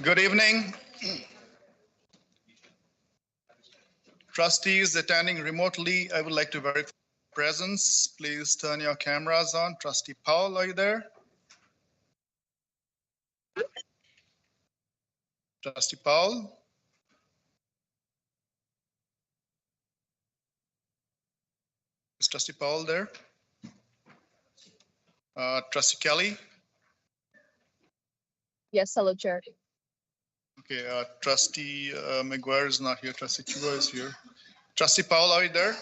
Good evening. Trustees attending remotely, I would like to verify presence. Please turn your cameras on. Trustee Powell, are you there? Trustee Powell? Is Trustee Powell there? Trustee Kelly? Yes, hello, Chair. Okay, Trustee McGuire is not here. Trustee Chua is here. Trustee Powell, are you there?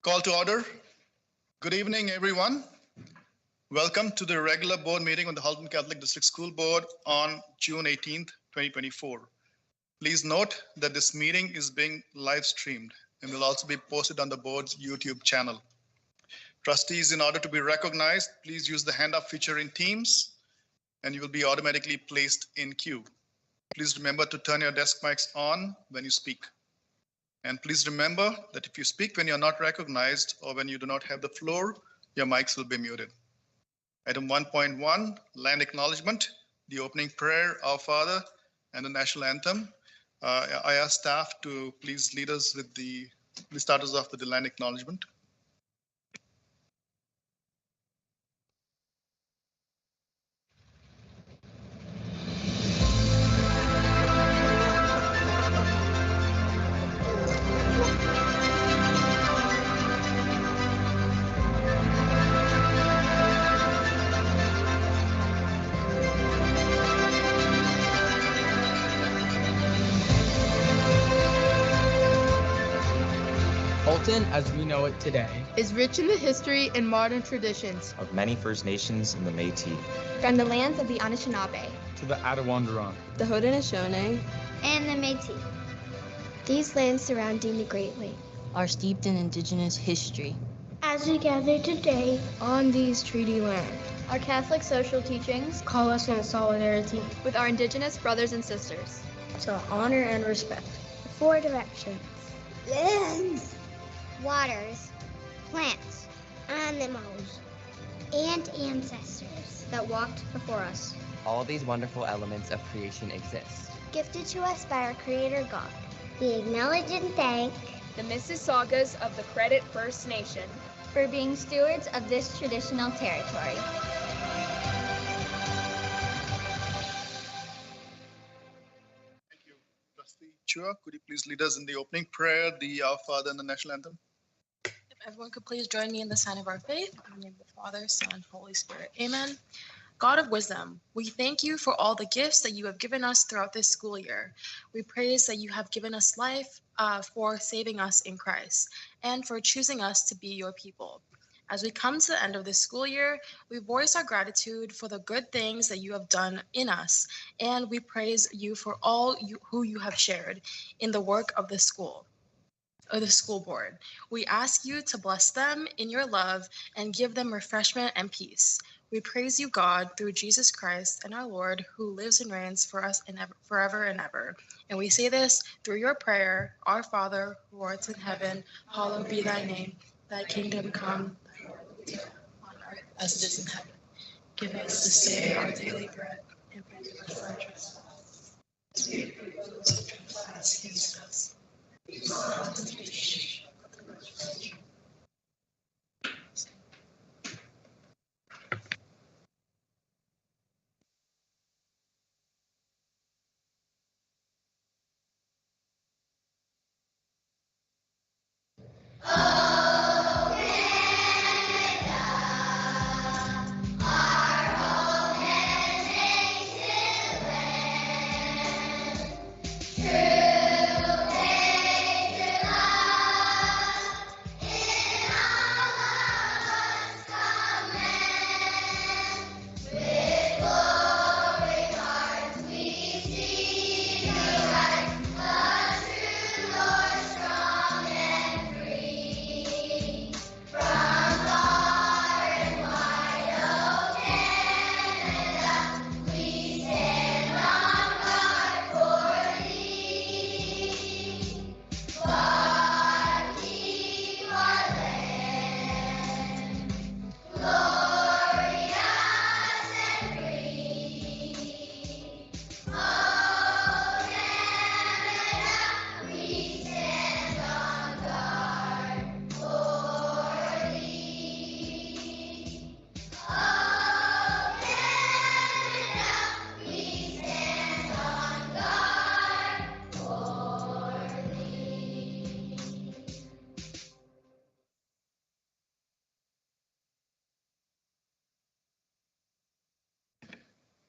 Call to order. Good evening, everyone. Welcome to the regular board meeting of the Halton Catholic District School Board on June 18th, 2024. Please note that this meeting is being live streamed and will also be posted on the board's YouTube channel. Trustees, in order to be recognized, please use the hand up feature in Teams and you will be automatically placed in queue. Please remember to turn your desk mics on when you speak. And please remember that if you speak when you're not recognized or when you do not have the floor, your mics will be muted. Item 1.1, land acknowledgement, the opening prayer, Our Father, and the national anthem. I ask staff to please lead us with please start us off with the land acknowledgement. Halton, as we know it today, is rich in the history and modern traditions of many First Nations and the Métis. From the lands of the Anishinaabe to the Attawandaron, the Haudenosaunee, and the Métis. These lands surrounding the Great Lakes are steeped in Indigenous history. As we gather today on these treaty lands, our Catholic social teachings call us in solidarity with our Indigenous brothers and sisters to honor and respect the four directions: lands, waters, plants, animals, and ancestors that walked before us. All these wonderful elements of creation exist, gifted to us by our Creator God. We acknowledge and thank the Mississaugas of the Credit First Nation for being stewards of this traditional territory. Thank you. Trustee Chua, could you please lead us in the opening prayer, the Our Father, and the national anthem? If everyone could please join me in the sign of our faith. In the name of the Father, Son, Holy Spirit. Amen. God of wisdom, we thank you for all the gifts that you have given us throughout this school year. We praise that you have given us life, for saving us in Christ, and for choosing us to be your people. As we come to the end of this school year, we voice our gratitude for the good things that you have done in us, and we praise you for who you have shared in the work of the school. Or the school board. We ask you to bless them in your love and give them refreshment and peace. We praise you, God, through Jesus Christ and our Lord, who lives and reigns for us forever and ever. And we say this through your prayer, Our Father, who art in heaven, hallowed be thy name. Thy kingdom come, thy will be done on earth as it is in heaven. Give us this day our daily bread, and forgive us our trespasses, as we forgive those who trespass against us. True faith in us.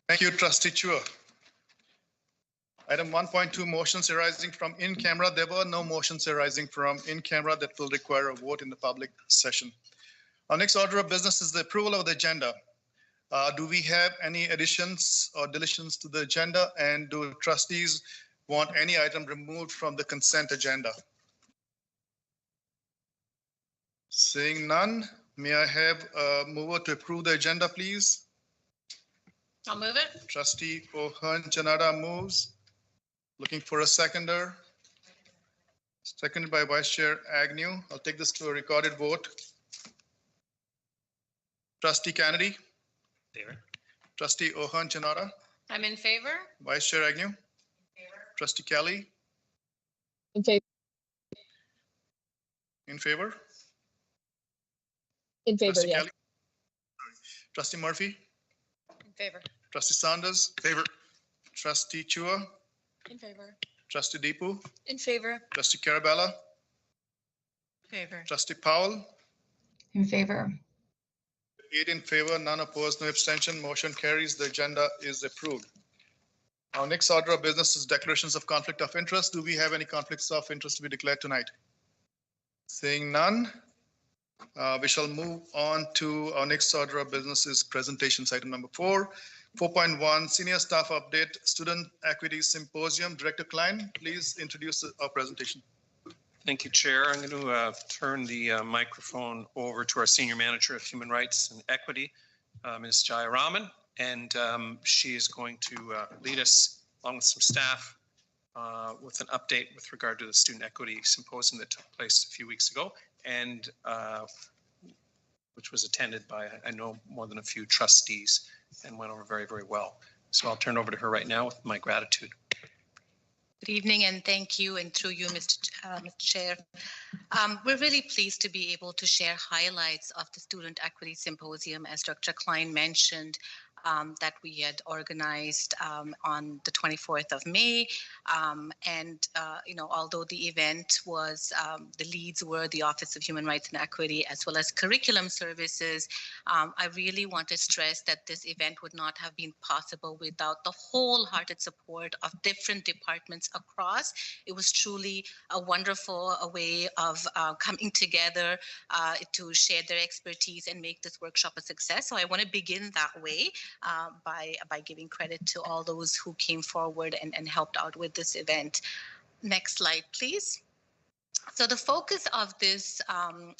Thank you, Trustee Chua. Item 1.2, motions arising from in camera. There were no motions arising from in camera that will require a vote in the public session. Our next order of business is the approval of the agenda. Do we have any additions or deletions to the agenda? And do trustees want any item removed from the consent agenda? Seeing none, may I have a mover to approve the agenda, please? I'll move it. Trustee O'Hearn Janada moves. Looking for a seconder. Seconded by Vice Chair Agnew. I'll take this to a recorded vote. Trustee Kennedy. Favor. Trustee O'Hearn Janada. I'm in favor. Vice Chair Agnew. In favor. Trustee Kelly. In favor. In favor. In favor, Trustee yes. Kelly. Trustee Murphy. In favor. Trustee Saunders. Favor. Trustee Chua. In favor. Trustee Deepu. In favor. Trustee Carabella. Favor. Trustee Powell. In favor. 8 in favor, none opposed, no abstention. Motion carries. The agenda is approved. Our next order of business is declarations of conflict of interest. Do we have any conflicts of interest to be declared tonight? Seeing none, we shall move on to our next order of business is presentations. Item number 4. 4.1, Senior Staff Update, Student Equity Symposium. Director Klein, please introduce our presentation. Thank you, Chair. I'm going to turn the microphone over to our Senior Manager of Human Rights and Equity, Ms. Jaya Raman, and she is going to lead us, along with some staff, with an update with regard to the Student Equity Symposium that took place a few weeks ago, and which was attended by, I know, more than a few trustees and went over very, very well. So I'll turn over to her right now with my gratitude. Good evening, and thank you, and through you, Mr. Chair. We're really pleased to be able to share highlights of the Student Equity Symposium, as Dr. Klein mentioned, that we had organized on the 24th of May. Although the event was, the leads were the Office of Human Rights and Equity, as well as Curriculum Services, I really want to stress that this event would not have been possible without the wholehearted support of different departments across. It was truly a wonderful way of coming together to share their expertise and make this workshop a success. So I want to begin that way. By giving credit to all those who came forward and helped out with this event. Next slide, please. So the focus of this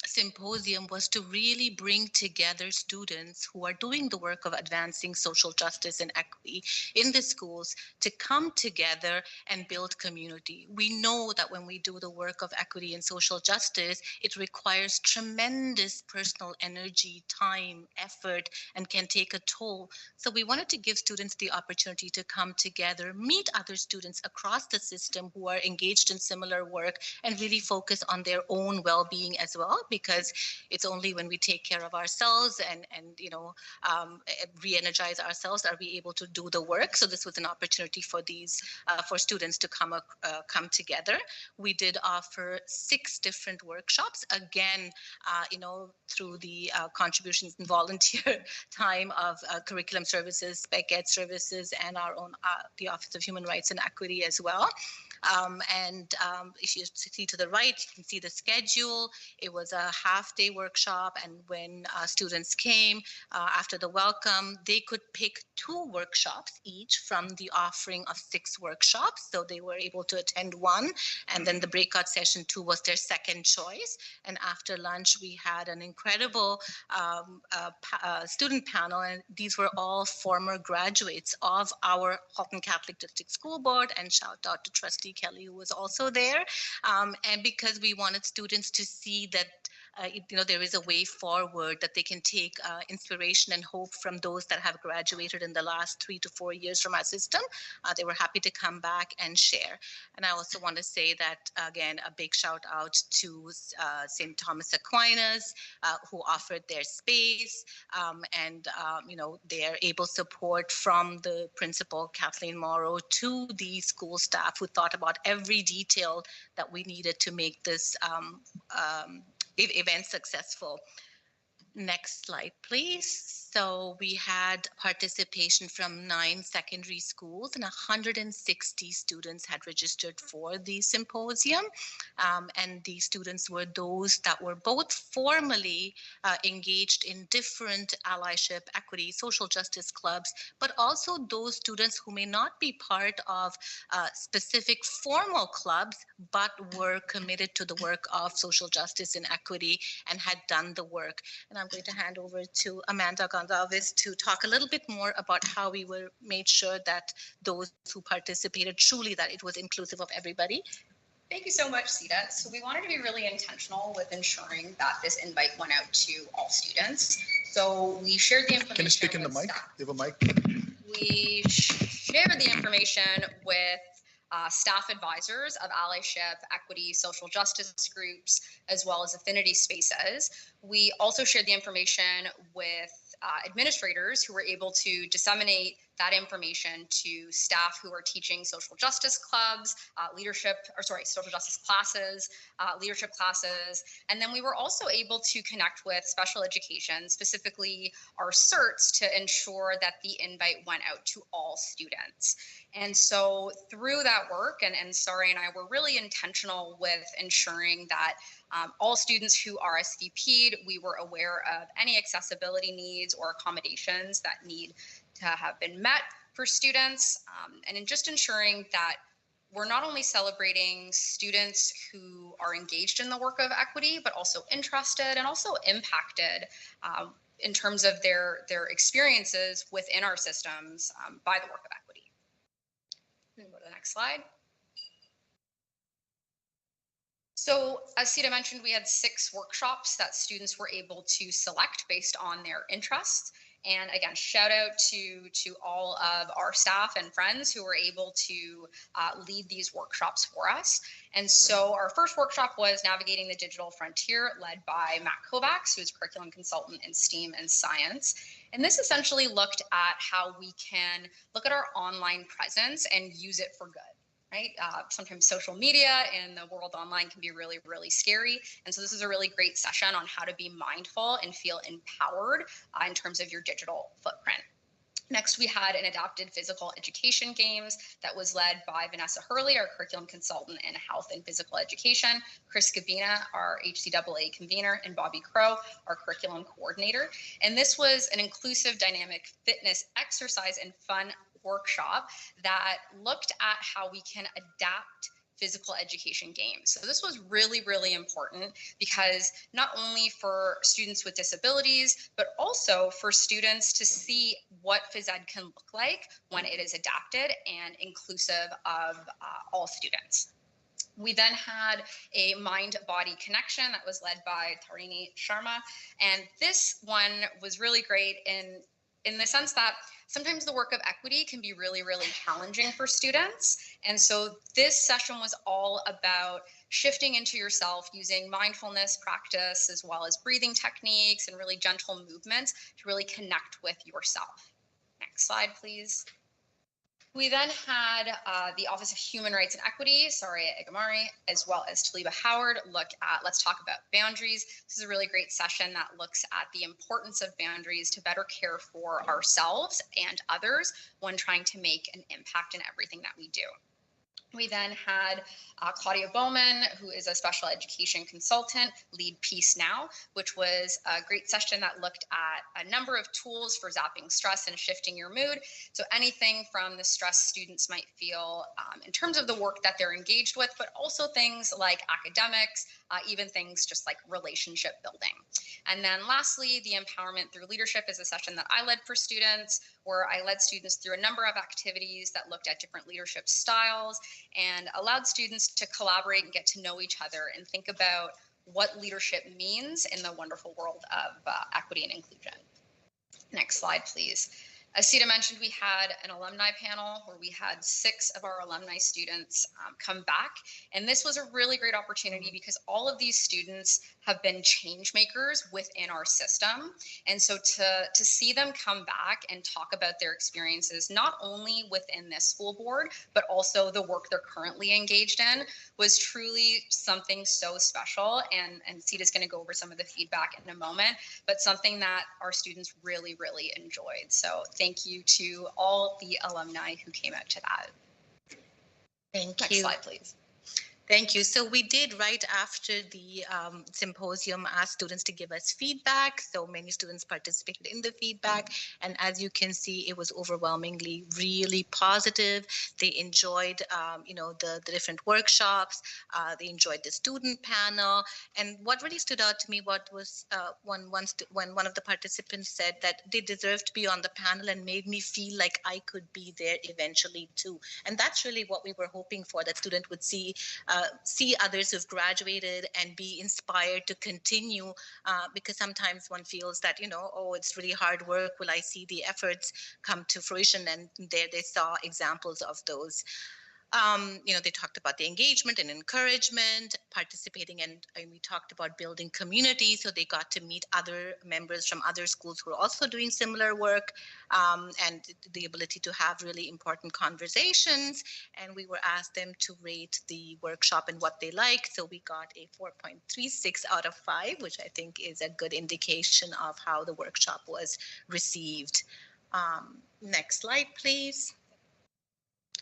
symposium was to really bring together students who are doing the work of advancing social justice and equity in the schools to come together and build community. We know that when we do the work of equity and social justice, it requires tremendous personal energy, time, effort, and can take a toll. So we wanted to give students the opportunity to come together, meet other students across the system who are engaged in similar work, and really focus on their own well-being as well, because it's only when we take care of ourselves and re-energize ourselves are we able to do the work. So this was an opportunity for these for students to come together. We did offer 6 different workshops, again, through the contributions and volunteer time of Curriculum Services, Spec Ed Services, and our own the Office of Human Rights and Equity as well. If you see to the right, you can see the schedule. It was a half-day workshop, and when students came after the welcome, they could pick 2 workshops each from the offering of 6 workshops. So they were able to attend 1, and then the breakout session 2 was their second choice. And after lunch, we had an incredible student panel, and these were all former graduates of our Halton Catholic District School Board, and shout out to Trustee Kelly, who was also there. And because we wanted students to see that there is a way forward, that they can take inspiration and hope from those that have graduated in the last 3 to 4 years from our system. They were happy to come back and share. And I also want to say that, again, a big shout out to St. Thomas Aquinas, who offered their space and their able support from the principal, Kathleen Morrow, to the school staff who thought about every detail that we needed to make this event successful. Next slide, please. So we had participation from 9 secondary schools and 160 students had registered for the symposium. And the students were those that were both formally engaged in different allyship, equity, social justice clubs, but also those students who may not be part of specific formal clubs, but were committed to the work of social justice and equity and had done the work. And I'm going to hand over to Amanda Gonzalez to talk a little bit more about how we were made sure that those who participated truly, that it was inclusive of everybody. Thank you so much, Sita. So we wanted to be really intentional with ensuring that this invite went out to all students. So we shared the information. Can you speak in the mic? Staff. You have a mic? We shared the information with staff advisors of allyship, equity, social justice groups, as well as affinity spaces. We also shared the information with administrators who were able to disseminate that information to staff who are teaching social justice clubs, social justice classes, leadership classes. And then we were also able to connect with special education, specifically our CERTs, to ensure that the invite went out to all students. And so through that work, and Sari and I were really intentional with ensuring that all students who RSVP'd, we were aware of any accessibility needs or accommodations that need to have been met for students, and in just ensuring that we're not only celebrating students who are engaged in the work of equity, but also interested and also impacted in terms of their experiences within our systems by the work of equity. Go to the next slide. So as Sita mentioned, we had 6 workshops that students were able to select based on their interests. And again, shout out to all of our staff and friends who were able to lead these workshops for us. And so our first workshop was Navigating the Digital Frontier, led by Matt Kovacs, who is curriculum consultant in STEAM and science. And this essentially looked at how we can look at our online presence and use it for good. Right? Sometimes social media and the world online can be really, really scary. And so this is a really great session on how to be mindful and feel empowered in terms of your digital footprint. Next, we had an adapted physical education games that was led by Vanessa Hurley, our curriculum consultant in health and physical education, Chris Gabina, our HCAA convener, and Bobby Crow, our curriculum coordinator. And this was an inclusive dynamic fitness exercise and fun workshop that looked at how we can adapt physical education games. So this was really, really important because not only for students with disabilities, but also for students to see what phys ed can look like when it is adapted and inclusive of all students. We then had a mind-body connection that was led by Tarini Sharma. And this one was really great in the sense that sometimes the work of equity can be really, really challenging for students. And so this session was all about shifting into yourself using mindfulness practice, as well as breathing techniques and really gentle movements to really connect with yourself. Next slide, please. We then had the Office of Human Rights and Equity, Saria Egamari, as well as Taliba Howard look at Let's Talk About Boundaries. This is a really great session that looks at the importance of boundaries to better care for ourselves and others when trying to make an impact in everything that we do. We then had Claudia Bowman, who is a special education consultant, lead Peace Now, which was a great session that looked at a number of tools for zapping stress and shifting your mood. So anything from the stress students might feel in terms of the work that they're engaged with, but also things like academics, even things just like relationship building. And then lastly, the Empowerment Through Leadership is a session that I led for students, where I led students through a number of activities that looked at different leadership styles and allowed students to collaborate and get to know each other and think about what leadership means in the wonderful world of equity and inclusion. Next slide, please. As Sita mentioned, we had an alumni panel where we had 6 of our alumni students come back. And this was a really great opportunity because all of these students have been change makers within our system. And so to see them come back and talk about their experiences, not only within this school board, but also the work they're currently engaged in, was truly something so special. And Sita's going to go over some of the feedback in a moment, but something that our students really, really enjoyed. So thank you to all the alumni who came out to that. Thank Next you. slide, please. Thank you. So we did right after the symposium ask students to give us feedback. So many students participated in the feedback. And as you can see, it was overwhelmingly really positive. They enjoyed, the different workshops. They enjoyed the student panel. And what really stood out to me, was when one of the participants said that they deserved to be on the panel and made me feel like I could be there eventually too. And that's really what we were hoping for, that student would see others who've graduated and be inspired to continue, because sometimes one feels that, it's really hard work. Will I see the efforts come to fruition? And there they saw examples of those. They talked about the engagement and encouragement, participating, and we talked about building community. So they got to meet other members from other schools who are also doing similar work, and the ability to have really important conversations. And we were asked them to rate the workshop and what they liked. So we got a 4.36 out of 5, which I think is a good indication of how the workshop was received. Next slide, please.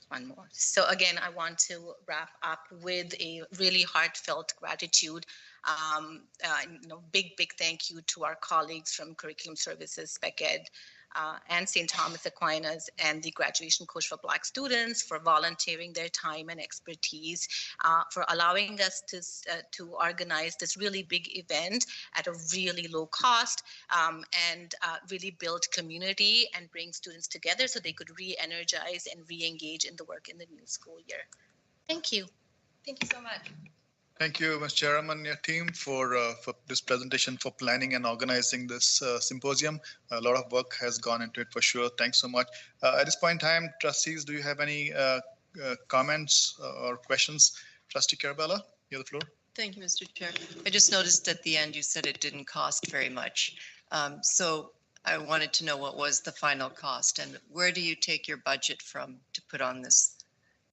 One more. So again, I want to wrap up with a really heartfelt gratitude. Big thank you to our colleagues from Curriculum Services, Spec Ed, and St. Thomas Aquinas, and the Graduation Coach for Black Students for volunteering their time and expertise, for allowing us to organize this really big event at a really low cost, and really build community and bring students together so they could re-energize and re-engage in the work in the new school year. Thank you. Thank you so much. Thank you, Ms. Chairman, and your team for this presentation, for planning and organizing this symposium. A lot of work has gone into it for sure. Thanks so much. At this point in time, trustees, do you have any comments or questions? Trustee Carabella, you have the floor. Thank you, Mr. Chair. I just noticed at the end you said it didn't cost very much. So I wanted to know what was the final cost, and where do you take your budget from to put on this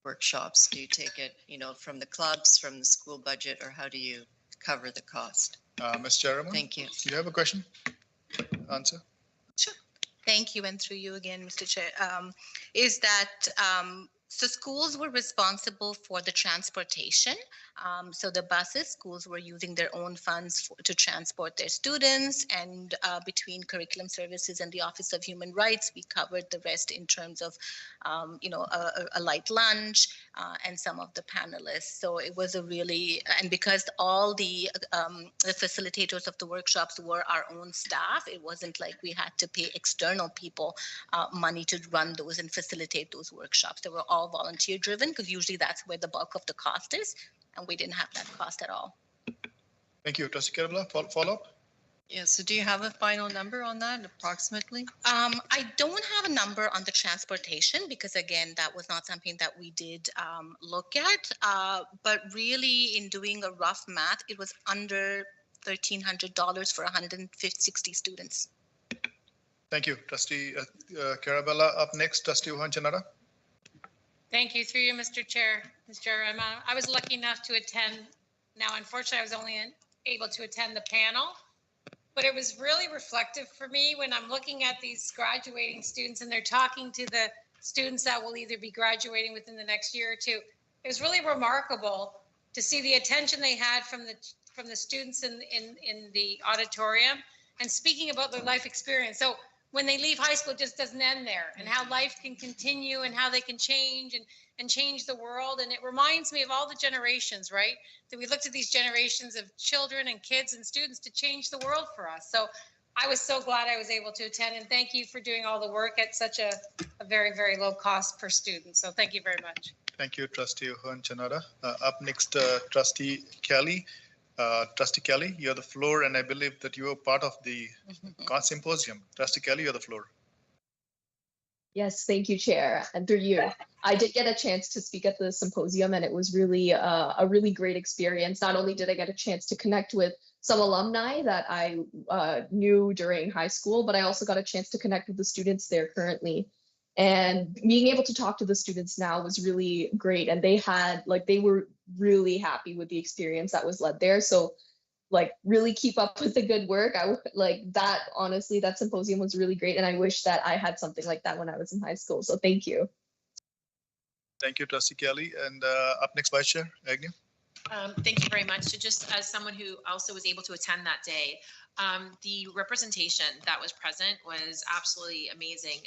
workshops? Do you take it, from the clubs, from the school budget, or how do you cover the cost? Ms. Chairman? Thank you. Do you have a question? Answer? Sure. Thank you, and through you again, Mr. Chair. Is that so schools were responsible for the transportation. So the buses, schools were using their own funds to transport their students, and between Curriculum Services and the Office of Human Rights, we covered the rest in terms of, a light lunch and some of the panelists. So it was a really, and because all the facilitators of the workshops were our own staff, it wasn't like we had to pay external people money to run those and facilitate those workshops. They were all volunteer driven, because usually that's where the bulk of the cost is, and we didn't have that cost at all. Thank you. Trustee Carabella, follow up? Yeah, so do you have a final number on that, approximately? I don't have a number on the transportation, because again, that was not something that we did look at, but really in doing a rough math, it was under $1,300 for 160 students. Thank you. Trustee Carabella. Up next, Trustee Uhanchanara. Thank you. Through you, Mr. Chair. Mr. I was lucky enough to attend. Now, unfortunately, I was only able to attend the panel, but it was really reflective for me when I'm looking at these graduating students and they're talking to the students that will either be graduating within the next year or two. It was really remarkable to see the attention they had from the students in the auditorium and speaking about their life experience. So when they leave high school, it just doesn't end there, and how life can continue and how they can change and change the world. And it reminds me of all the generations, right? That we looked at these generations of children and kids and students to change the world for us. So I was so glad I was able to attend, and thank you for doing all the work at such a very, very low cost per student. So thank you very much. Thank you, Trustee Uhanchanara. Up next, Trustee Kelly. Trustee Kelly, you have the floor, and I believe that you were part of the symposium. Trustee Kelly, you have the floor. Yes, thank you, Chair. And through you, I did get a chance to speak at the symposium, and it was really a really great experience. Not only did I get a chance to connect with some alumni that I knew during high school, but I also got a chance to connect with the students there currently. And being able to talk to the students now was really great. And they were really happy with the experience that was led there. So like really keep up with the good work. Honestly, that symposium was really great. And I wish that I had something like that when I was in high school. So thank you. Thank you, Trustee Kelly. And up next, Vice Chair Agnew. Thank you very much. So just as someone who also was able to attend that day, the representation that was present was absolutely amazing.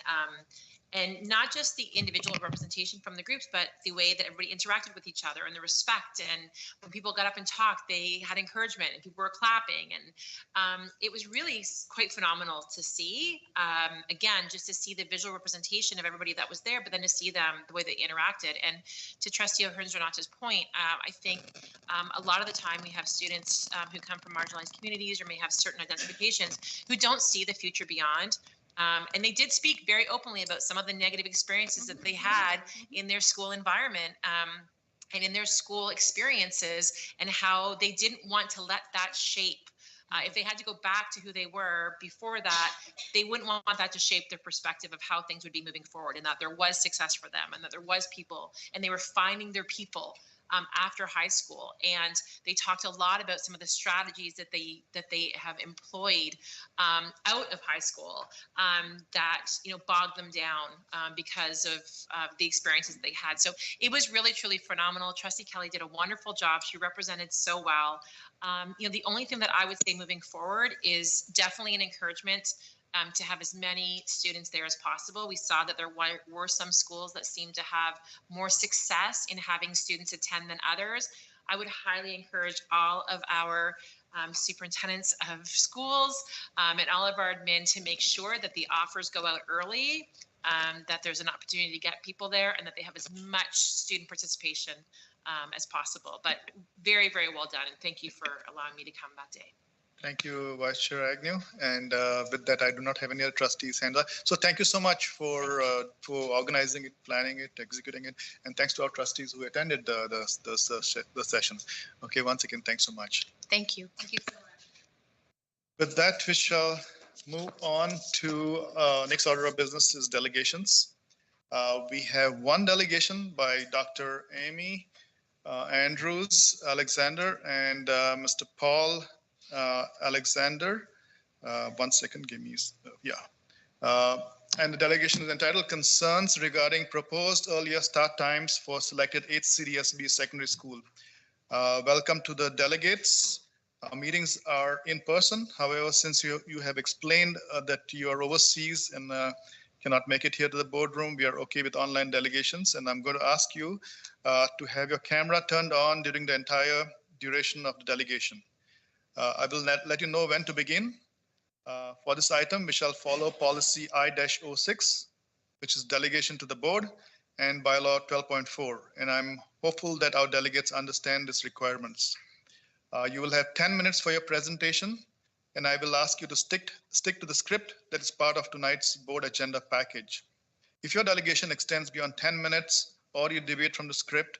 And not just the individual representation from the groups, but the way that everybody interacted with each other and the respect. And when people got up and talked, they had encouragement and people were clapping. And it was really quite phenomenal to see. Again, just to see the visual representation of everybody that was there, but then to see them, the way they interacted. And to Trustee Ahern-Renata's point, I think a lot of the time we have students who come from marginalized communities or may have certain identifications who don't see the future beyond. And they did speak very openly about some of the negative experiences that they had in their school environment and in their school experiences, and how they didn't want to let that shape. If they had to go back to who they were before that, they wouldn't want that to shape their perspective of how things would be moving forward, and that there was success for them, and that there was people, and they were finding their people after high school. And they talked a lot about some of the strategies that they have employed out of high school that bogged them down because of the experiences that they had. So it was really truly phenomenal. Trustee Kelly did a wonderful job. She represented so well. The only thing that I would say moving forward is definitely an encouragement to have as many students there as possible. We saw that there were some schools that seemed to have more success in having students attend than others. I would highly encourage all of our superintendents of schools and all of our admin to make sure that the offers go out early, that there's an opportunity to get people there, and that they have as much student participation as possible. But very, very well done. And thank you for allowing me to come that day. Thank you, Vice Chair Agnew. And with that, I do not have any other trustees hands up. So thank you so much for organizing it, planning it, executing it. And thanks to our trustees who attended the sessions. Okay, once again, thanks so much. Thank you. Thank you so much. With that, we shall move on to next order of business is delegations. We have one delegation by Dr. Amy Andrews Alexander and Mr. Paul Alexander. One second, give me, and the delegation is entitled Concerns Regarding Proposed Earlier Start Times for Selected HCDSB Secondary School. Welcome to the delegates. Meetings are in person. However, since you have explained that you are overseas and cannot make it here to the boardroom, we are okay with online delegations. And I'm going to ask you to have your camera turned on during the entire duration of the delegation. I will let you know when to begin. For this item, we shall follow policy I-06, which is delegation to the board, and bylaw 12.4. And I'm hopeful that our delegates understand these requirements. You will have 10 minutes for your presentation, and I will ask you to stick to the script that is part of tonight's board agenda package. If your delegation extends beyond 10 minutes or you deviate from the script,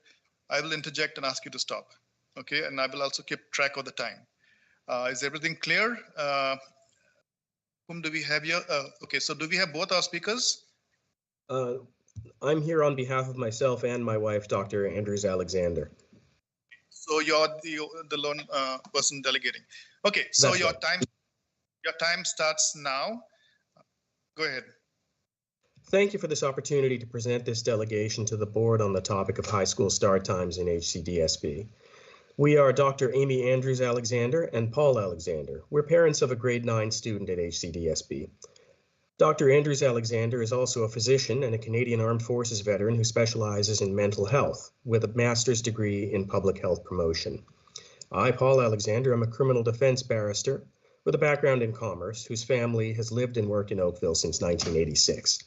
I will interject and ask you to stop. Okay, and I will also keep track of the time. Is everything clear? Whom do we have here? Okay, so do we have both our speakers? I'm here on behalf of myself and my wife, Dr. Andrews Alexander. So you're the lone person delegating. Okay, so your time starts now. Go ahead. Thank you for this opportunity to present this delegation to the board on the topic of high school start times in HCDSB. We are Dr. Amy Andrews Alexander and Paul Alexander. We're parents of a grade 9 student at HCDSB. Dr. Andrews Alexander is also a physician and a Canadian Armed Forces veteran who specializes in mental health with a master's degree in public health promotion. I, Paul Alexander, am a criminal defense barrister with a background in commerce whose family has lived and worked in Oakville since 1986.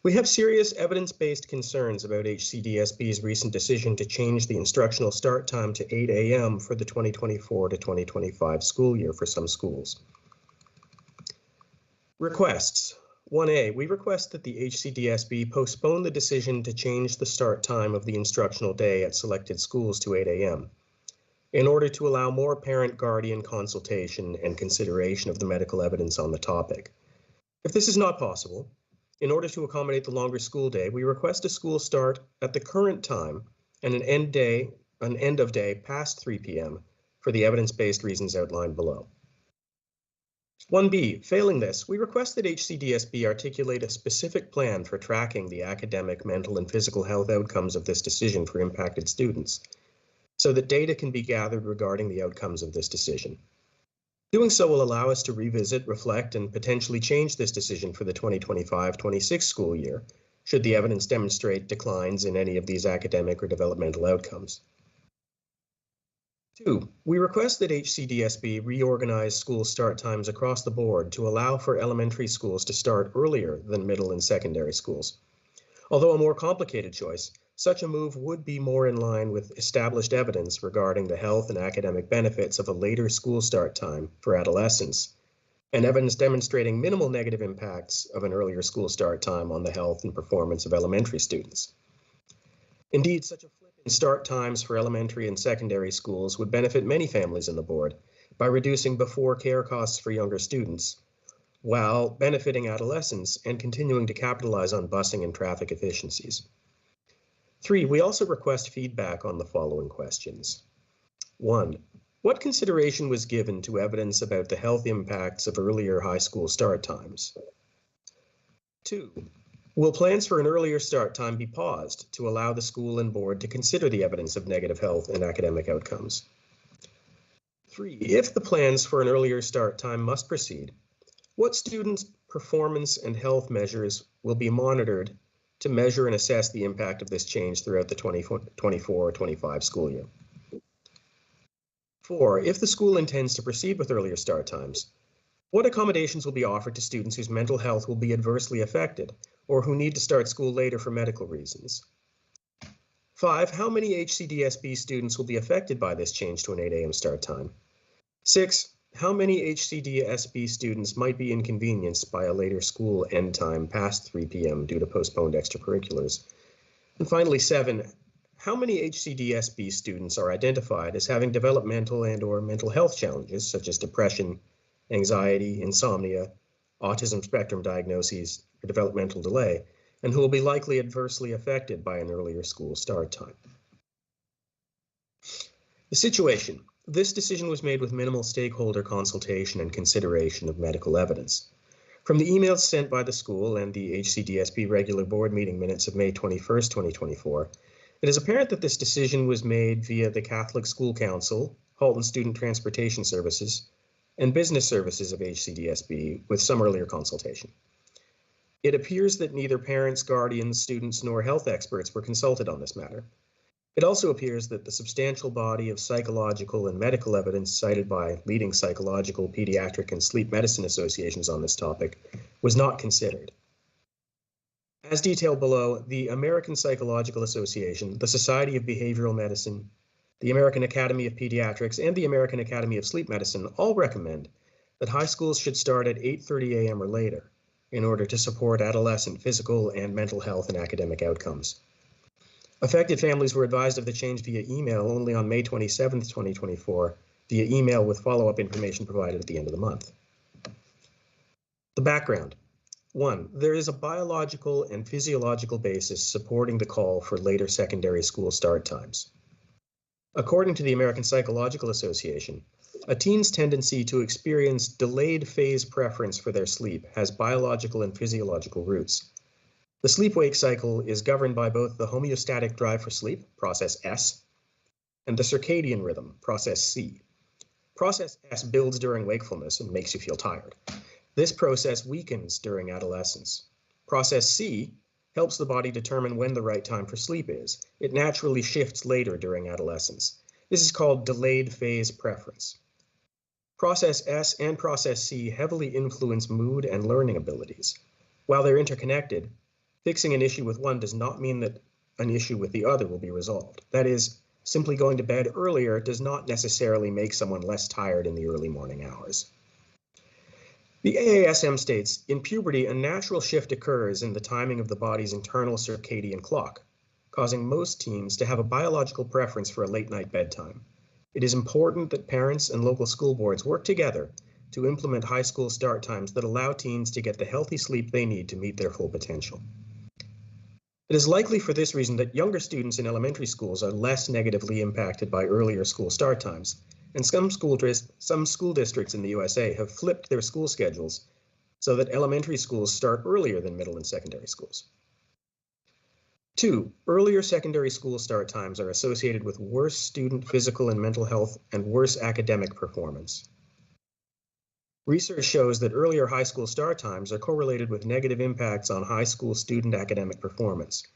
We have serious evidence-based concerns about HCDSB's recent decision to change the instructional start time to 8 a.m. for the 2024 to 2025 school year for some schools. Requests. 1A, we request that the HCDSB postpone the decision to change the start time of the instructional day at selected schools to 8 a.m. in order to allow more parent-guardian consultation and consideration of the medical evidence on the topic. If this is not possible, in order to accommodate the longer school day, we request a school start at the current time and an end of day past 3 p.m. for the evidence-based reasons outlined below. 1B, failing this, we request that HCDSB articulate a specific plan for tracking the academic, mental, and physical health outcomes of this decision for impacted students, so that data can be gathered regarding the outcomes of this decision. Doing so will allow us to revisit, reflect, and potentially change this decision for the 2025-26 school year, should the evidence demonstrate declines in any of these academic or developmental outcomes. 2, we request that HCDSB reorganize school start times across the board to allow for elementary schools to start earlier than middle and secondary schools. Although a more complicated choice, such a move would be more in line with established evidence regarding the health and academic benefits of a later school start time for adolescents, and evidence demonstrating minimal negative impacts of an earlier school start time on the health and performance of elementary students. Indeed, such a flip in start times for elementary and secondary schools would benefit many families in the board by reducing before care costs for younger students, while benefiting adolescents and continuing to capitalize on busing and traffic efficiencies. 3, we also request feedback on the following questions. 1, what consideration was given to evidence about the health impacts of earlier high school start times? 2, will plans for an earlier start time be paused to allow the school and board to consider the evidence of negative health and academic outcomes? 3, if the plans for an earlier start time must proceed, what students' performance and health measures will be monitored to measure and assess the impact of this change throughout the 24-25 school year? 4, if the school intends to proceed with earlier start times, what accommodations will be offered to students whose mental health will be adversely affected or who need to start school later for medical reasons? 5, how many HCDSB students will be affected by this change to an 8 a.m. start time? 6, how many HCDSB students might be inconvenienced by a later school end time past 3 p.m. due to postponed extracurriculars? And finally, 7, how many HCDSB students are identified as having developmental and/or mental health challenges such as depression, anxiety, insomnia, autism spectrum diagnoses, or developmental delay, and who will be likely adversely affected by an earlier school start time? The situation. This decision was made with minimal stakeholder consultation and consideration of medical evidence. From the emails sent by the school and the HCDSB regular board meeting minutes of May 21st, 2024, it is apparent that this decision was made via the Catholic School Council, Halton Student Transportation Services, and Business Services of HCDSB with some earlier consultation. It appears that neither parents, guardians, students, nor health experts were consulted on this matter. It also appears that the substantial body of psychological and medical evidence cited by leading psychological, pediatric, and sleep medicine associations on this topic was not considered. As detailed below, the American Psychological Association, the Society of Behavioral Medicine, the American Academy of Pediatrics, and the American Academy of Sleep Medicine all recommend that high schools should start at 8:30 a.m. or later in order to support adolescent physical and mental health and academic outcomes. Affected families were advised of the change via email only on May 27, 2024, via email with follow-up information provided at the end of the month. The background. 1, there is a biological and physiological basis supporting the call for later secondary school start times. According to the American Psychological Association, a teen's tendency to experience delayed phase preference for their sleep has biological and physiological roots. The sleep-wake cycle is governed by both the homeostatic drive for sleep, process S, and the circadian rhythm, process C. Process S builds during wakefulness and makes you feel tired. This process weakens during adolescence. Process C helps the body determine when the right time for sleep is. It naturally shifts later during adolescence. This is called delayed phase preference. Process S and process C heavily influence mood and learning abilities. While they're interconnected, fixing an issue with one does not mean that an issue with the other will be resolved. That is, simply going to bed earlier does not necessarily make someone less tired in the early morning hours. The AASM states, in puberty, a natural shift occurs in the timing of the body's internal circadian clock, causing most teens to have a biological preference for a late-night bedtime. It is important that parents and local school boards work together to implement high school start times that allow teens to get the healthy sleep they need to meet their full potential. It is likely for this reason that younger students in elementary schools are less negatively impacted by earlier school start times, and some school districts in the USA have flipped their school schedules so that elementary schools start earlier than middle and secondary schools. 2, earlier secondary school start times are associated with worse student physical and mental health and worse academic performance. Research shows that earlier high school start times are correlated with negative impacts on high school student academic performance.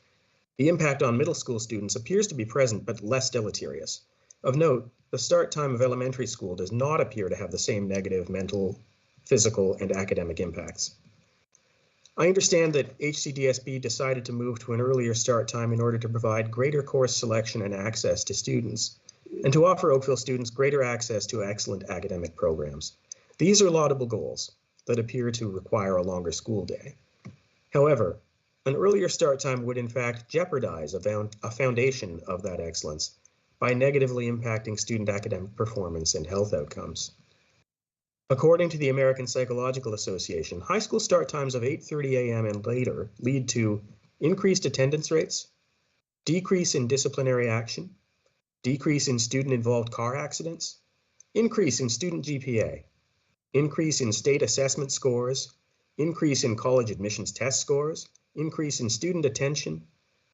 The impact on middle school students appears to be present but less deleterious. Of note, the start time of elementary school does not appear to have the same negative mental, physical, and academic impacts. I understand that HCDSB decided to move to an earlier start time in order to provide greater course selection and access to students, and to offer Oakville students greater access to excellent academic programs. These are laudable goals that appear to require a longer school day. However, an earlier start time would in fact jeopardize a foundation of that excellence by negatively impacting student academic performance and health outcomes. According to the American Psychological Association, high school start times of 8:30 a.m. and later lead to increased attendance rates, decrease in disciplinary action, decrease in student-involved car accidents, increase in student GPA, increase in state assessment scores, increase in college admissions test scores, increase in student attention,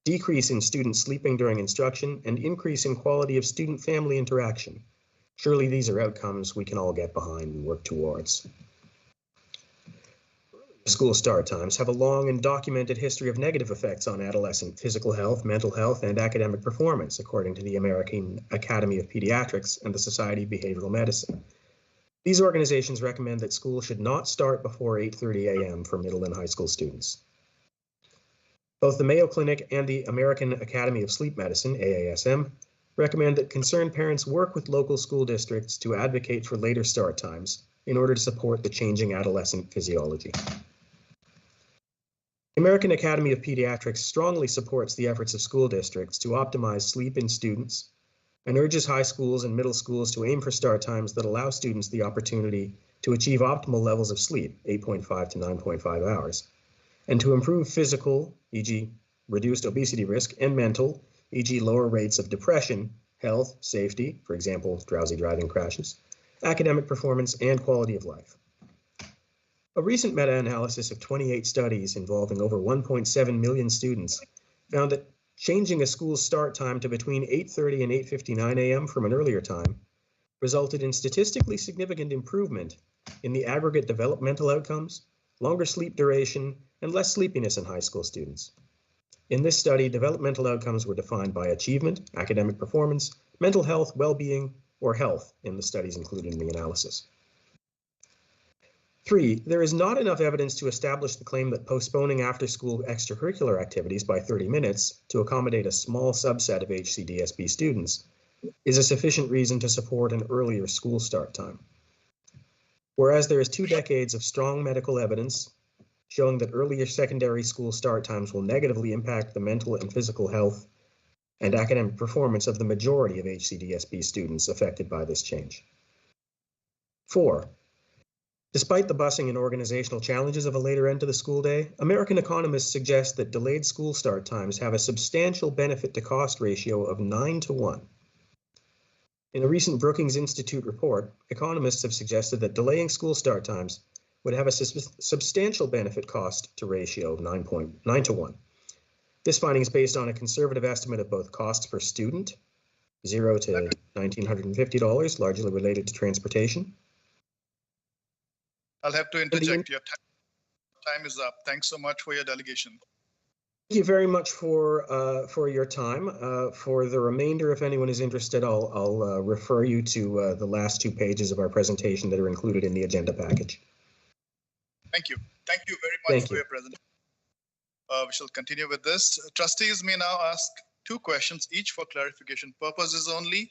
decrease in student sleeping during instruction, and increase in quality of student-family interaction. Surely these are outcomes we can all get behind and work towards. School start times have a long and documented history of negative effects on adolescent physical health, mental health, and academic performance, according to the American Academy of Pediatrics and the Society of Behavioral Medicine. These organizations recommend that school should not start before 8:30 a.m. for middle and high school students. Both the Mayo Clinic and the American Academy of Sleep Medicine, AASM, recommend that concerned parents work with local school districts to advocate for later start times in order to support the changing adolescent physiology. The American Academy of Pediatrics strongly supports the efforts of school districts to optimize sleep in students and urges high schools and middle schools to aim for start times that allow students the opportunity to achieve optimal levels of sleep, 8.5 to 9.5 hours, and to improve physical, e.g. reduced obesity risk, and mental, e.g. lower rates of depression, health, safety, for example, drowsy driving crashes, academic performance, and quality of life. A recent meta-analysis of 28 studies involving over 1.7 million students found that changing a school's start time to between 8:30 and 8:59 a.m. from an earlier time resulted in statistically significant improvement in the aggregate developmental outcomes, longer sleep duration, and less sleepiness in high school students. In this study, developmental outcomes were defined by achievement, academic performance, mental health, well-being, or health in the studies included in the analysis. 3, there is not enough evidence to establish the claim that postponing after-school extracurricular activities by 30 minutes to accommodate a small subset of HCDSB students is a sufficient reason to support an earlier school start time. Whereas there is 2 decades of strong medical evidence showing that earlier secondary school start times will negatively impact the mental and physical health and academic performance of the majority of HCDSB students affected by this change. 4, despite the busing and organizational challenges of a later end to the school day, American economists suggest that delayed school start times have a substantial benefit to cost ratio of 9-to-1. In a recent Brookings Institute report, economists have suggested that delaying school start times would have a substantial benefit cost to ratio of 9.9-to-1. This finding is based on a conservative estimate of both costs per student, $0 to $1,950, largely related to transportation. I'll have to interject. Your time is up. Thanks so much for your delegation. Thank you very much for your time. For the remainder, if anyone is interested, I'll refer you to the last 2 pages of our presentation that are included in the agenda package. Thank you. Thank you very much for your presentation. We shall continue with this. Trustees may now ask 2 questions each for clarification purposes only,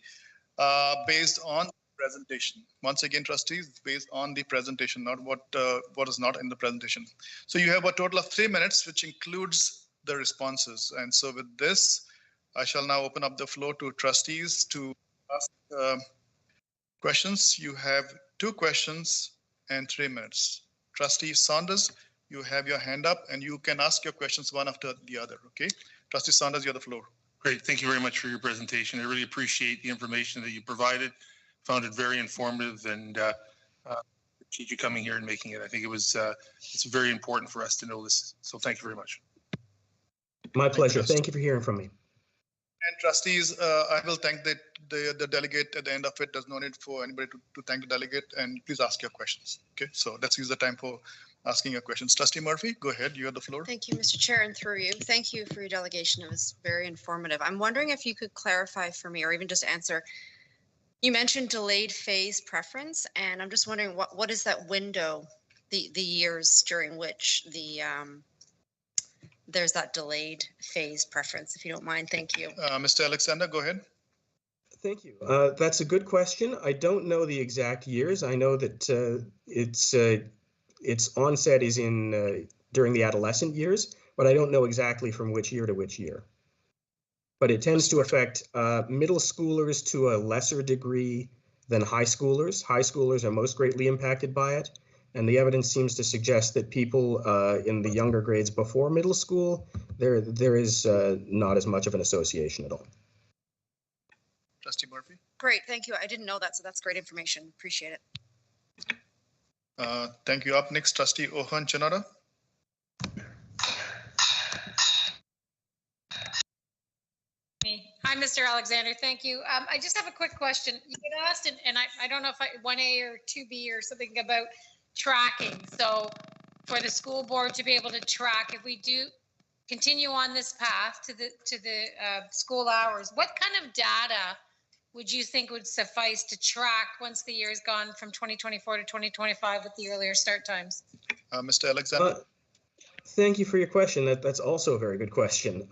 based on presentation. Once again, trustees, it's based on the presentation, not what is not in the presentation. So you have a total of 3 minutes, which includes the responses. And so with this, I shall now open up the floor to trustees to ask questions. You have 2 questions and 3 minutes. Trustee Saunders, you have your hand up and you can ask your questions one after the other, okay? Trustee Saunders, you have the floor. Great. Thank you very much for your presentation. I really appreciate the information that you provided. Found it very informative and appreciate you coming here and making it. I think it's very important for us to know this. So thank you very much. My pleasure. Thank you for hearing from me. And trustees, I will thank the delegate at the end of it. There's no need for anybody to thank the delegate, and please ask your questions. Okay, so let's use the time for asking your questions. Trustee Murphy, go ahead. You have the floor. Thank you, Mr. Chair, and through you. Thank you for your delegation. It was very informative. I'm wondering if you could clarify for me, or even just answer. You mentioned delayed phase preference, and I'm just wondering what is that window, the years during which there's that delayed phase preference, if you don't mind. Thank you. Mr. Alexander, go ahead. Thank you. That's a good question. I don't know the exact years. I know that its onset is in during the adolescent years, but I don't know exactly from which year to which year. But it tends to affect middle schoolers to a lesser degree than high schoolers. High schoolers are most greatly impacted by it. And the evidence seems to suggest that people in the younger grades before middle school, there is not as much of an association at all. Trustee Murphy. Great, thank you. I didn't know that, so that's great information. Appreciate it. Thank you. Up next, Trustee Ohan Chanara. Hi, Mr. Alexander. Thank you. I just have a quick question. You had asked, and I don't know if 1A or 2B or something about tracking. So for the school board to be able to track, if we do continue on this path to the school hours, what kind of data would you think would suffice to track once the year is gone from 2024 to 2025 with the earlier start times? Mr. Alexander. Thank you for your question. That's also a very good question.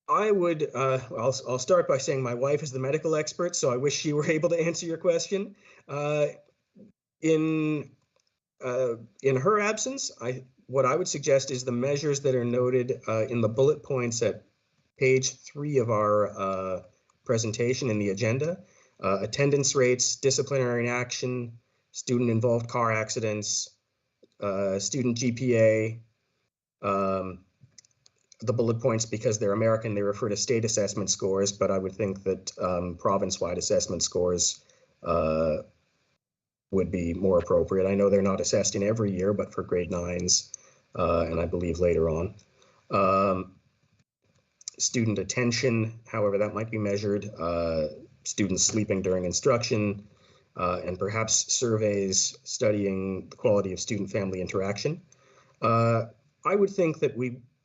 I would, I'll start by saying my wife is the medical expert, so I wish she were able to answer your question. In her absence, what I would suggest is the measures that are noted in the bullet points at page 3 of our presentation in the agenda. Attendance rates, disciplinary inaction, student-involved car accidents, student GPA, the bullet points, because they're American, they refer to state assessment scores, but I would think that province-wide assessment scores would be more appropriate. I know they're not assessed in every year, but for grade 9s, and I believe later on. Student attention, however that might be measured, students sleeping during instruction, and perhaps surveys studying the quality of student-family interaction. I would think that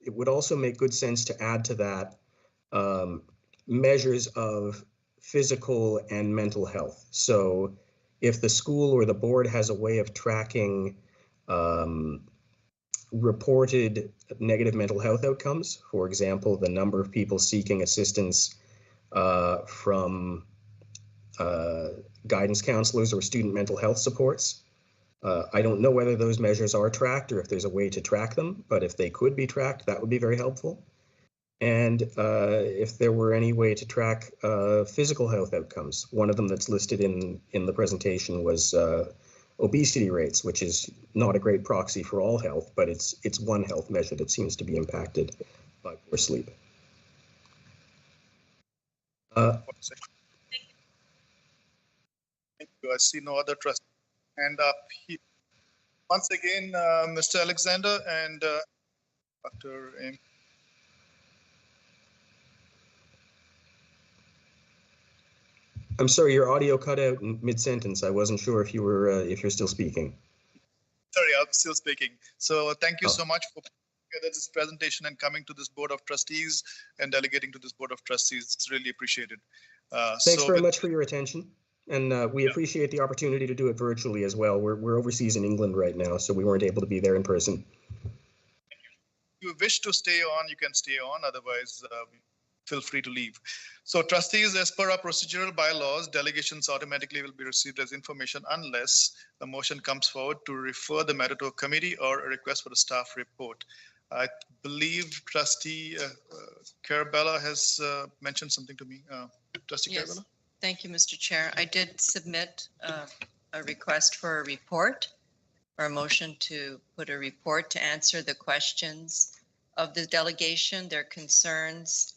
it would also make good sense to add to that measures of physical and mental health. So if the school or the board has a way of tracking reported negative mental health outcomes, for example, the number of people seeking assistance from guidance counselors or student mental health supports. I don't know whether those measures are tracked or if there's a way to track them, but if they could be tracked, that would be very helpful. And if there were any way to track physical health outcomes, one of them that's listed in the presentation was obesity rates, which is not a great proxy for all health, but it's one health measure that seems to be impacted by poor sleep. Thank you. I see no other trust. And once again, Mr. Alexander and Dr. Amy. I'm sorry, your audio cut out in mid-sentence. I wasn't sure if you're still speaking. Sorry, I'm still speaking. So thank you so much for this presentation and coming to this Board of Trustees and delegating to this Board of Trustees. It's really appreciated. Thanks very much for your attention. And we appreciate the opportunity to do it virtually as well. We're overseas in England right now, so we weren't able to be there in person. If you wish to stay on, you can stay on. Otherwise, feel free to leave. So trustees, as per our procedural bylaws, delegations automatically will be received as information unless the motion comes forward to refer the matter to a committee or a request for a staff report. I believe Trustee Carabella has mentioned something to me. Trustee Yes. Carabella? Thank you, Mr. Chair. I did submit a request for a report or a motion to put a report to answer the questions of the delegation, their concerns.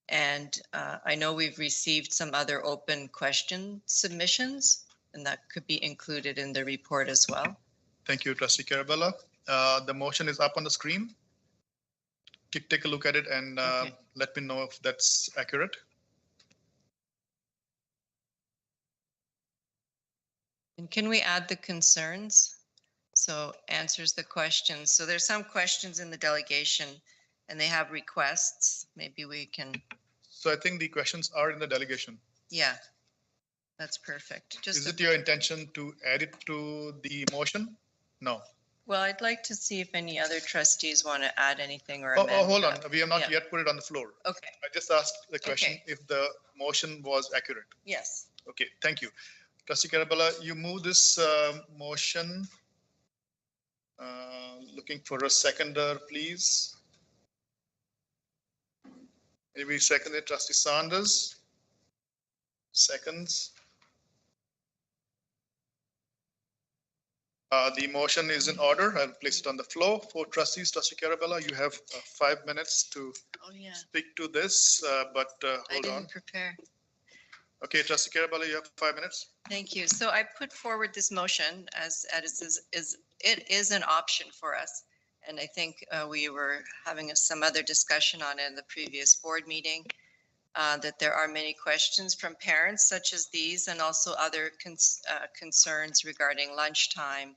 And I know we've received some other open question submissions, and that could be included in the report as well. Thank you, Trustee Carabella. The motion is up on the screen. Take a look at it and let me know if that's accurate. And can we add the concerns? So answers the questions. So there's some questions in the delegation and they have requests. Maybe we can. So I think the questions are in the delegation. Yeah, that's perfect. Just Is it your intention to add it to the motion? No. Well, I'd like to see if any other trustees want to add anything or Oh, amend. hold on. We have not yet put it on the floor. Okay. I just asked the question if the motion was accurate. Yes. Okay, thank you. Trustee Carabella, you move this motion. Looking for a seconder, please. Maybe seconded, Trustee Sanders. Seconds. The motion is in order. I'll place it on the floor. For trustees, Trustee Carabella, you have 5 minutes to speak to this, but hold on. Prepare. Okay, Trustee Carabella, you have 5 minutes. Thank you. So I put forward this motion as it is an option for us. And I think we were having some other discussion on it in the previous board meeting, that there are many questions from parents such as these and also other concerns regarding lunchtime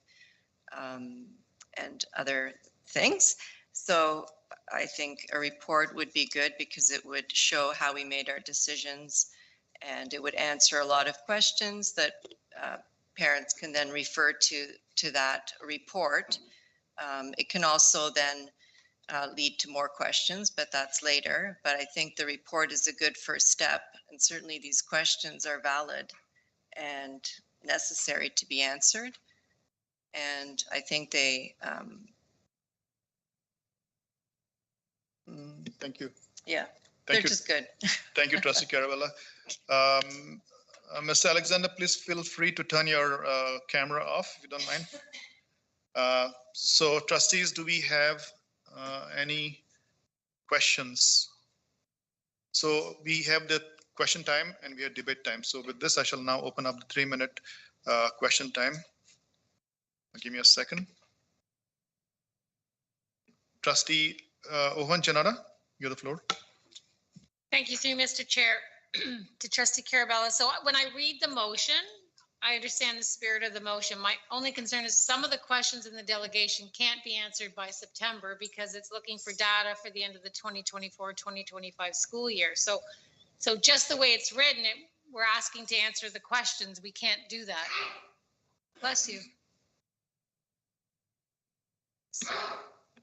and other things. So I think a report would be good because it would show how we made our decisions and it would answer a lot of questions that parents can then refer to that report. It can also then lead to more questions, but that's later. But I think the report is a good first step. And certainly these questions are valid and necessary to be answered. And I think they... Thank you. Yeah, they're just good. Thank you, Trustee Carabella. Mr. Alexander, please feel free to turn your camera off if you don't mind. So trustees, do we have any questions? So we have the question time and we have debate time. So with this, I shall now open up the 3-minute question time. Give me a second. Trustee Ohan Janada, you have the floor. Thank you, through Mr. Chair. To Trustee Carabella. So when I read the motion, I understand the spirit of the motion. My only concern is some of the questions in the delegation can't be answered by September because it's looking for data for the end of the 2024-2025 school year. So just the way it's written, we're asking to answer the questions. We can't do that. Bless you.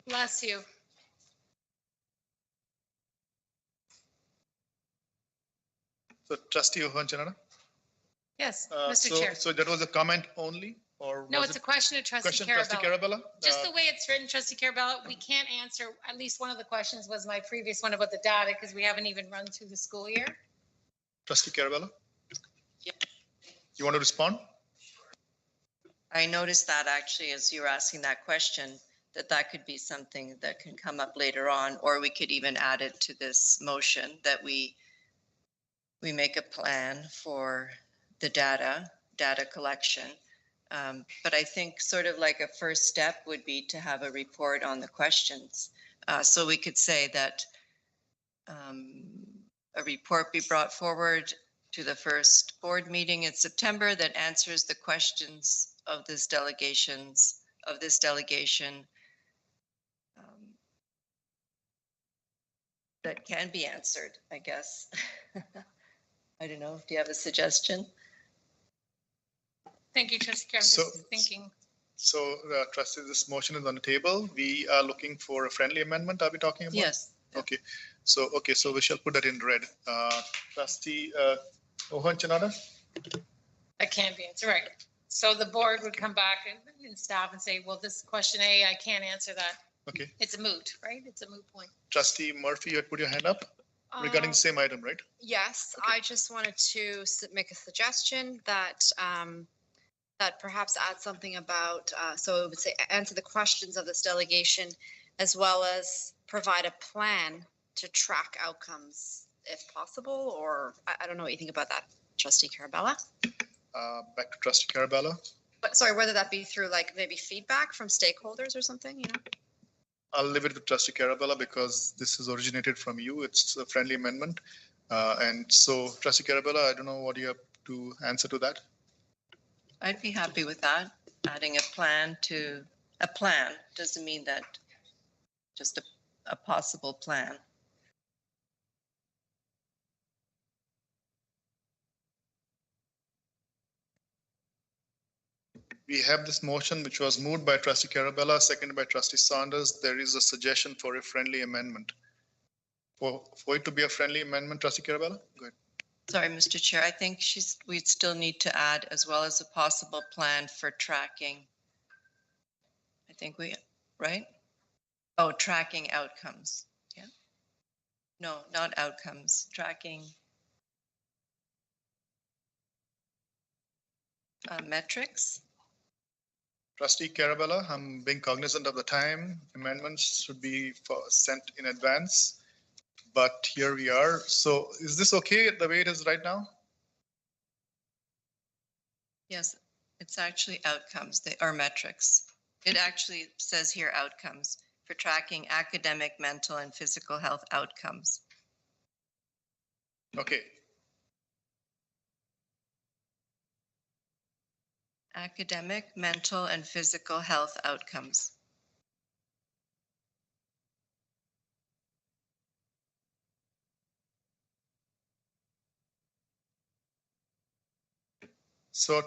Bless you. So Trustee Ohan Janada? Yes, Mr. Chair. So that was a comment only, or no? It's a question to Trustee Carabella. Just the way it's written, Trustee Carabella, we can't answer. At least one of the questions was my previous one about the data because we haven't even run through the school year. Trustee Carabella? Yeah. You want to respond? I noticed that actually, as you were asking that question, that could be something that can come up later on, or we could even add it to this motion that we make a plan for the data collection. But I think sort of like a first step would be to have a report on the questions. So we could say that a report be brought forward to the first board meeting in September that answers the questions of this delegation that can be answered, I guess. I don't know. Do you have a suggestion? Thank you, Trustee Carabella. I'm just thinking. So, Trustee, this motion is on the table. We are looking for a friendly amendment. Are we talking about? Yes. Okay. So, okay, so we shall put that in red. Trustee Ohonchanada? That can't be answered, right? So the board would come back and staff and say, well, this question A, I can't answer that. Okay. It's a moot, right? It's a moot point. Trustee Murphy, you had put your hand up regarding the same item, right? Yes, I just wanted to make a suggestion that that perhaps add something about, so it would say answer the questions of this delegation, as well as provide a plan to track outcomes if possible, or I don't know what you think about that, Trustee Carabella. Back to Trustee Carabella. But sorry, whether that be through like maybe feedback from stakeholders or something, you know? I'll leave it with Trustee Carabella because this is originated from you. It's a friendly amendment. And so Trustee Carabella, I don't know what you have to answer to that. I'd be happy with that. Adding a plan to a plan doesn't mean that just a possible plan. We have this motion which was moved by Trustee Carabella, seconded by Trustee Saunders. There is a suggestion for a friendly amendment. For it to be a friendly amendment, Trustee Carabella, go ahead. Sorry, Mr. Chair, I think we'd still need to add as well as a possible plan for tracking. I think right? Oh, tracking outcomes. Yeah. No, not outcomes, tracking. Metrics. Trustee Carabella, I'm being cognizant of the time. Amendments should be sent in advance, but here we are. So is this okay the way it is right now? Yes, it's actually outcomes. They are metrics. It actually says here outcomes for tracking academic, mental, and physical health outcomes. Okay. Academic, mental, and physical health outcomes. So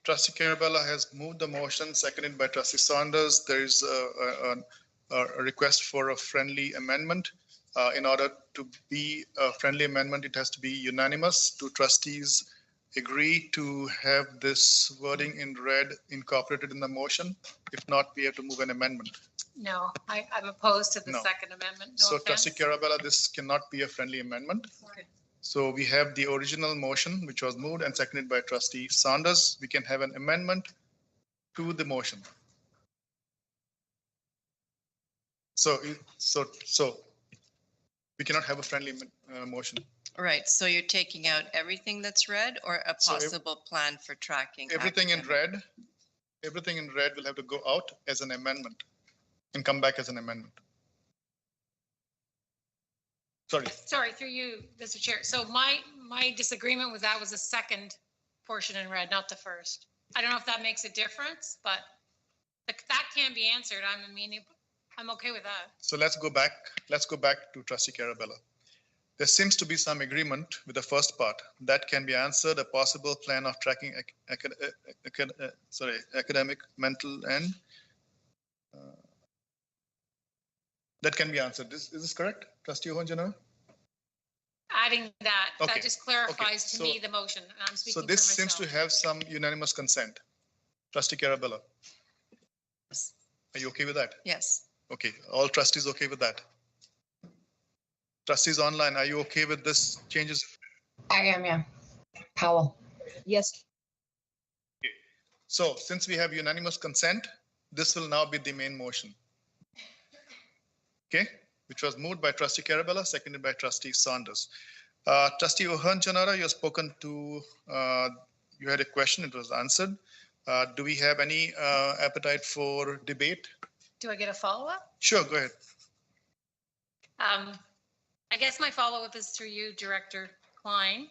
Trustee Carabella has moved the motion, seconded by Trustee Saunders. There is a request for a friendly amendment. In order to be a friendly amendment, it has to be unanimous. Do trustees agree to have this wording in red incorporated in the motion? If not, we have to move an amendment. No, I'm opposed to the No. second amendment. No So offense. Trustee Carabella, this cannot be a friendly amendment. Okay. So we have the original motion, which was moved and seconded by Trustee Saunders. We can have an amendment to the motion. So we cannot have a friendly motion. Right, so you're taking out everything that's red or a possible plan for tracking? Everything in red will have to go out as an amendment and come back as an amendment. Sorry, through you, Mr. Chair. So my disagreement with that was the second portion in red, not the first. I don't know if that makes a difference, but that can't be answered. I'm okay with that. So let's go back to Trustee Carabella. There seems to be some agreement with the first part. That can be answered, a possible plan of tracking academic, mental, and that can be answered. Is this correct, Trustee Ohonchanada? Adding that, Okay. that just clarifies to me the motion. And I'm speaking So this for seems to myself. have some unanimous consent. Trustee Carabella, are you okay with that? Yes. Okay, all trustees okay with that? Trustees online, are you okay with this changes? I am, yeah. Powell. Yes. Okay. So since we have unanimous consent, this will now be the main motion. Okay, which was moved by Trustee Carabella, seconded by Trustee Saunders. Trustee Ohonchanada, you have spoken to, you had a question, it was answered. Do we have any appetite for debate? Do I get a follow-up? Sure, go ahead. I guess my follow-up is through you, Director Klein.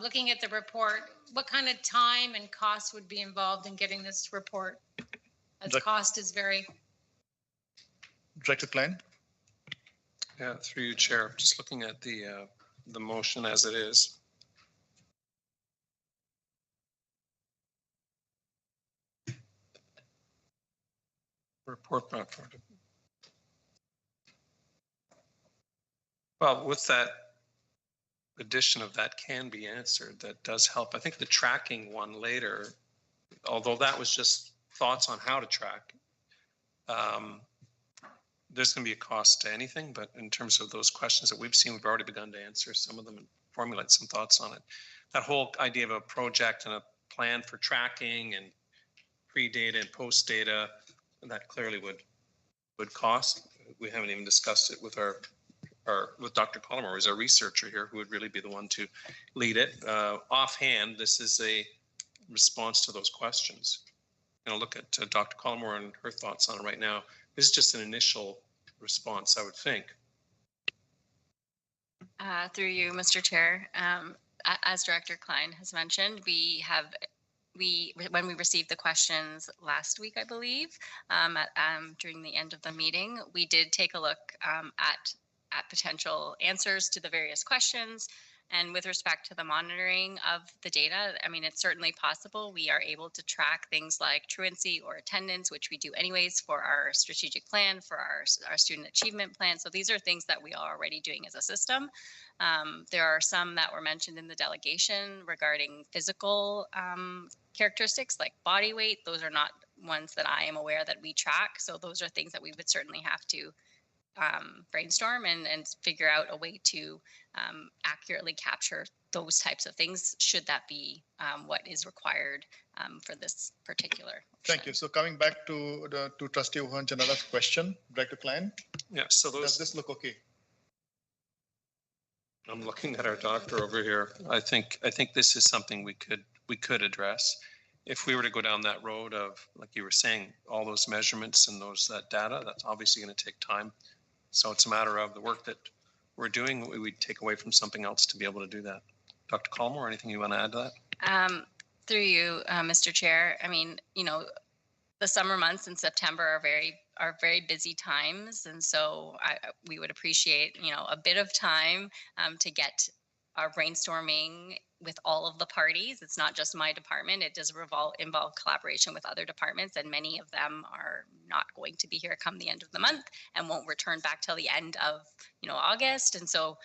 Looking at the report, what kind of time and cost would be involved in getting this report? As cost is very... Director Klein? Yeah, through you, Chair. Just looking at the motion as it is. Report back. Well, with that addition of that can be answered, that does help. I think the tracking one later, although that was just thoughts on how to track, there's going to be a cost to anything, but in terms of those questions that we've seen, we've already begun to answer some of them and formulate some thoughts on it. That whole idea of a project and a plan for tracking and pre-data and post-data, that clearly would cost. We haven't even discussed it with with Dr. Collymore, who's our researcher here, who would really be the one to lead it. Offhand, this is a response to those questions. I'll look at Dr. Collymore and her thoughts on it right now. This is just an initial response, I would think. Through you, Mr. Chair, as Director Klein has mentioned, when we received the questions last week, I believe, during the end of the meeting, we did take a look at potential answers to the various questions. And with respect to the monitoring of the data, I mean, it's certainly possible. We are able to track things like truancy or attendance, which we do anyways for our strategic plan, for our student achievement plan. So these are things that we are already doing as a system. There are some that were mentioned in the delegation regarding physical characteristics like body weight. Those are not ones that I am aware that we track. So those are things that we would certainly have to brainstorm and figure out a way to accurately capture those types of things, should that be what is required for this particular. Thank you. So coming back to Trustee Ohanjanada's question, Director Klein. Yeah, so does this look okay? I'm looking at our doctor over here. I think this is something we could address. If we were to go down that road of, like you were saying, all those measurements and that data, that's obviously going to take time. So it's a matter of the work that we're doing, we'd take away from something else to be able to do that. Dr. Collymore, anything you want to add to that? Through you, Mr. Chair, I mean, the summer months in September are very busy times. And so we would appreciate, a bit of time to get our brainstorming with all of the parties. It's not just my department. It does involve collaboration with other departments, and many of them are not going to be here come the end of the month and won't return back till the end of, August. And so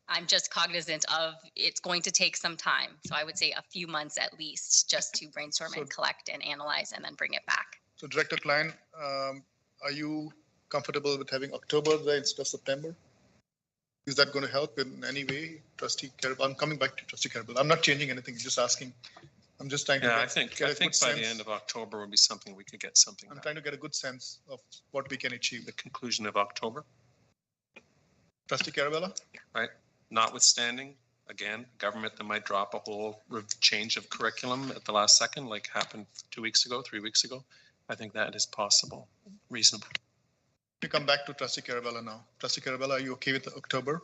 I'm just cognizant of it's going to take some time. So I would say a few months at least, just to brainstorm and collect and analyze and then bring it back. So Director Klein, are you comfortable with having October there instead of September? Is that going to help in any way, Trustee Carabel? I'm coming back to Trustee Carabel. I'm not changing anything, just asking. I'm just trying to I think by the end of October would be something we could get something. I'm trying to get a good sense of what we can achieve. The conclusion of October. Trustee Carabella? Right. Notwithstanding, again, government that might drop a whole change of curriculum at the last second, like happened 2 weeks ago, 3 weeks ago. I think that is possible, reasonable. We come back to Trustee Carabella now. Trustee Carabella, are you okay with October?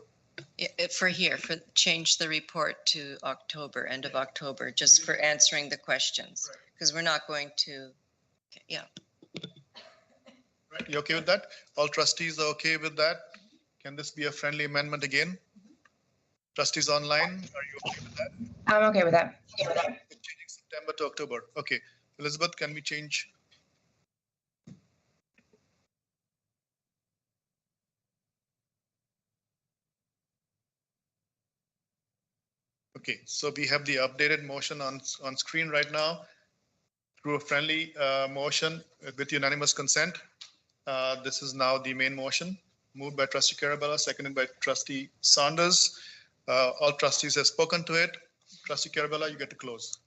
For change the report to October, end of October, just for answering the questions, because we're not going to, yeah. Right, you okay with that? All trustees are okay with that? Can this be a friendly amendment again? Trustees online, are you okay with that? I'm okay with that. Changing September to October. Okay. Elizabeth, can we change? Okay, so we have the updated motion on screen right now. Through a friendly motion with unanimous consent, this is now the main motion, moved by Trustee Carabella, seconded by Trustee Saunders. All trustees have spoken to it. Trustee Carabella, you get to close.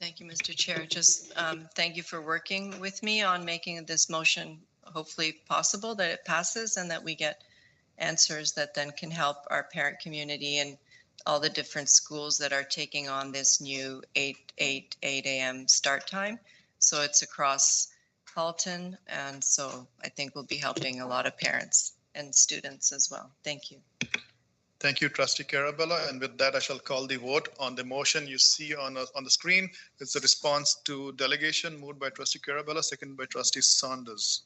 Thank you, Mr. Chair. Just thank you for working with me on making this motion hopefully possible, that it passes and that we get answers that then can help our parent community and all the different schools that are taking on this new 8 a.m. start time. So it's across Halton, and so I think we'll be helping a lot of parents and students as well. Thank you. Thank you, Trustee Carabella. And with that, I shall call the vote on the motion you see on the screen. It's a response to delegation moved by Trustee Carabella, seconded by Trustee Saunders.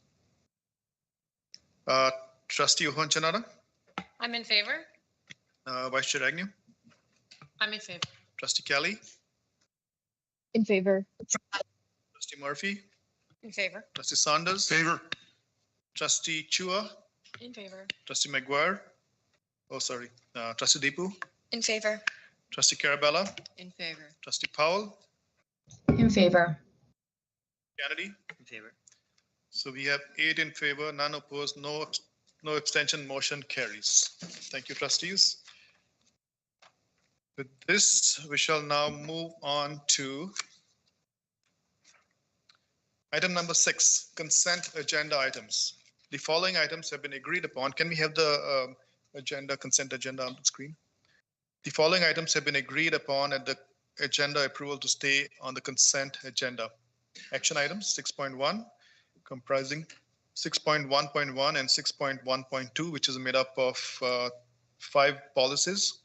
Trustee Ohonchanada? I'm in favor. Vice Chair Agnew? I'm in favor. Trustee Kelly? In favor. Trustee Murphy? In favor. Trustee Saunders? Favor. Trustee Chua? In favor. Trustee McGuire? Oh, sorry. Trustee Deepu, In favor. Trustee Carabella, In favor. Trustee Powell, In favor. Kennedy. In favor. So we have 8 in favor, none opposed, no abstention, motion carries. Thank you, trustees. With this, we shall now move on to item number 6, consent agenda items. The following items have been agreed upon. Can we have the consent agenda on the screen? The following items have been agreed upon at the agenda approval to stay on the consent agenda. Action items 6.1, comprising 6.1.1 and 6.1.2, which is made up of 5 policies.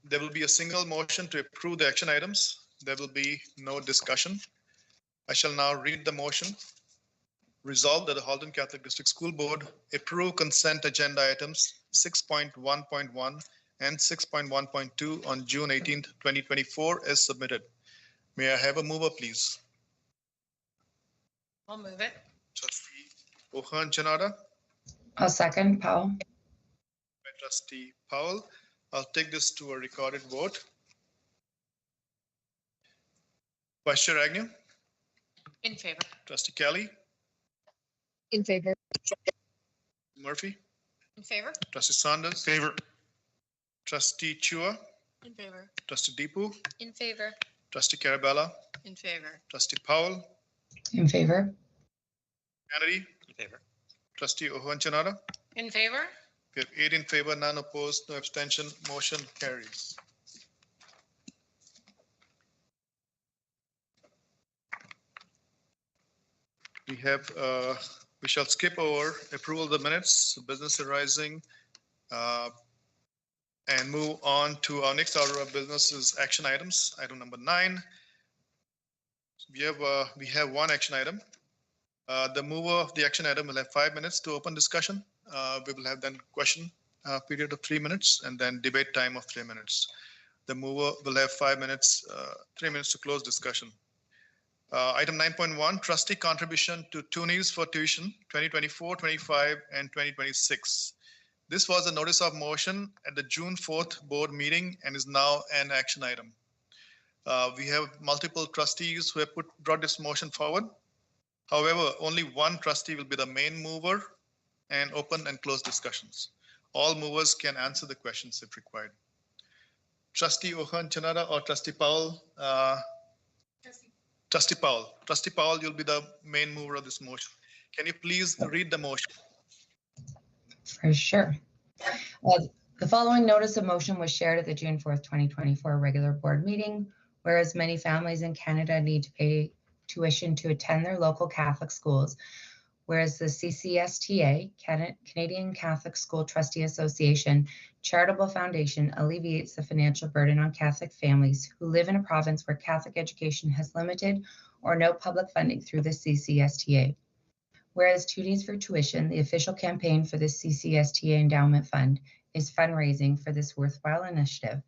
There will be a single motion to approve the action items. There will be no discussion. I shall now read the motion. Resolved that the Halton Catholic District School Board approve consent agenda items 6.1.1 and 6.1.2 on June 18th, 2024 as submitted. May I have a mover, please? I'll move it. Trustee Ohan Janada. I'll second, Powell. By Trustee Powell. I'll take this to a recorded vote. Vice Chair Agnew. In favor. Trustee Kelly. In favor. Murphy. In favor. Trustee Saunders. Favor. Trustee Chua. In favor. Trustee Deepu. In favor. Trustee Carabella. In favor. Trustee Powell. In favor. Kennedy. In favor. Trustee Ohan Janada. In favor. We have 8 in favor, none opposed, no abstention, motion carries. We shall skip over approval of the minutes, business arising, and move on to our next order of business is action items. Item number 9. We have one action item. The mover of the action item will have 5 minutes to open discussion. We will have then question period of 3 minutes and then debate time of 3 minutes. The mover will have 5 minutes, 3 minutes to close discussion. Item 9.1, trustee contribution to Toonies for tuition 2024-25 and 2026. This was a notice of motion at the June 4th board meeting and is now an action item. We have multiple trustees who have brought this motion forward. However, only one trustee will be the main mover and open and close discussions. All movers can answer the questions if required. Trustee Ohan Janada or Trustee Powell? Trustee Powell. Trustee Powell, you'll be the main mover of this motion. Can you please read the motion? For sure. The following notice of motion was shared at the June 4th, 2024 regular board meeting, whereas many families in Canada need to pay tuition to attend their local Catholic schools, whereas the CCSTA, Canadian Catholic School Trustee Association Charitable Foundation, alleviates the financial burden on Catholic families who live in a province where Catholic education has limited or no public funding through the CCSTA. Whereas Toonies for Tuition, the official campaign for the CCSTA Endowment Fund, is fundraising for this worthwhile initiative.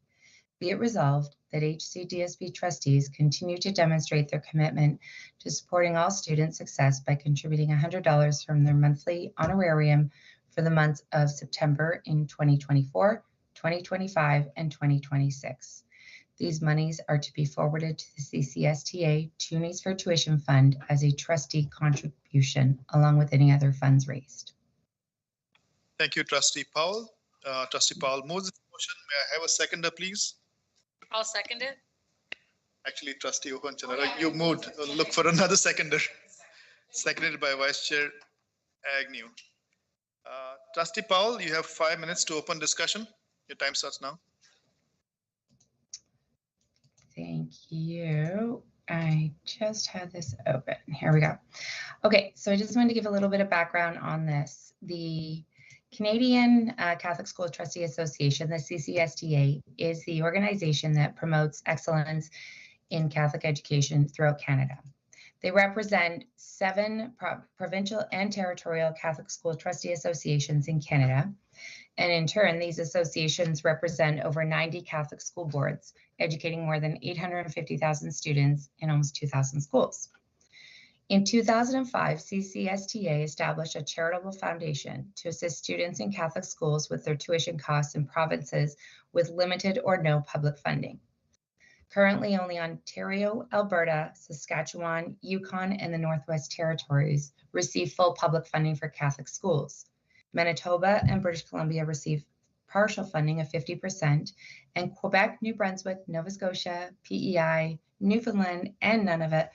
Be it resolved that HCDSB trustees continue to demonstrate their commitment to supporting all student success by contributing $100 from their monthly honorarium for the months of September in 2024, 2025, and 2026. These monies are to be forwarded to the CCSTA Toonies for Tuition Fund as a trustee contribution, along with any other funds raised. Thank you, Trustee Powell. Trustee Powell moves the motion. May I have a seconder, please? I'll second it. Actually, Trustee Ohan Janada, you moved. Look for another seconder. Seconded by Vice Chair Agnew. Trustee Powell, you have 5 minutes to open discussion. Your time starts now. Thank you. I just had this open. Here we go. Okay, so I just wanted to give a little bit of background on this. The Canadian Catholic School Trustee Association, the CCSTA, is the organization that promotes excellence in Catholic education throughout Canada. They represent 7 provincial and territorial Catholic School Trustee Associations in Canada. And in turn, these associations represent over 90 Catholic school boards, educating more than 850,000 students in almost 2,000 schools. In 2005, CCSTA established a charitable foundation to assist students in Catholic schools with their tuition costs in provinces with limited or no public funding. Currently, only Ontario, Alberta, Saskatchewan, Yukon, and the Northwest Territories receive full public funding for Catholic schools. Manitoba and British Columbia receive partial funding of 50%, and Quebec, New Brunswick, Nova Scotia, PEI, Newfoundland, and Nunavut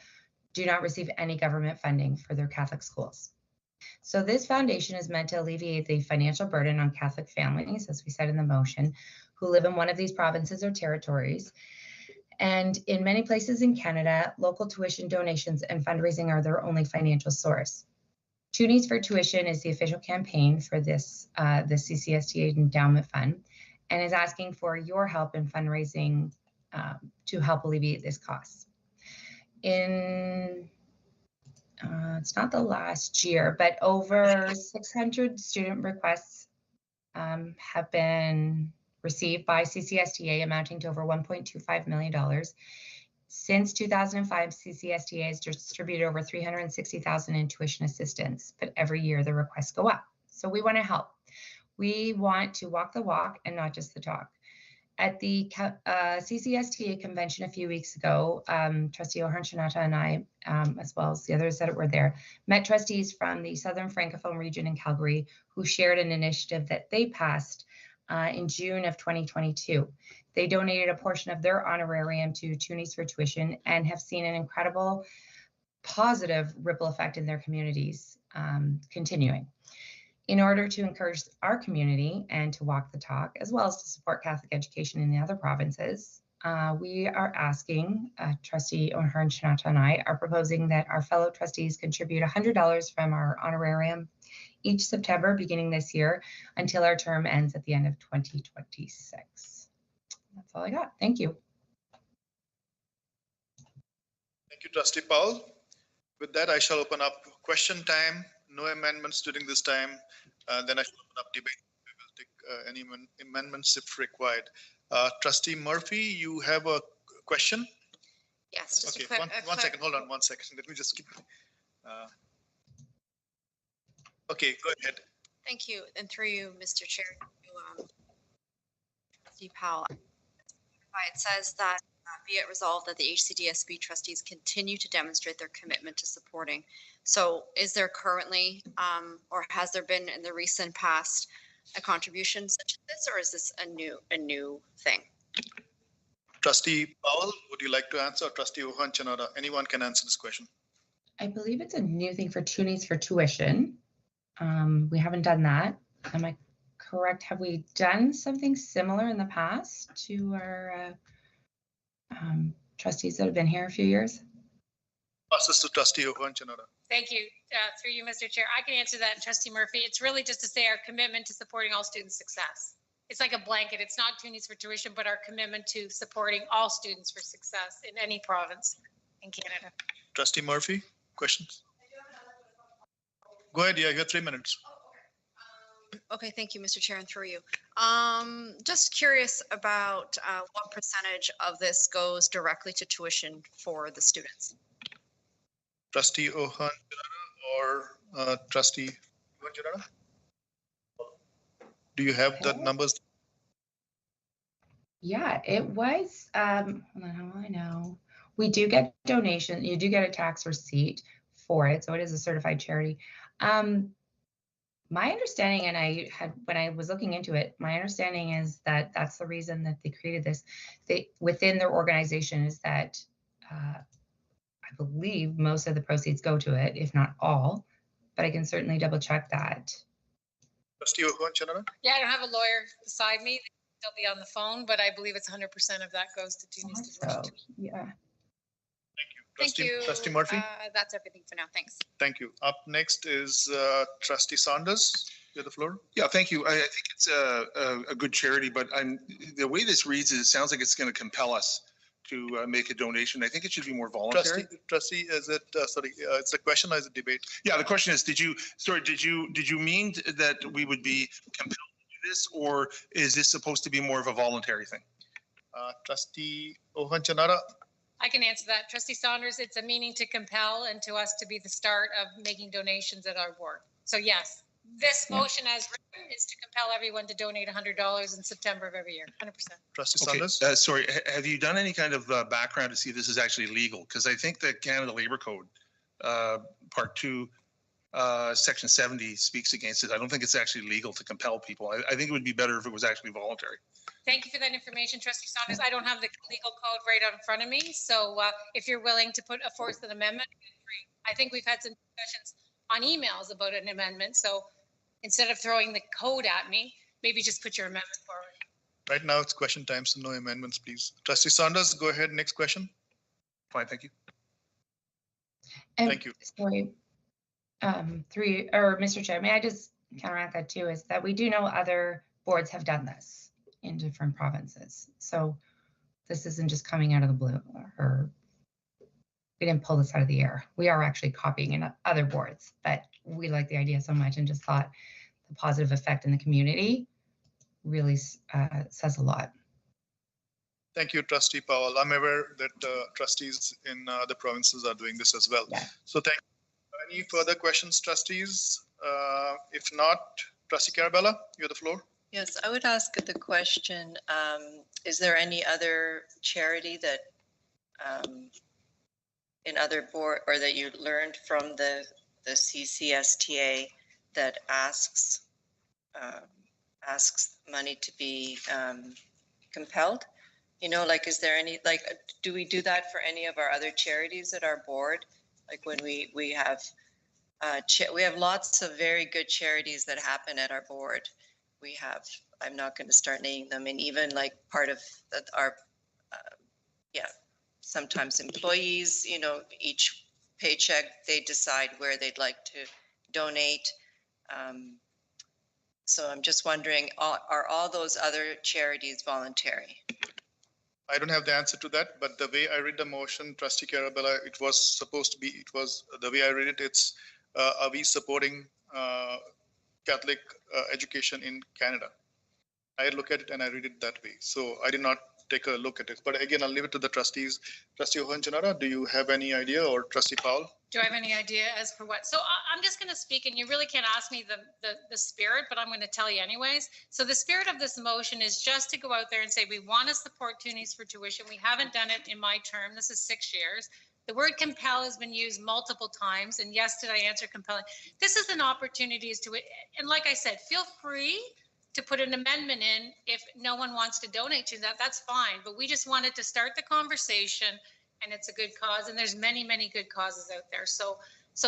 do not receive any government funding for their Catholic schools. So this foundation is meant to alleviate the financial burden on Catholic families, as we said in the motion, who live in one of these provinces or territories. And in many places in Canada, local tuition donations and fundraising are their only financial source. Two Needs for Tuition is the official campaign for this the CCSTA Endowment Fund, and is asking for your help in fundraising to help alleviate this cost. In it's not the last year, but over 600 student requests have been received by CCSTA, amounting to over $1.25 million. Since 2005, CCSTA has distributed over $360,000 in tuition assistance, but every year the requests go up. So we want to help. We want to walk the walk and not just the talk. At the CCSTA convention a few weeks ago, Trustee O'Hearn-Shanata and I, as well as the others that were there, met trustees from the Southern Francophone region in Calgary who shared an initiative that they passed in June of 2022. They donated a portion of their honorarium to Two Needs for Tuition and have seen an incredible positive ripple effect in their communities continuing. In order to encourage our community and to walk the talk, as well as to support Catholic education in the other provinces, we are asking, Trustee O'Hearn-Shanata and I are proposing that our fellow trustees contribute $100 from our honorarium each September beginning this year until our term ends at the end of 2026. That's all I got. Thank you. Thank you, Trustee Powell. With that, I shall open up question time. No amendments during this time. Then I shall open up debate. We will take any amendments if required. Trustee Murphy, you have a question? Yes. Just okay, one second. Hold on 1 second. Let me just keep. Okay, go ahead. Thank you. And through you, Mr. Chair, to Trustee Powell. It says that be it resolved that the HCDSB trustees continue to demonstrate their commitment to supporting. So is there currently, or has there been in the recent past, a contribution such as this, or is this a new thing? Trustee Powell, would you like to answer? Or Trustee O'Hearn-Shanata, anyone can answer this question. I believe it's a new thing for Two Needs for Tuition. We haven't done that. Am I correct? Have we done something similar in the past to our trustees that have been here a few years? Pass this to Trustee O'Hearn-Shanata. Thank you. Through you, Mr. Chair. I can answer that, Trustee Murphy. It's really just to say our commitment to supporting all students' success. It's like a blanket. It's not Two Needs for Tuition, but our commitment to supporting all students for success in any province in Canada. Trustee Murphy, questions? Go ahead. Yeah, you have 3 minutes. Okay, thank you, Mr. Chair, and through you. Just curious about what percentage of this goes directly to tuition for the students? Trustee O'Hearn-Shanata or Trustee O'Hearn-Shanata? Do you have the numbers? Yeah, it was, hold on, how will I know? We do get donation, you do get a tax receipt for it, so it is a certified charity. My understanding, and when I was looking into it, my understanding is that that's the reason that they created this. Within their organization is that I believe most of the proceeds go to it, if not all, but I can certainly double check that. Trustee O'Hearn-Shanata? Yeah, I don't have a lawyer beside me. They'll be on the phone, but I believe it's 100% of that goes to Two Needs for Tuition. Yeah. Thank you. Trustee Murphy? That's everything for now. Thanks. Thank you. Up next is Trustee Saunders. You have the floor. Yeah, thank you. I think it's a good charity, but the way this reads, it sounds like it's going to compel us to make a donation. I think it should be more voluntary. Trustee, is it it's a question or is it debate? Yeah, the question is, did you mean that we would be compelled to do this, or is this supposed to be more of a voluntary thing? Trustee O'Hearn-Shanata? I can answer that. Trustee Saunders, it's a meaning to compel and to us to be the start of making donations at our board. So yes, this motion as written is to compel everyone to donate $100 in September of every year, 100%. Trustee Okay, Saunders? sorry, have you done any kind of background to see if this is actually legal? Because I think the Canada Labor Code, Part 2, Section 70 speaks against it. I don't think it's actually legal to compel people. I think it would be better if it was actually voluntary. Thank you for that information, Trustee Saunders. I don't have the legal code right in front of me, so if you're willing to put forth an amendment, I think we've had some discussions on emails about an amendment, so instead of throwing the code at me, maybe just put your amendment forward. Right now it's question time, so no amendments, please. Trustee Saunders, go ahead. Next question. Fine, thank you. And Thank you. Sorry, Mr. Chair, may I just counteract that too, is that we do know other boards have done this in different provinces. So this isn't just coming out of the blue, or we didn't pull this out of the air. We are actually copying in other boards, but we like the idea so much and just thought the positive effect in the community really says a lot. Thank you, Trustee Powell. I'm aware that trustees in other provinces are doing this as well. Yeah. So thank you. Any further questions, trustees? If not, Trustee Carabella, you have the floor. Yes, I would ask the question, is there any other charity that in other board, or that you learned from the CCSTA that asks money to be compelled? You know, like, is there any, like, do we do that for any of our other charities at our board? Like when we have lots of very good charities that happen at our board. We have, I'm not going to start naming them, and even like part of our, sometimes employees, you know, each paycheck, they decide where they'd like to donate. So I'm just wondering, are all those other charities voluntary? I don't have the answer to that, but the way I read the motion, Trustee Carabella, it was supposed to be, the way I read it, it's, are we supporting Catholic education in Canada? I look at it and I read it that way. So I did not take a look at it. But again, I'll leave it to the trustees. Trustee Ohanjanara, do you have any idea, or Trustee Powell? Do I have any idea as for what? So I'm just going to speak, and you really can't ask me the spirit, but I'm going to tell you anyways. So the spirit of this motion is just to go out there and say, we want to support Toonies for tuition. We haven't done it in my term. This is 6 years. The word compel has been used multiple times. And yes, did I answer compelling? This is an opportunity to it. And like I said, feel free to put an amendment in if no one wants to donate to that, that's fine. But we just wanted to start the conversation, and it's a good cause. And there's many, many good causes out there. So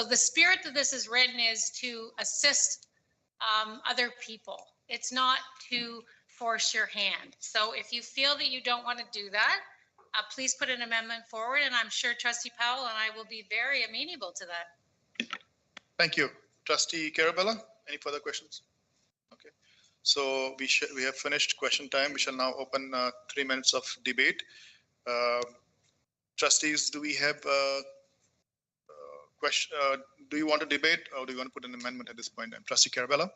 the spirit that this is written is to assist other people. It's not to force your hand. So if you feel that you don't want to do that, please put an amendment forward. And I'm sure Trustee Powell and I will be very amenable to that. Thank you. Trustee Carabella, any further questions? Okay. So we have finished question time. We shall now open 3 minutes of debate. Trustees, do we have question? Do you want to debate, or do you want to put an amendment at this point? Trustee Carabella,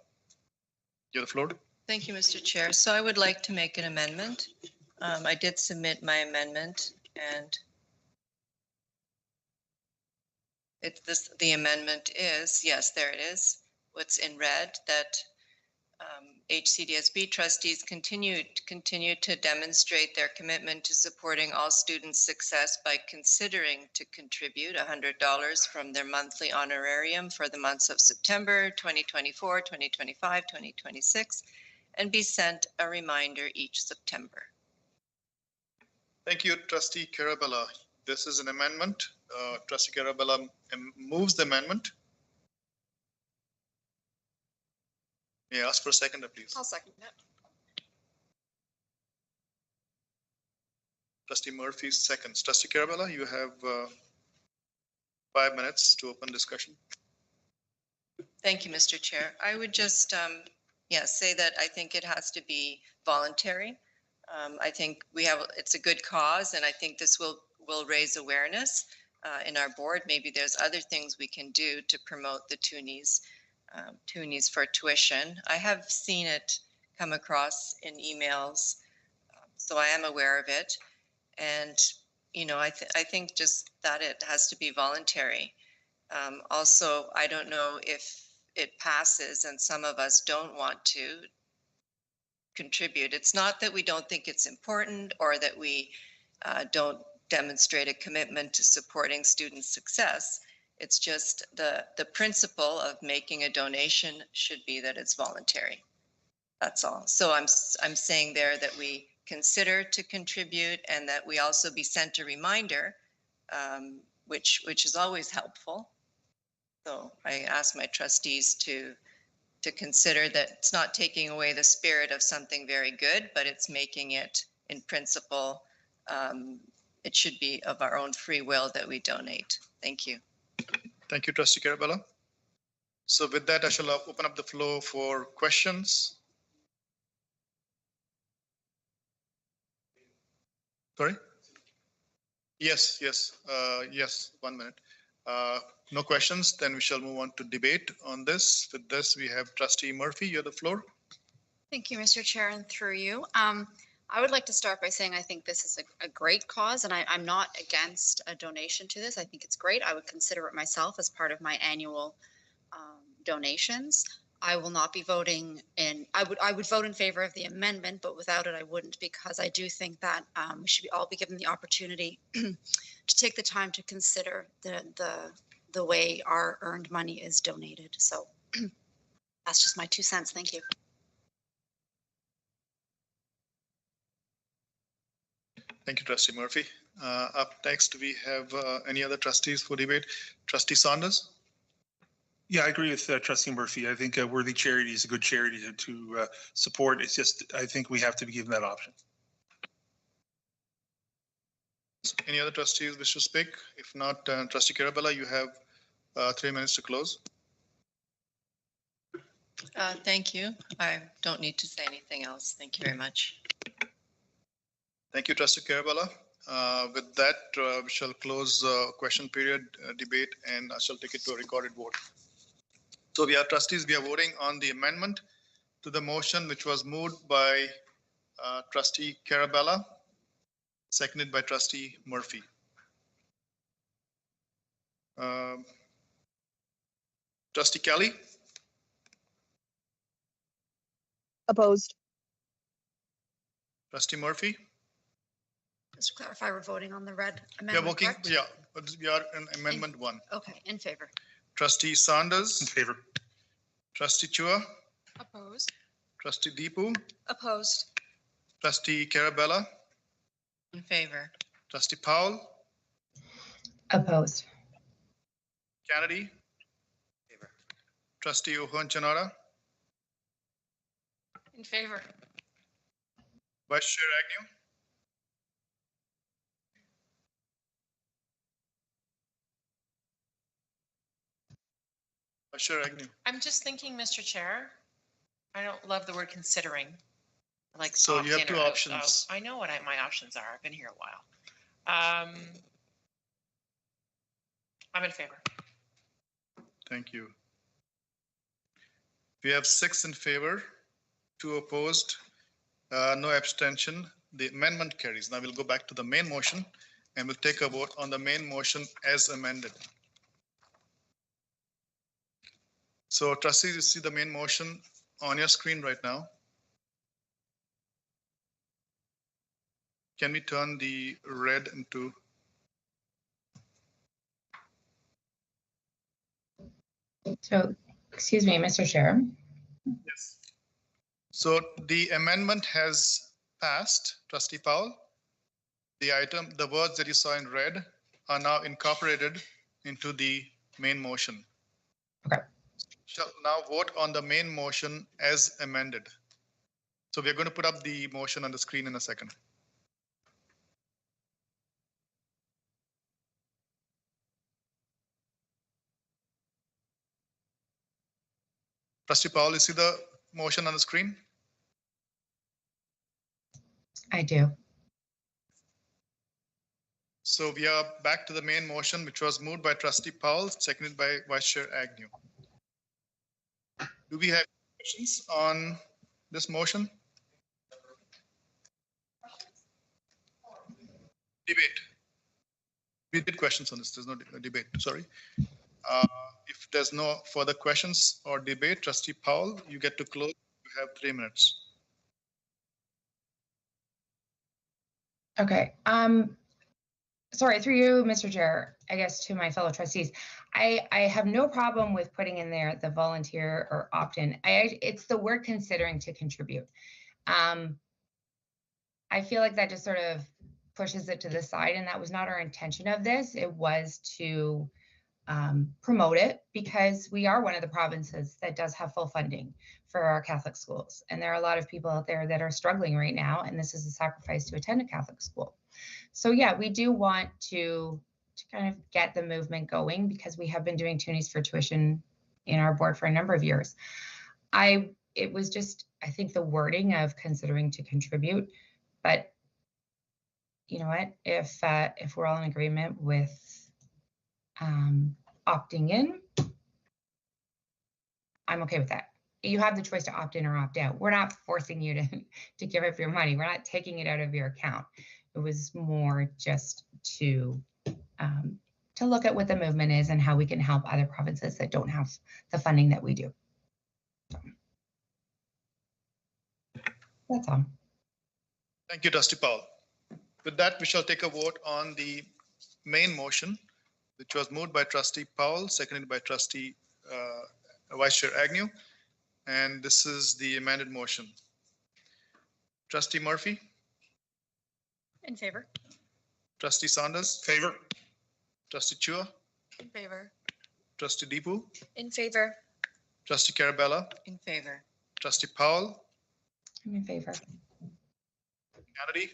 you have the floor. Thank you, Mr. Chair. So I would like to make an amendment. I did submit my amendment, and the amendment is, yes, there it is. What's in red, that HCDSB trustees continue to demonstrate their commitment to supporting all students' success by considering to contribute $100 from their monthly honorarium for the months of September 2024, 2025, 2026, and be sent a reminder each September. Thank you, Trustee Carabella. This is an amendment. Trustee Carabella moves the amendment. May I ask for a seconder, please? I'll second that. Trustee Murphy seconds. Trustee Carabella, you have 5 minutes to open discussion. Thank you, Mr. Chair. I would just say that I think it has to be voluntary. I think it's a good cause, and I think this will raise awareness in our board. Maybe there's other things we can do to promote the Toonies for tuition. I have seen it come across in emails, so I am aware of it. And I think just that it has to be voluntary. Also, I don't know if it passes and some of us don't want to contribute. It's not that we don't think it's important or that we don't demonstrate a commitment to supporting student success. It's just the principle of making a donation should be that it's voluntary. That's all. So I'm saying there that we consider to contribute and that we also be sent a reminder, which is always helpful. So I ask my trustees to consider that it's not taking away the spirit of something very good, but it's making it in principle, it should be of our own free will that we donate. Thank you. Thank you, Trustee Carabella. So with that, I shall open up the floor for questions. Sorry? Yes, 1 minute. No questions, then we shall move on to debate on this. With this, we have Trustee Murphy, you have the floor. Thank you, Mr. Chair, and through you. I would like to start by saying I think this is a great cause, and I'm not against a donation to this. I think it's great. I would consider it myself as part of my annual donations. I will not be voting in, I would vote in favor of the amendment, but without it, I wouldn't, because I do think that we should all be given the opportunity to take the time to consider the way our earned money is donated. So that's just my 2 cents. Thank you. Thank you, Trustee Murphy. Up next, we have any other trustees for debate? Trustee Saunders? Yeah, I agree with Trustee Murphy. I think Worthy Charity is a good charity to support. It's just, I think we have to be given that option. Any other trustees wish to speak? If not, Trustee Carabella, you have 3 minutes to close. Thank you. I don't need to say anything else. Thank you very much. Thank you, Trustee Carabella. With that, we shall close question period debate, and I shall take it to a recorded vote. So we are trustees, we are voting on the amendment to the motion, which was moved by Trustee Carabella, seconded by Trustee Murphy. Trustee Kelly? Opposed. Trustee Murphy? Just to clarify, we're voting on the red Yeah, amendment, correct? yeah, we are in amendment 1. Okay, in favor. Trustee Saunders? In favor. Trustee Chua? Opposed. Trustee Deepu? Opposed. Trustee Carabella? In favor. Trustee Powell? Opposed. Kennedy? Favor. Trustee Ohonchanara? In favor. Vice Chair Agnew? Vice Chair Agnew? I'm just thinking, Mr. Chair, I don't love the word considering. Like So you have opt-in 2 or out. options. I know what my options are. I've been here a while. I'm in favor. Thank you. We have 6 in favor, 2 opposed, no abstention. The amendment carries. Now we'll go back to the main motion and we'll take a vote on the main motion as amended. So trustees, you see the main motion on your screen right now. Can we turn the red into? So, excuse me, Mr. Chair. Yes. So the amendment has passed, Trustee Powell. The words that you saw in red are now incorporated into the main motion. Okay. Shall now vote on the main motion as amended. So we're going to put up the motion on the screen in a second. Trustee Powell, you see the motion on the screen? I do. So we are back to the main motion, which was moved by Trustee Powell, seconded by Vice Chair Agnew. Do we have questions on this motion? Debate. We did questions on this. There's no debate. Sorry. If there's no further questions or debate, Trustee Powell, you get to close. You have 3 minutes. Okay. Sorry, through you, Mr. Chair, I guess to my fellow trustees, I have no problem with putting in there the volunteer or opt-in. It's the word considering to contribute. I feel like that just sort of pushes it to the side, and that was not our intention of this. It was to promote it because we are one of the provinces that does have full funding for our Catholic schools. And there are a lot of people out there that are struggling right now, and this is a sacrifice to attend a Catholic school. So yeah, we do want to kind of get the movement going because we have been doing Toonies for tuition in our board for a number of years. It was just, I think the wording of considering to contribute, but you know what, if we're all in agreement with opting in, I'm okay with that. You have the choice to opt in or opt out. We're not forcing you to give up your money. We're not taking it out of your account. It was more just to look at what the movement is and how we can help other provinces that don't have the funding that we do. So, that's all. Thank you, Trustee Powell. With that, we shall take a vote on the main motion, which was moved by Trustee Powell, seconded by Trustee Vice Chair Agnew. And this is the amended motion. Trustee Murphy? In favor. Trustee Saunders? Favor. Trustee Chua? In favor. Trustee Deepu? In favor. Trustee Carabella? In favor. Trustee Powell? I'm in favor. Kennedy?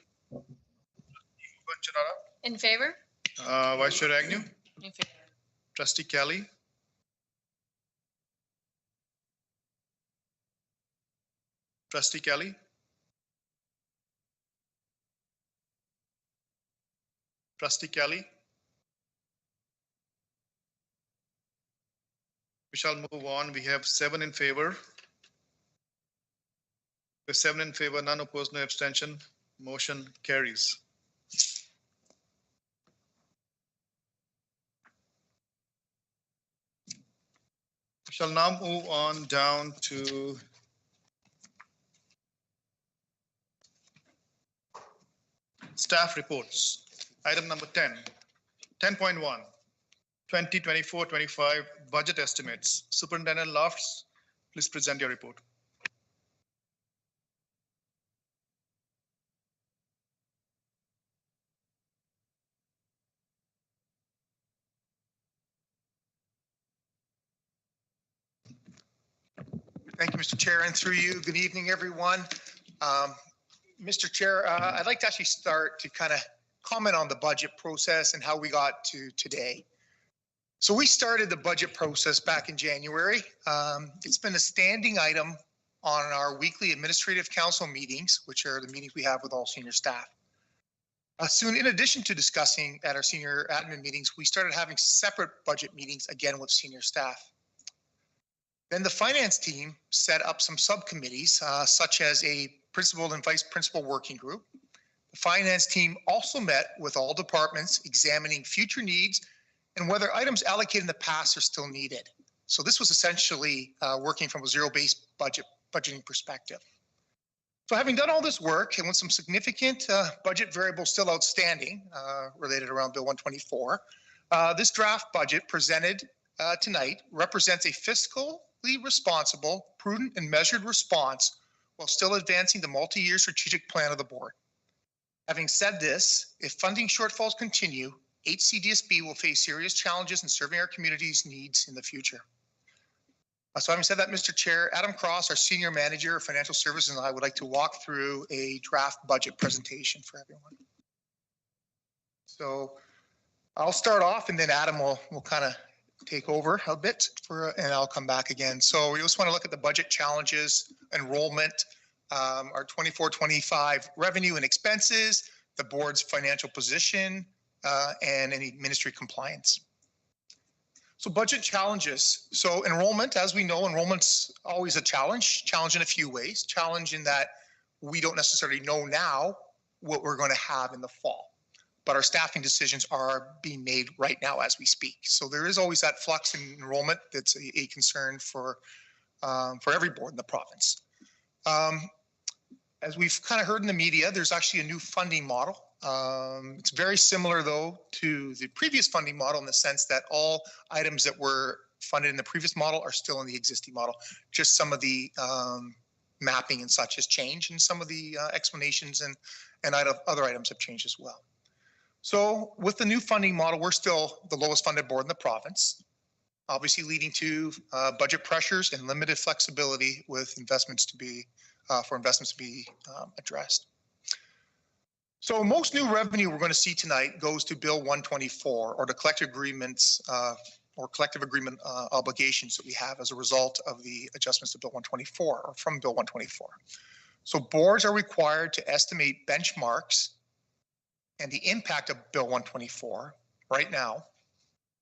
In favor. Vice Chair Agnew? In favor. Trustee Kelly? Trustee Kelly? Trustee Kelly? We shall move on. We have 7 in favor. With 7 in favor, none opposed, no abstention. Motion carries. We shall now move on down to staff reports. Item number 10, 10.1, 2024-25 budget estimates. Superintendent Lofts, please present your report. Thank you, Mr. Chair, and through you, good evening, everyone. Mr. Chair, I'd like to actually start to kind of comment on the budget process and how we got to today. So we started the budget process back in January. It's been a standing item on our weekly administrative council meetings, which are the meetings we have with all senior staff. Soon, in addition to discussing at our senior admin meetings, we started having separate budget meetings again with senior staff. Then the finance team set up some subcommittees, such as a principal and vice principal working group. The finance team also met with all departments, examining future needs and whether items allocated in the past are still needed. So this was essentially working from a zero-based budgeting perspective. So having done all this work and with some significant budget variables still outstanding related around Bill 124, this draft budget presented tonight represents a fiscally responsible, prudent, and measured response while still advancing the multi-year strategic plan of the board. Having said this, if funding shortfalls continue, HCDSB will face serious challenges in serving our community's needs in the future. So having said that, Mr. Chair, Adam Cross, our Senior Manager of Financial Services, and I would like to walk through a draft budget presentation for everyone. So I'll start off and then Adam will kind of take over a bit and I'll come back again. So we just want to look at the budget challenges, enrollment, our 24-25 revenue and expenses, the board's financial position, and any ministry compliance. So budget challenges. So enrollment, as we know, enrollment's always a challenge in a few ways. Challenge in that we don't necessarily know now what we're going to have in the fall. but our staffing decisions are being made right now as we speak. So there is always that flux in enrollment that's a concern for every board in the province. As we've kind of heard in the media, there's actually a new funding model. It's very similar, though, to the previous funding model in the sense that all items that were funded in the previous model are still in the existing model. Just some of the mapping and such has changed, and some of the explanations and other items have changed as well. So with the new funding model, we're still the lowest funded board in the province, obviously leading to budget pressures and limited flexibility with investments to be addressed. So most new revenue we're going to see tonight goes to Bill 124, or the collective agreements or collective agreement obligations that we have as a result of the adjustments to Bill 124 or from Bill 124. So boards are required to estimate benchmarks and the impact of Bill 124 right now,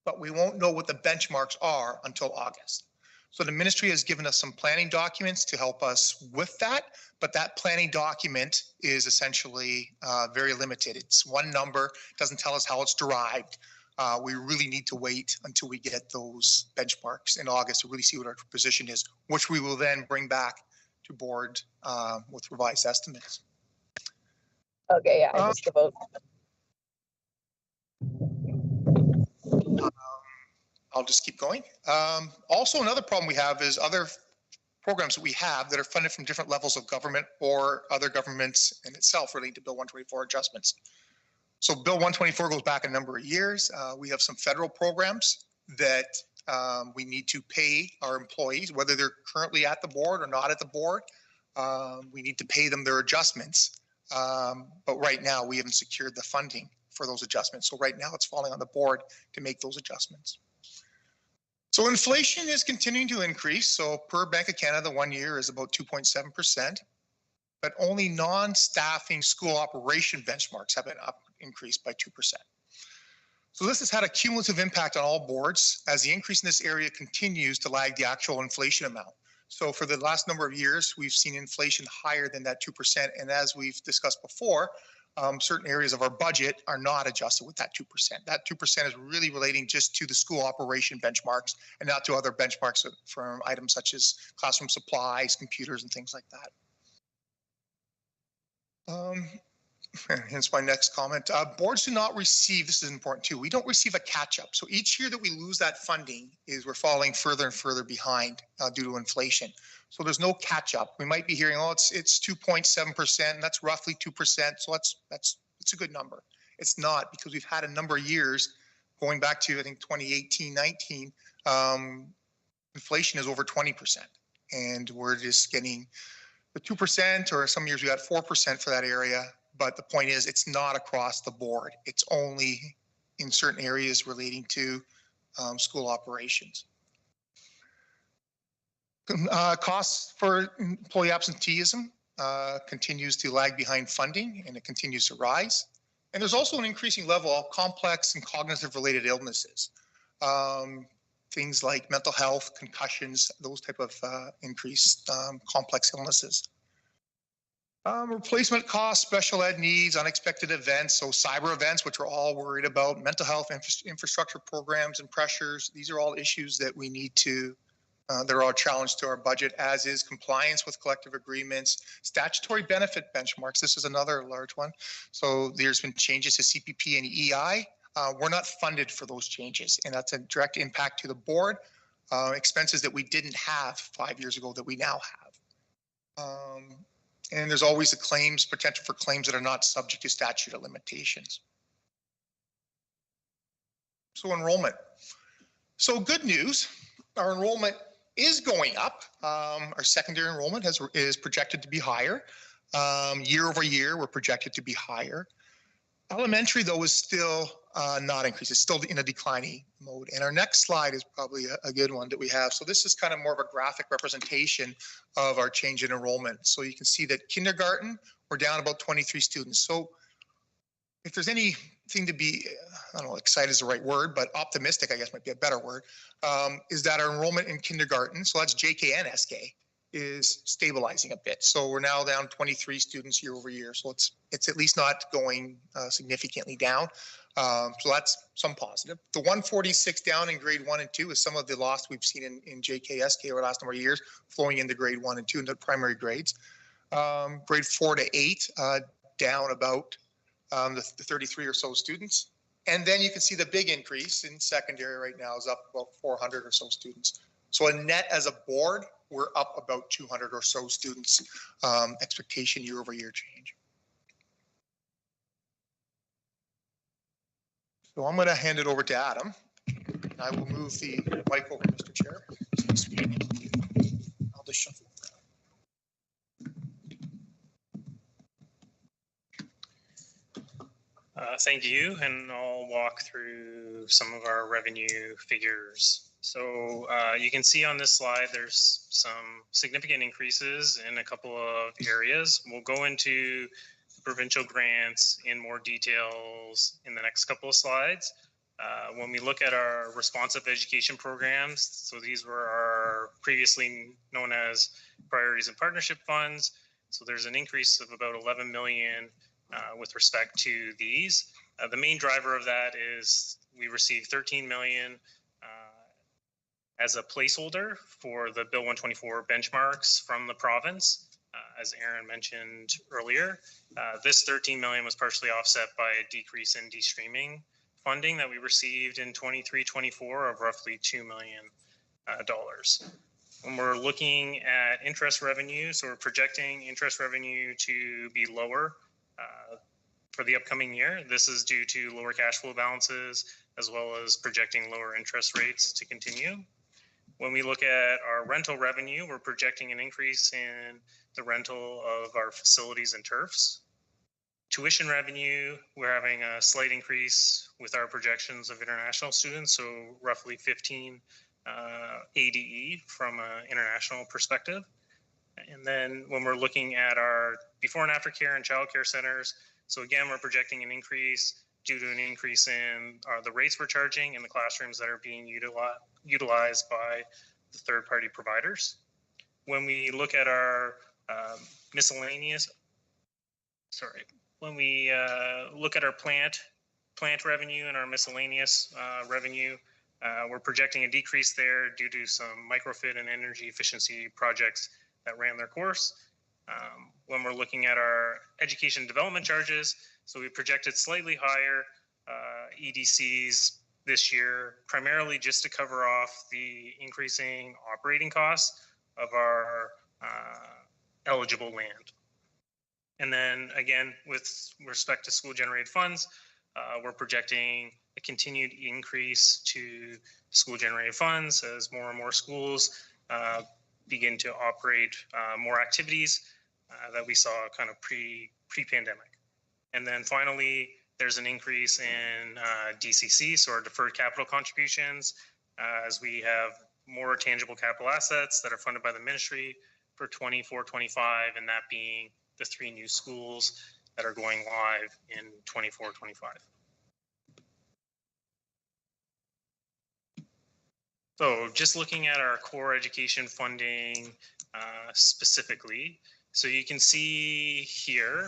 but we won't know what the benchmarks are until August. So the ministry has given us some planning documents to help us with that, but that planning document is essentially very limited. It's one number, doesn't tell us how it's derived. We really need to wait until we get those benchmarks in August to really see what our position is, which we will then bring back to board with revised estimates. Okay, yeah, I missed the vote. I'll just keep going. Also, another problem we have is other programs that we have that are funded from different levels of government or other governments in itself relating to Bill 124 adjustments. So Bill 124 goes back a number of years. We have some federal programs that we need to pay our employees, whether they're currently at the board or not at the board. We need to pay them their adjustments. But right now we haven't secured the funding for those adjustments. So right now it's falling on the board to make those adjustments. So inflation is continuing to increase. So per Bank of Canada, 1 year is about 2.7%, but only non-staffing school operation benchmarks have been increased by 2%. So this has had a cumulative impact on all boards as the increase in this area continues to lag the actual inflation amount. So for the last number of years, we've seen inflation higher than that 2%. And as we've discussed before, certain areas of our budget are not adjusted with that 2%. That 2% is really relating just to the school operation benchmarks and not to other benchmarks from items such as classroom supplies, computers, and things like that. Hence my next comment. Boards do not receive, this is important too, we don't receive a catch-up. So each year that we lose that funding we're falling further and further behind due to inflation. So there's no catch-up. We might be hearing, oh, it's 2.7%, that's roughly 2%, so it's a good number. It's not, because we've had a number of years, going back to, I think, 2018-19, inflation is over 20%. And we're just getting the 2%, or some years we got 4% for that area. But the point is, it's not across the board. It's only in certain areas relating to school operations. Costs for employee absenteeism continues to lag behind funding, and it continues to rise. And there's also an increasing level of complex and cognitive related illnesses. Things like mental health, concussions, those type of increased complex illnesses. Replacement costs, special ed needs, unexpected events, so cyber events, which we're all worried about, mental health infrastructure programs and pressures. These are all issues that we need to, that are a challenge to our budget, as is compliance with collective agreements, statutory benefit benchmarks. This is another large one. So there's been changes to CPP and EI. We're not funded for those changes, and that's a direct impact to the board. Expenses that we didn't have 5 years ago that we now have. And there's always the potential for claims that are not subject to statute of limitations. So enrollment. So good news, our enrollment is going up. Our secondary enrollment is projected to be higher. Year over year, we're projected to be higher. Elementary, though, is still not increased. It's still in a declining mode. And our next slide is probably a good one that we have. So this is kind of more of a graphic representation of our change in enrollment. So you can see that kindergarten, we're down about 23 students. So if there's anything to be, I don't know, excited is the right word, but optimistic, I guess might be a better word, is that our enrollment in kindergarten, so that's JK and SK, is stabilizing a bit. So we're now down 23 students year over year. So it's at least not going significantly down. So that's some positive. The 146 down in grade 1 and 2 is some of the loss we've seen in JKSK over the last number of years flowing into grade 1 and 2 in the primary grades. Grade 4 to 8 down about the 33 or so students. And then you can see the big increase in secondary right now is up about 400 or so students. So a net as a board, we're up about 200 or so students, expectation year over year change. So I'm going to hand it over to Adam. I will move the mic over, Mr. Chair. I'll just shuffle. Thank you, and I'll walk through some of our revenue figures. So you can see on this slide, there's some significant increases in a couple of areas. We'll go into the provincial grants in more details in the next couple of slides. When we look at our responsive education programs, so these were our previously known as priorities and partnership funds. So there's an increase of about 11 million with respect to these. The main driver of that is we received 13 million as a placeholder for the Bill 124 benchmarks from the province, as Aaron mentioned earlier. This 13 million was partially offset by a decrease in de-streaming funding that we received in 23-24 of roughly $2 million. When we're looking at interest revenue, so we're projecting interest revenue to be lower for the upcoming year. This is due to lower cash flow balances, as well as projecting lower interest rates to continue. When we look at our rental revenue, we're projecting an increase in the rental of our facilities and turfs. Tuition revenue, we're having a slight increase with our projections of international students, so roughly 15 ADE from an international perspective. And then when we're looking at our before and after care and childcare centers, so again, we're projecting an increase due to an increase in the rates we're charging in the classrooms that are being utilized by the third-party providers. When we look at our when we look at our plant revenue and our miscellaneous revenue, we're projecting a decrease there due to some microfit and energy efficiency projects that ran their course. When we're looking at our education development charges, so we projected slightly higher EDCs this year, primarily just to cover off the increasing operating costs of our eligible land. And then again, with respect to school generated funds, we're projecting a continued increase to school generated funds as more and more schools begin to operate more activities that we saw kind of pre-pandemic. And then finally, there's an increase in DCC, so our deferred capital contributions, as we have more tangible capital assets that are funded by the ministry for 24-25, and that being the 3 new schools that are going live in 24-25. So just looking at our core education funding specifically, so you can see here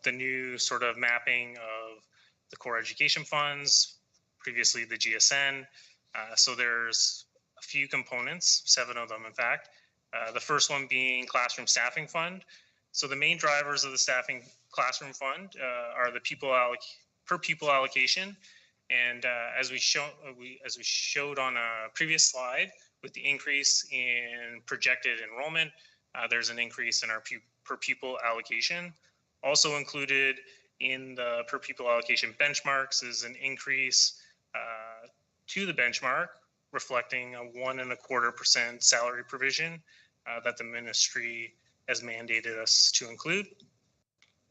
the new sort of mapping of the core education funds, previously the GSN. So there's a few components, 7 of them in fact. The first one being classroom staffing fund. So the main drivers of the staffing classroom fund are the per pupil allocation. And as we showed on a previous slide, with the increase in projected enrollment, there's an increase in our per pupil allocation. Also included in the per pupil allocation benchmarks is an increase to the benchmark, reflecting a 1.25% salary provision that the ministry has mandated us to include.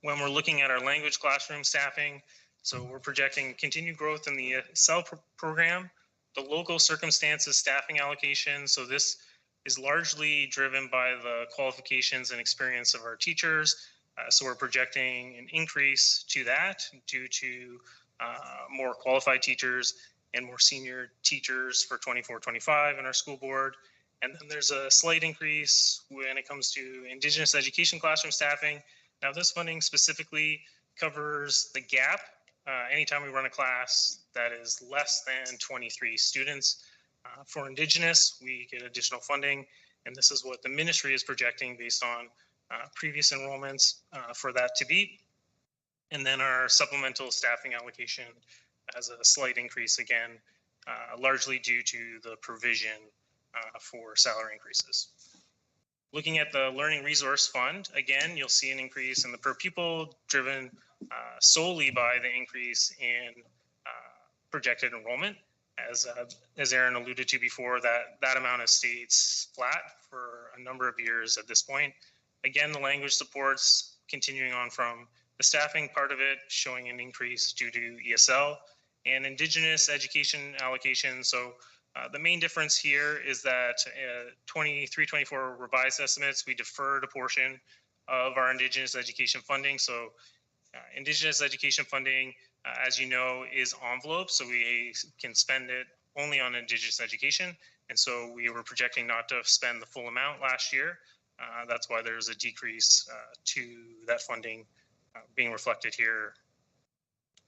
When we're looking at our language classroom staffing, so we're projecting continued growth in the ESL program, the local circumstances staffing allocation. So this is largely driven by the qualifications and experience of our teachers. So we're projecting an increase to that due to more qualified teachers and more senior teachers for 24-25 in our school board. And then there's a slight increase when it comes to Indigenous education classroom staffing. Now this funding specifically covers the gap. Anytime we run a class that is less than 23 students. For Indigenous, we get additional funding, and this is what the ministry is projecting based on previous enrollments for that to be. And then our supplemental staffing allocation has a slight increase again, largely due to the provision for salary increases. Looking at the Learning Resource Fund, again, you'll see an increase in the per pupil driven solely by the increase in projected enrollment. As Aaron alluded to before, that amount has stayed flat for a number of years at this point. Again, the language supports continuing on from the staffing part of it, showing an increase due to ESL and Indigenous education allocation. So the main difference here is that 23-24 revised estimates, we deferred a portion of our Indigenous education funding. So Indigenous education funding, as you know, is envelope, so we can spend it only on Indigenous education. And so we were projecting not to spend the full amount last year. That's why there's a decrease to that funding being reflected here.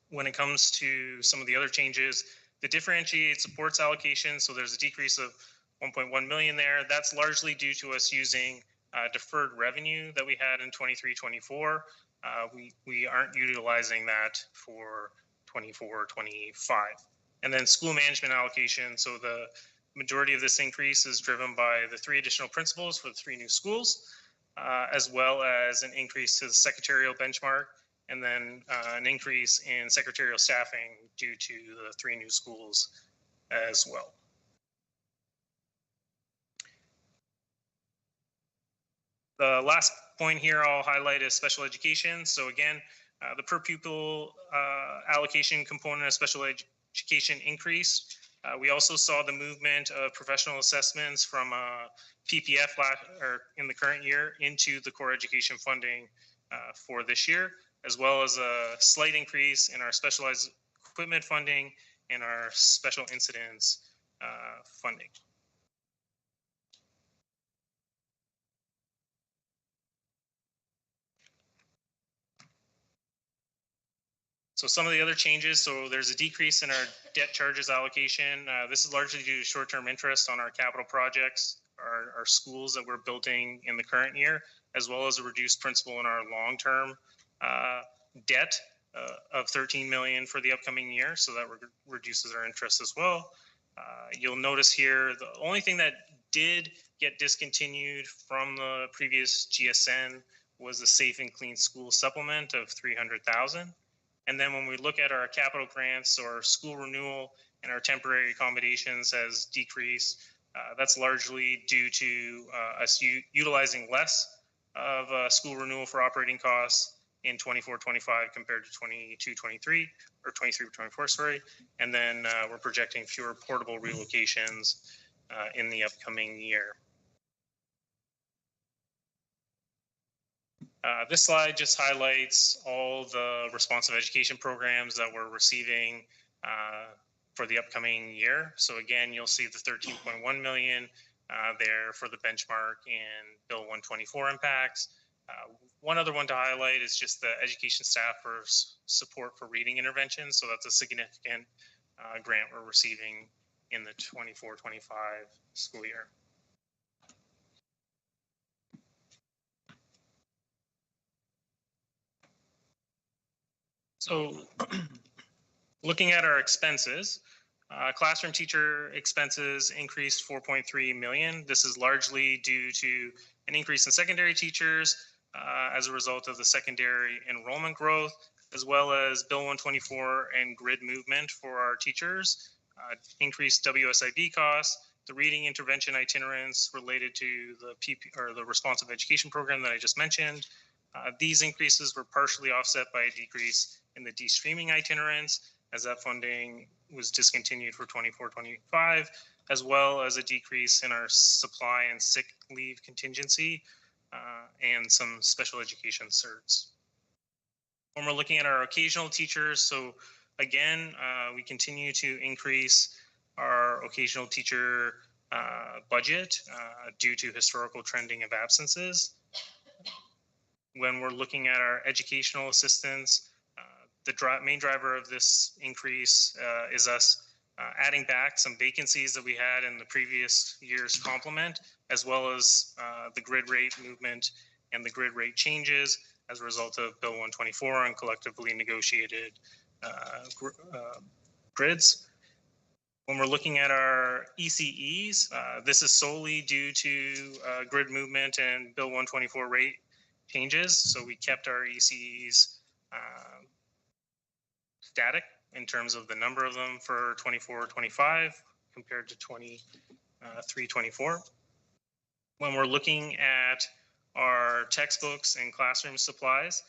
When it comes to some of the other changes, the differentiated supports allocation, so there's a decrease of 1.1 million there. That's largely due to us using deferred revenue that we had in 23-24. We aren't utilizing that for 24-25. And then school management allocation. So the majority of this increase is driven by the 3 additional principals for the 3 new schools, as well as an increase to the secretarial benchmark, and then an increase in secretarial staffing due to the 3 new schools as well. The last point here I'll highlight is special education. So again, the per pupil allocation component of special education increased. We also saw the movement of professional assessments from PPF in the current year into the core education funding for this year, as well as a slight increase in our specialized equipment funding and our special incidents funding. So some of the other changes, so there's a decrease in our debt charges allocation. This is largely due to short-term interest on our capital projects, our schools that we're building in the current year, as well as a reduced principal in our long-term debt of 13 million for the upcoming year. So that reduces our interest as well. You'll notice here, the only thing that did get discontinued from the previous GSN was the Safe and Clean School supplement of 300,000. And then when we look at our capital grants or school renewal and our temporary accommodations has decreased, that's largely due to us utilizing less of school renewal for operating costs in 24-25 compared to 22-23 or 23-24, sorry. And then we're projecting fewer portable relocations in the upcoming year. This slide just highlights all the responsive education programs that we're receiving for the upcoming year. So again, you'll see the 13.1 million there for the benchmark and Bill 124 impacts. One other one to highlight is just the education staff for support for reading intervention. So that's a significant grant we're receiving in the 24-25 school year. So looking at our expenses, classroom teacher expenses increased 4.3 million. This is largely due to an increase in secondary teachers as a result of the secondary enrollment growth, as well as Bill 124 and grid movement for our teachers, increased WSIB costs, the reading intervention itinerants related to the responsive education program that I just mentioned. These increases were partially offset by a decrease in the de-streaming itinerants as that funding was discontinued for 24-25, as well as a decrease in our supply and sick leave contingency and some special education certs. When we're looking at our occasional teachers, so again, we continue to increase our occasional teacher budget due to historical trending of absences. When we're looking at our educational assistance, the main driver of this increase is us adding back some vacancies that we had in the previous year's complement, as well as the grid rate movement and the grid rate changes as a result of Bill 124 and collectively negotiated grids. When we're looking at our ECEs, this is solely due to grid movement and Bill 124 rate changes. So we kept our ECEs static in terms of the number of them for 24-25 compared to 23-24. When we're looking at our textbooks and classroom supplies,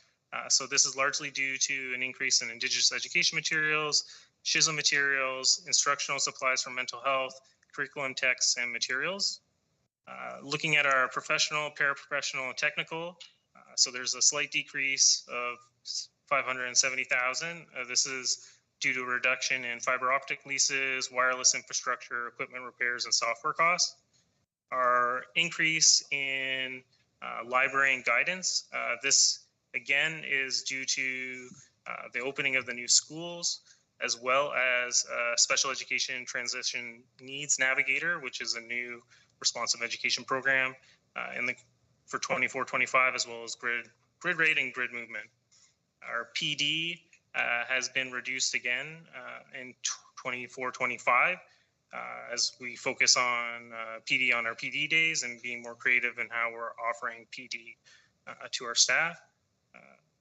so this is largely due to an increase in Indigenous education materials, SHISM materials, instructional supplies for mental health, curriculum texts and materials. Looking at our professional, paraprofessional, and technical, so there's a slight decrease of 570,000. This is due to a reduction in fiber optic leases, wireless infrastructure, equipment repairs, and software costs. Our increase in library and guidance, this again is due to the opening of the new schools, as well as Special Education Transition Needs Navigator, which is a new responsive education program for 24-25, as well as grid rate and grid movement. Our PD has been reduced again in 24-25 as we focus on PD on our PD days and being more creative in how we're offering PD to our staff.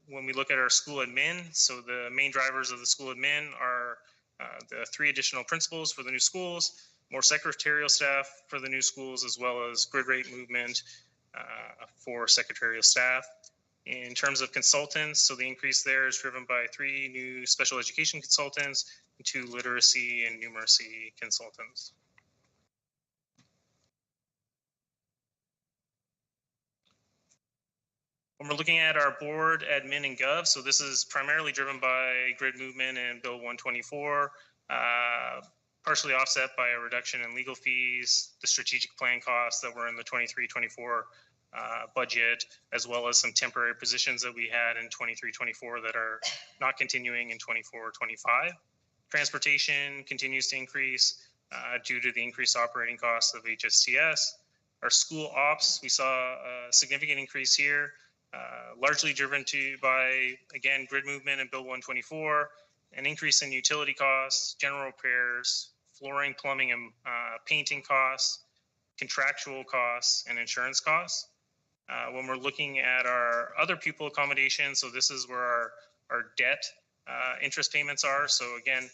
When we look at our school admin, so the main drivers of the school admin are the 3 additional principals for the new schools, more secretarial staff for the new schools, as well as grid rate movement for secretarial staff. In terms of consultants, so the increase there is driven by 3 new special education consultants and 2 literacy and numeracy consultants. When we're looking at our board, admin, and gov, so this is primarily driven by grid movement and Bill 124, partially offset by a reduction in legal fees, the strategic plan costs that were in the 23-24 budget, as well as some temporary positions that we had in 23-24 that are not continuing in 24-25. Transportation continues to increase due to the increased operating costs of HSCS. Our school ops, we saw a significant increase here, largely driven by, again, grid movement and Bill 124, an increase in utility costs, general repairs, flooring, plumbing, and painting costs, contractual costs, and insurance costs. When we're looking at our other pupil accommodation, so this is where our debt interest payments are. So again,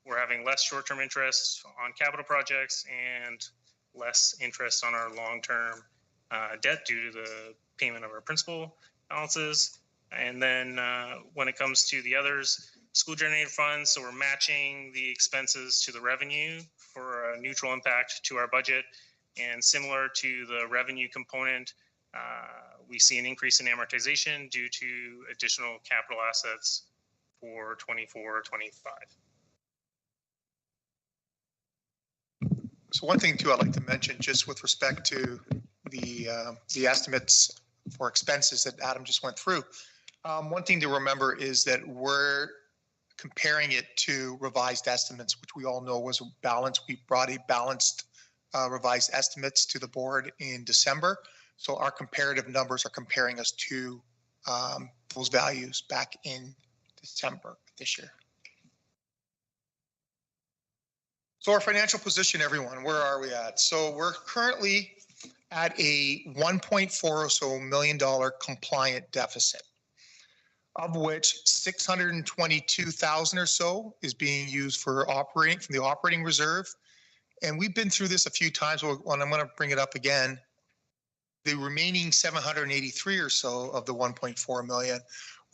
we're having less short-term interest on capital projects and less interest on our long-term debt due to the payment of our principal balances. And then when it comes to the others, school generated funds, so we're matching the expenses to the revenue for a neutral impact to our budget. And similar to the revenue component, we see an increase in amortization due to additional capital assets for 24-25. So one thing too, I'd like to mention just with respect to the estimates for expenses that Adam just went through. One thing to remember is that we're comparing it to revised estimates, which we all know was a balance. We brought a balanced revised estimates to the board in December. So our comparative numbers are comparing us to those values back in December this year. So our financial position, everyone, where are we at? So we're currently at a $1.4 or so million compliant deficit, of which 622,000 or so is being used for operating from the operating reserve. And we've been through this a few times, and I'm going to bring it up again. The remaining 783 or so of the 1.4 million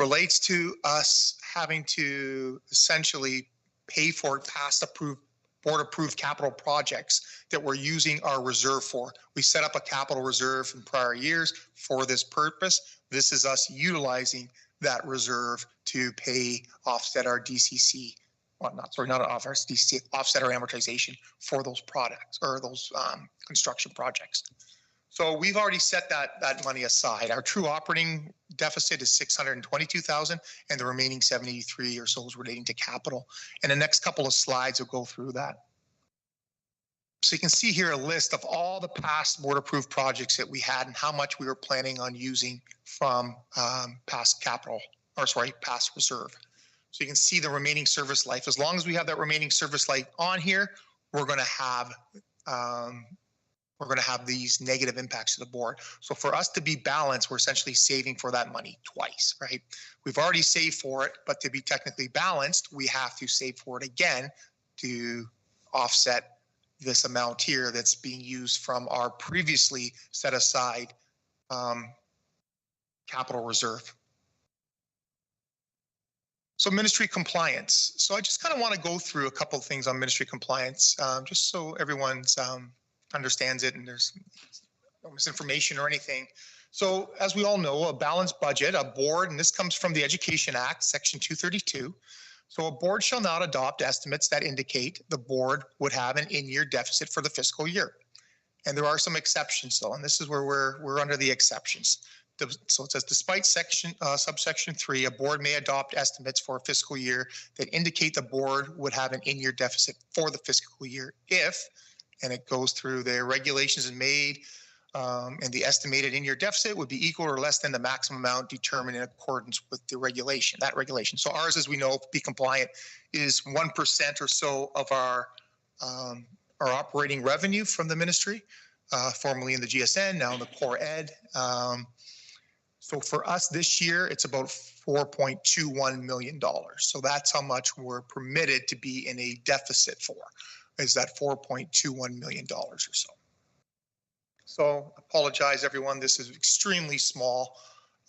relates to us having to essentially pay for past approved board approved capital projects that we're using our reserve for. We set up a capital reserve in prior years for this purpose. This is us utilizing that reserve to offset our DCC well, not offers, the offset or amortization for those products or those construction projects. So we've already set that money aside. Our true operating deficit is 622,000, and the remaining 73 or so is relating to capital. And the next couple of slides will go through that. So you can see here a list of all the past board approved projects that we had and how much we were planning on using from past reserve. So you can see the remaining service life. As long as we have that remaining service life on here, we're going to have these negative impacts to the board. So for us to be balanced, we're essentially saving for that money twice, right? We've already saved for it, but to be technically balanced, we have to save for it again to offset this amount here that's being used from our previously set aside capital reserve. So ministry compliance. So I just kind of want to go through a couple of things on ministry compliance, just so everyone's understands it and there's no misinformation or anything. So as we all know, a balanced budget, a board, and this comes from the Education Act, Section 232. So a board shall not adopt estimates that indicate the board would have an in-year deficit for the fiscal year. And there are some exceptions though, and this is where we're under the exceptions. So it says, despite subsection 3, a board may adopt estimates for a fiscal year that indicate the board would have an in-year deficit for the fiscal year if, and it goes through the regulations and made, and the estimated in-year deficit would be equal or less than the maximum amount determined in accordance with the regulation, that regulation. So ours, as we know, be compliant, is 1% or so of our operating revenue from the ministry, formerly in the GSN, now in the core ed. So for us this year, it's about $4.21 million. So that's how much we're permitted to be in a deficit for, is that $4.21 million or so. So apologize, everyone. This is extremely small.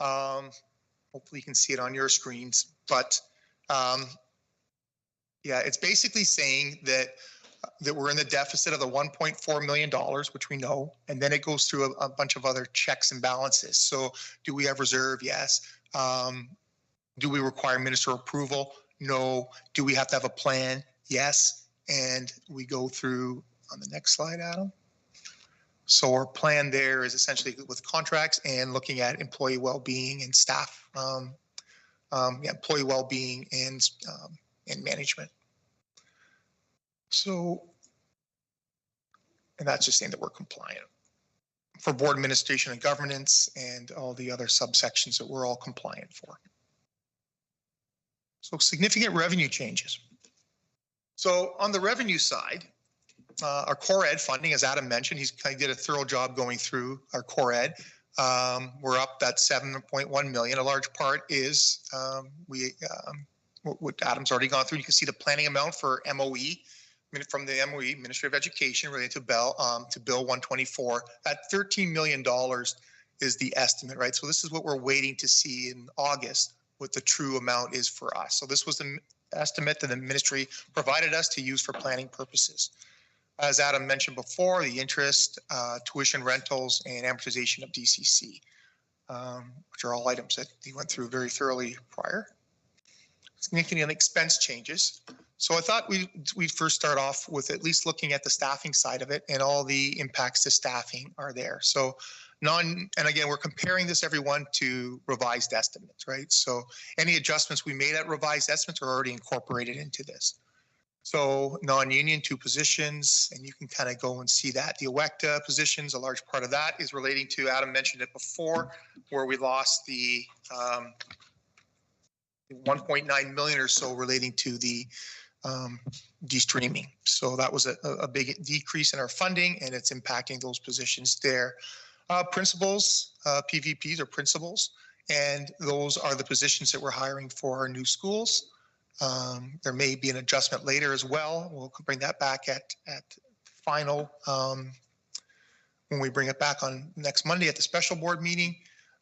Hopefully you can see it on your screens. But yeah, it's basically saying that we're in the deficit of the $1.4 million, which we know, and then it goes through a bunch of other checks and balances. So do we have reserve? Yes. Do we require ministerial approval? No. Do we have to have a plan? Yes. And we go through on the next slide, Adam. So our plan there is essentially with contracts and looking at employee well-being and staff, employee well-being and management. So, and that's just saying that we're compliant for board administration and governance and all the other subsections that we're all compliant for. So significant revenue changes. So on the revenue side, our core ed funding, as Adam mentioned, he's kind of did a thorough job going through our core ed. We're up that 7.1 million. A large part is what Adam's already gone through. You can see the planning amount for MOE from the MOE, Ministry of Education, related to Bill 124. That $13 million is the estimate, right? So this is what we're waiting to see in August, what the true amount is for us. So this was the estimate that the ministry provided us to use for planning purposes. As Adam mentioned before, the interest, tuition rentals, and amortization of DCC, which are all items that he went through very thoroughly prior. Significant expense changes. So I thought we'd first start off with at least looking at the staffing side of it, and all the impacts to staffing are there. So and again, we're comparing this, everyone, to revised estimates, right? So any adjustments we made at revised estimates are already incorporated into this. So non-union, 2 positions, and you can kind of go and see that. The EWECTA positions, a large part of that is relating to, Adam mentioned it before, where we lost the 1.9 million or so relating to the de-streaming. So that was a big decrease in our funding, and it's impacting those positions there. Principals, PVPs are principals, and those are the positions that we're hiring for our new schools. There may be an adjustment later as well. We'll bring that back at final when we bring it back on next Monday at the special board meeting.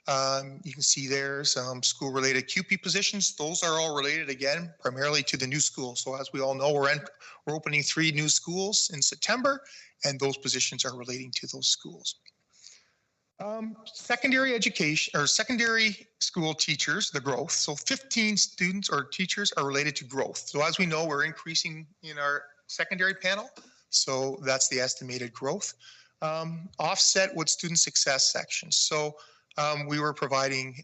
You can see there's school-related QP positions. Those are all related, again, primarily to the new school. So as we all know, we're opening 3 new schools in September, and those positions are relating to those schools. Secondary education or secondary school teachers, the growth. So 15 students or teachers are related to growth. So as we know, we're increasing in our secondary panel. So that's the estimated growth. Offset with student success sections. So we were providing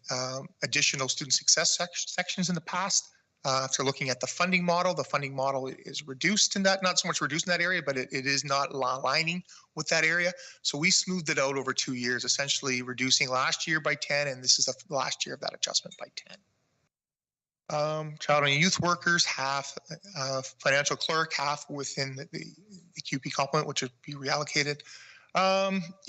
additional student success sections in the past. After looking at the funding model is reduced in that, not so much reduced in that area, but it is not aligning with that area. So we smoothed it out over 2 years, essentially reducing last year by 10, and this is the last year of that adjustment by 10. Child and youth workers, half financial clerk, half within the QP complement, which would be reallocated.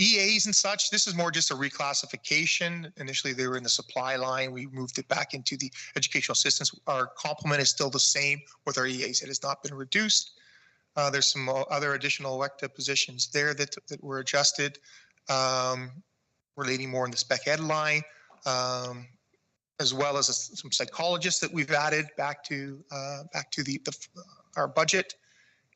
EAs and such, this is more just a reclassification. Initially, they were in the supply line. We moved it back into the educational assistance. Our complement is still the same with our EAs. It has not been reduced. There's some other additional elective positions there that were adjusted, relating more in the spec ed line, as well as some psychologists that we've added back to our budget.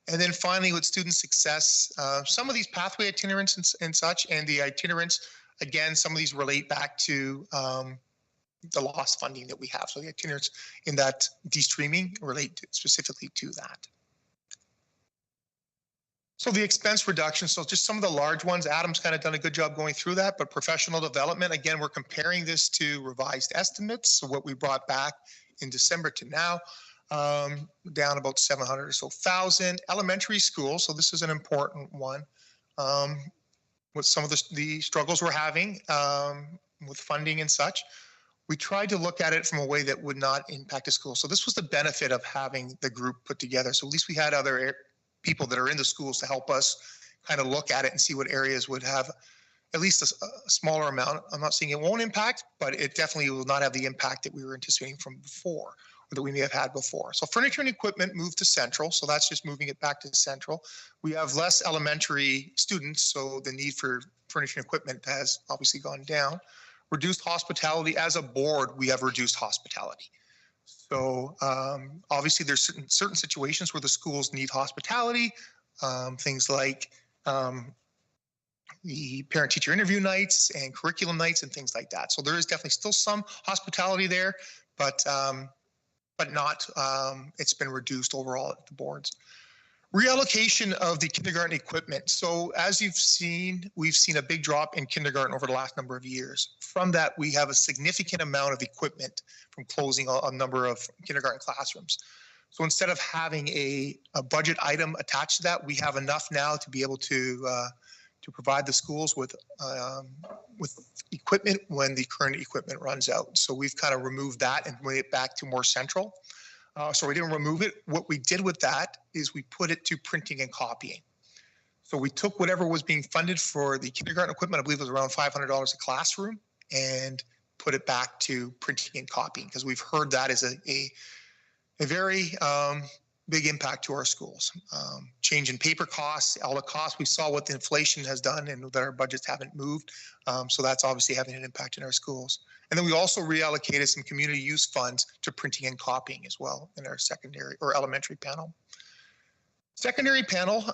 And then finally, with student success, some of these pathway itinerants and such, and the itinerants, again, some of these relate back to the lost funding that we have. So the itinerants in that de-streaming relate specifically to that. So the expense reduction, so just some of the large ones, Adam's kind of done a good job going through that, but professional development, again, we're comparing this to revised estimates. So what we brought back in December to now, down about 700 or so thousand. Elementary school, so this is an important one. With some of the struggles we're having with funding and such, we tried to look at it from a way that would not impact the school. So this was the benefit of having the group put together. So at least we had other people that are in the schools to help us kind of look at it and see what areas would have at least a smaller amount. I'm not saying it won't impact, but it definitely will not have the impact that we were anticipating from before, or that we may have had before. So furniture and equipment moved to central. So that's just moving it back to central. We have less elementary students, so the need for furniture and equipment has obviously gone down. Reduced hospitality. As a board, we have reduced hospitality. So obviously there's certain situations where the schools need hospitality, things like the parent-teacher interview nights and curriculum nights and things like that. So there is definitely still some hospitality there, but not, it's been reduced overall at the boards. Reallocation of the kindergarten equipment. So as you've seen, we've seen a big drop in kindergarten over the last number of years. From that, we have a significant amount of equipment from closing a number of kindergarten classrooms. So instead of having a budget item attached to that, we have enough now to be able to provide the schools with equipment when the current equipment runs out. So we've kind of removed that and made it back to more central. So we didn't remove it. What we did with that is we put it to printing and copying. So we took whatever was being funded for the kindergarten equipment, I believe it was around $500 a classroom, and put it back to printing and copying, because we've heard that is a very big impact to our schools. Change in paper costs, all the costs, we saw what the inflation has done and that our budgets haven't moved. So that's obviously having an impact in our schools. And then we also reallocated some community use funds to printing and copying as well in our secondary or elementary panel. Secondary panel,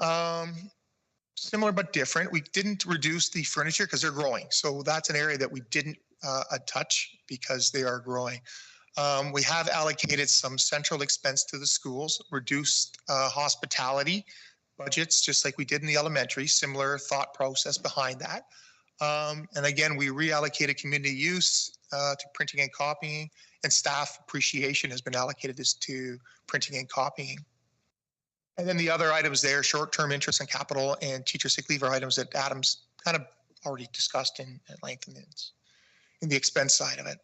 similar but different. We didn't reduce the furniture because they're growing. So that's an area that we didn't touch because they are growing. We have allocated some central expense to the schools, reduced hospitality budgets, just like we did in the elementary, similar thought process behind that. And again, we reallocated community use to printing and copying, and staff appreciation has been allocated to printing and copying. And then the other items there, short-term interest and capital and teacher sick leave, are items that Adam's kind of already discussed at length in the expense side of it.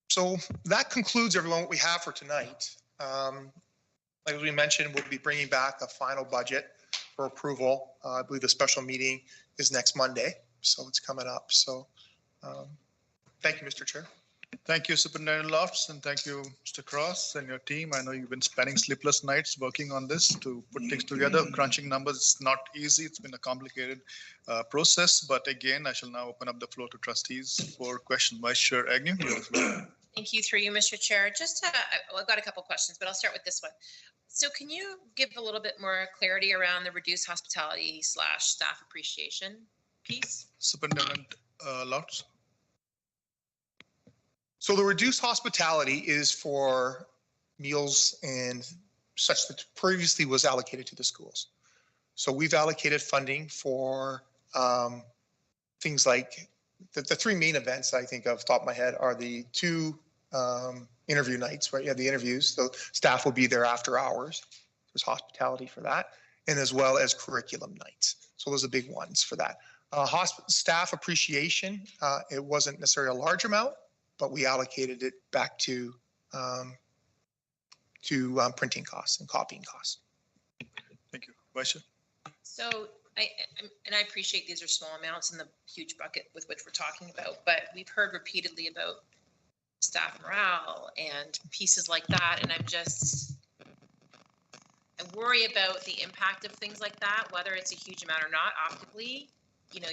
So that concludes, everyone, what we have for tonight. Like we mentioned, we'll be bringing back a final budget for approval. I believe the special meeting is next Monday, so it's coming up. So thank you, Mr. Chair. Thank you, Superintendent Lofts, and thank you, Mr. Cross and your team. I know you've been spending sleepless nights working on this to put things together. Crunching numbers is not easy. It's been a complicated process. But again, I shall now open up the floor to trustees for questions. Vice Chair Agnew, you have the floor. Thank you, through you, Mr. Chair. Just, I've got a couple questions, but I'll start with this one. So can you give a little bit more clarity around the reduced hospitality / staff appreciation? piece? Superintendent Lofts. So the reduced hospitality is for meals and such that previously was allocated to the schools. So we've allocated funding for things like the three main events I think of top of my head are the two interview nights, right? You have the interviews, so staff will be there after hours. There's hospitality for that, and as well as curriculum nights. So those are big ones for that. Staff appreciation, it wasn't necessarily a large amount, but we allocated it back to printing costs and copying costs. Thank you. Vice Chair. So I appreciate these are small amounts in the huge bucket with which we're talking about, but we've heard repeatedly about staff morale and pieces like that. And I worry about the impact of things like that, whether it's a huge amount or not. Optically, you know,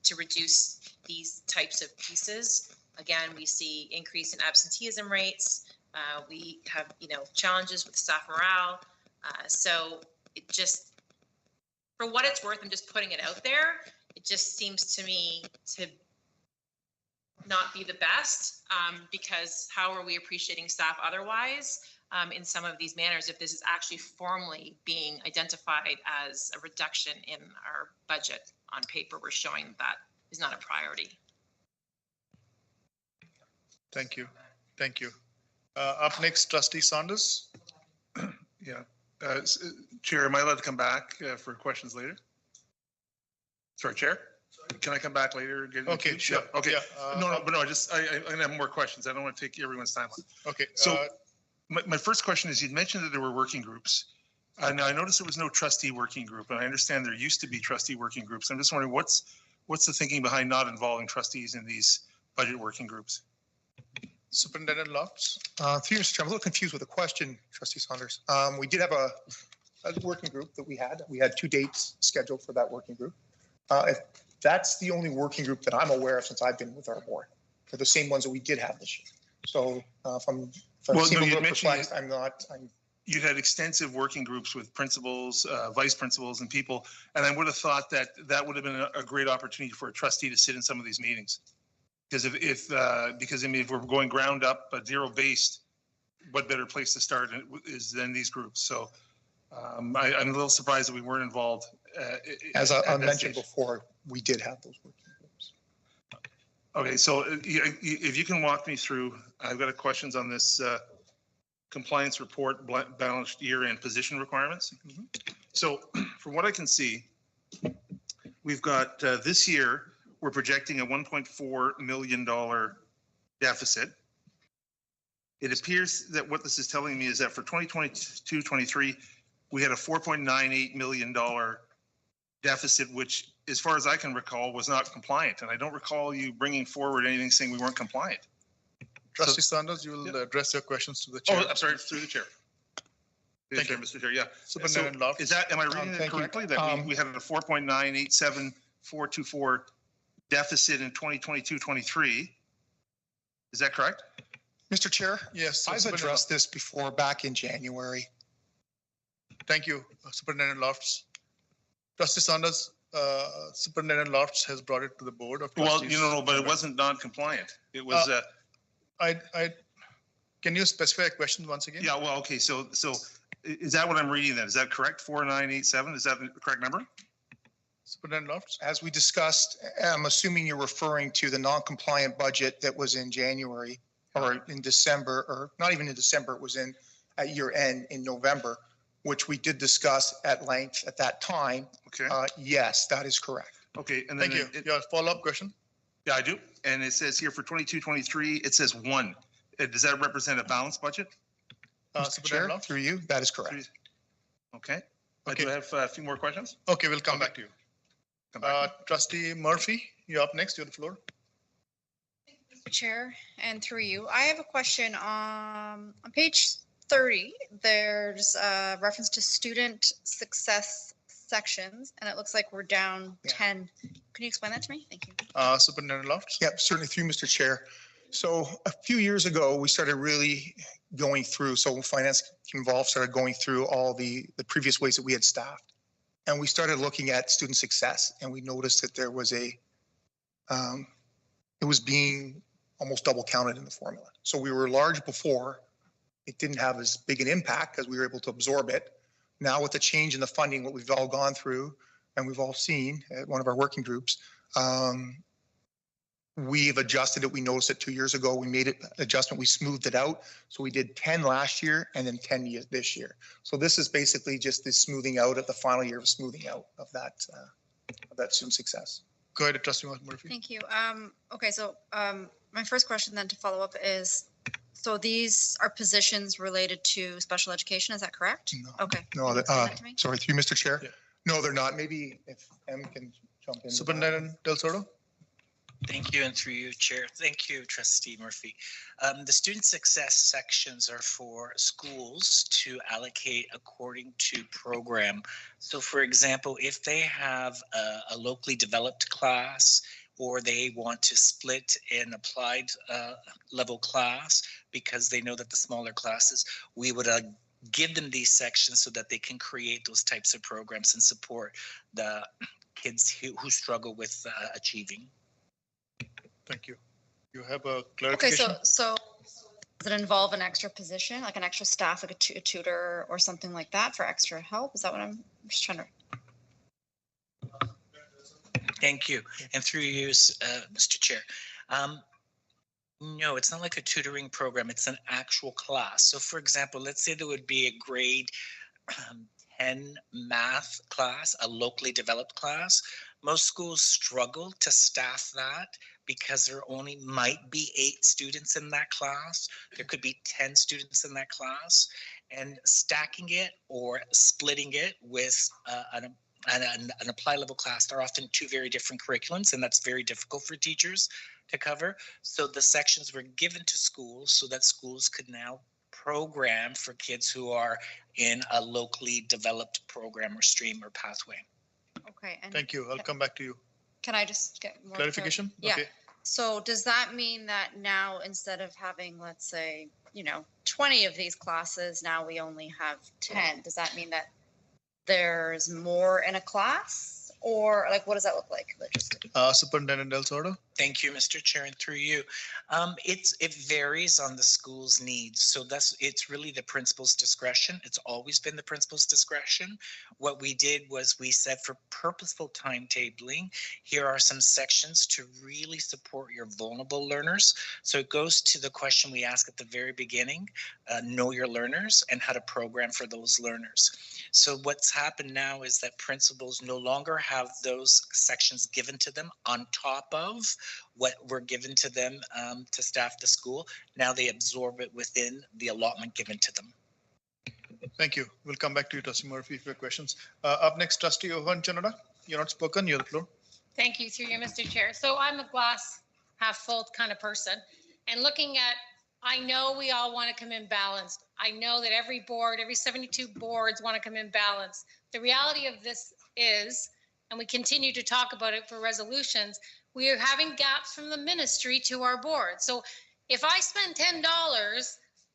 to reduce these types of pieces. Again, we see increase in absenteeism rates. We have, you know, challenges with staff morale. So it just, for what it's worth, I'm just putting it out there. It just seems to me to not be the best, because how are we appreciating staff otherwise in some of these manners if this is actually formally being identified as a reduction in our budget? On paper, we're showing that is not a priority. Thank you. Thank you. Up next, Trustee Saunders. Yeah. Chair, am I allowed to come back for questions later? Sorry, Chair? Can I come back later? Okay, sure. Yeah, okay. Yeah, No, but no, I'm going to have more questions. I don't want to take everyone's time. Okay. So my first question is, you'd mentioned that there were working groups. And I noticed there was no trustee working group, and I understand there used to be trustee working groups. I'm just wondering what's the thinking behind not involving trustees in these budget working groups? Superintendent Lofts. Through you, Mr. Chairman, I'm a little confused with the question, Trustee Saunders. We did have a working group that we had. We had 2 dates scheduled for that working group. If that's the only working group that I'm aware of since I've been with our board. They're the same ones that we did have this year. So from you mentioned, you'd had extensive working groups with principals, vice principals, and people, and I would have thought that that would have been a great opportunity for a trustee to sit in some of these meetings. Because because I mean, if we're going ground up, zero based, what better place to start is than these groups? So I'm a little surprised that we weren't involved. As I mentioned before, we did have those working groups. Okay, so if you can walk me through, I've got questions on this compliance report, balanced year and position requirements. Mm-hmm. So from what I can see, we've got this year, we're projecting a $1.4 million deficit. It appears that what this is telling me is that for 2022-23, we had a $4.98 million deficit, which, as far as I can recall, was not compliant. And I don't recall you bringing forward anything saying we weren't compliant. Trustee Saunders, you will address your questions to the chair. Oh, I'm sorry, through the chair. Thank you, Mr. Chair. Yeah. Superintendent Lofts. Is that, am I reading it correctly? That we had a 4.987424 deficit in 2022-23. Is that correct? Mr. Chair? Yes. I've addressed this before back in January. Thank you, Superintendent Lofts. Trustee Saunders, Superintendent Lofts has brought it to the board of trustees. Well, but it wasn't non-compliant. It was. Can you specify a question once again? Yeah. Well, okay. So is that what I'm reading then? Is that correct? 4987. Is that the correct number? Superintendent Lofts. As we discussed, I'm assuming you're referring to the non-compliant budget that was in January or in December, or not even in December. It was at year end in November, which we did discuss at length at that time. Okay. Yes, that is correct. Okay. And then thank you. Your follow-up question? Yeah, I do. And it says here for 22-23, it says 1. Does that represent a balanced budget? Mr. Chair, through you, that is correct. Okay. Do I have a few more questions? Okay, we'll come back to you. Trustee Murphy, you're up next. You have the floor. Mr. Chair, and through you, I have a question on page 30. There's a reference to student success sections, and it looks like we're down 10. Can you explain that to me? Thank you. Superintendent Lofts. Yep, certainly through Mr. Chair. So a few years ago, we started really going through, so finance involved started going through all the previous ways that we had staffed. And we started looking at student success, and we noticed that there was it was being almost double counted in the formula. So we were large before. It didn't have as big an impact because we were able to absorb it. Now with the change in the funding, what we've all gone through and we've all seen at one of our working groups, we've adjusted it. We noticed it 2 years ago. We made it adjustment. We smoothed it out. So we did 10 last year and then 10 years this year. So this is basically just the smoothing out at the final year of smoothing out of that student success. Go ahead, Trustee Murphy. Thank you. Okay, so my first question then to follow up is, so these are positions related to special education, is that correct? No. Okay. No, Can you explain that to me? sorry, through Mr. Chair. Yeah. No, they're not. Maybe if Em can jump in. Superintendent Del Sordo. Thank you, and through you, Chair. Thank you, Trustee Murphy. The student success sections are for schools to allocate according to program. So for example, if they have a locally developed class, or they want to split an applied level class because they know that the smaller classes, we would give them these sections so that they can create those types of programs and support the kids who struggle with achieving. Thank you. You have a clarification? Okay, so does it involve an extra position, like an extra staff, like a tutor or something like that for extra help? Is that what I'm just trying to? Thank you. And through you, Mr. Chair. No, it's not like a tutoring program. It's an actual class. So for example, let's say there would be a grade 10 math class, a locally developed class. Most schools struggle to staff that because there only might be 8 students in that class. There could be 10 students in that class, and stacking it or splitting it with an applied level class, they're often 2 very different curriculums, and that's very difficult for teachers to cover. So the sections were given to schools so that schools could now program for kids who are in a locally developed program or stream or pathway. Okay. And thank you. I'll come back to you. Can I just get more clarification? Yeah. Okay. So does that mean that now instead of having, let's say, 20 of these classes, now we only have 10? Does that mean that there's more in a class, or like what does that look like logistically? Superintendent Del Sordo. Thank you, Mr. Chair, and through you. It varies on the school's needs. So it's really the principal's discretion. It's always been the principal's discretion. What we did was we said for purposeful timetabling, here are some sections to really support your vulnerable learners. So it goes to the question we asked at the very beginning, know your learners and how to program for those learners. So what's happened now is that principals no longer have those sections given to them on top of what were given to them to staff the school. Now they absorb it within the allotment given to them. Thank you. We'll come back to you, Trustee Murphy, for your questions. Up next, Trustee Owen Canada. You're not spoken. You have the floor. Thank you, through you, Mr. Chair. So I'm a glass half full kind of person, and looking at, I know we all want to come in balanced. I know that every board, every 72 boards want to come in balanced. The reality of this is, and we continue to talk about it for resolutions, we are having gaps from the ministry to our board. So if I spend $10,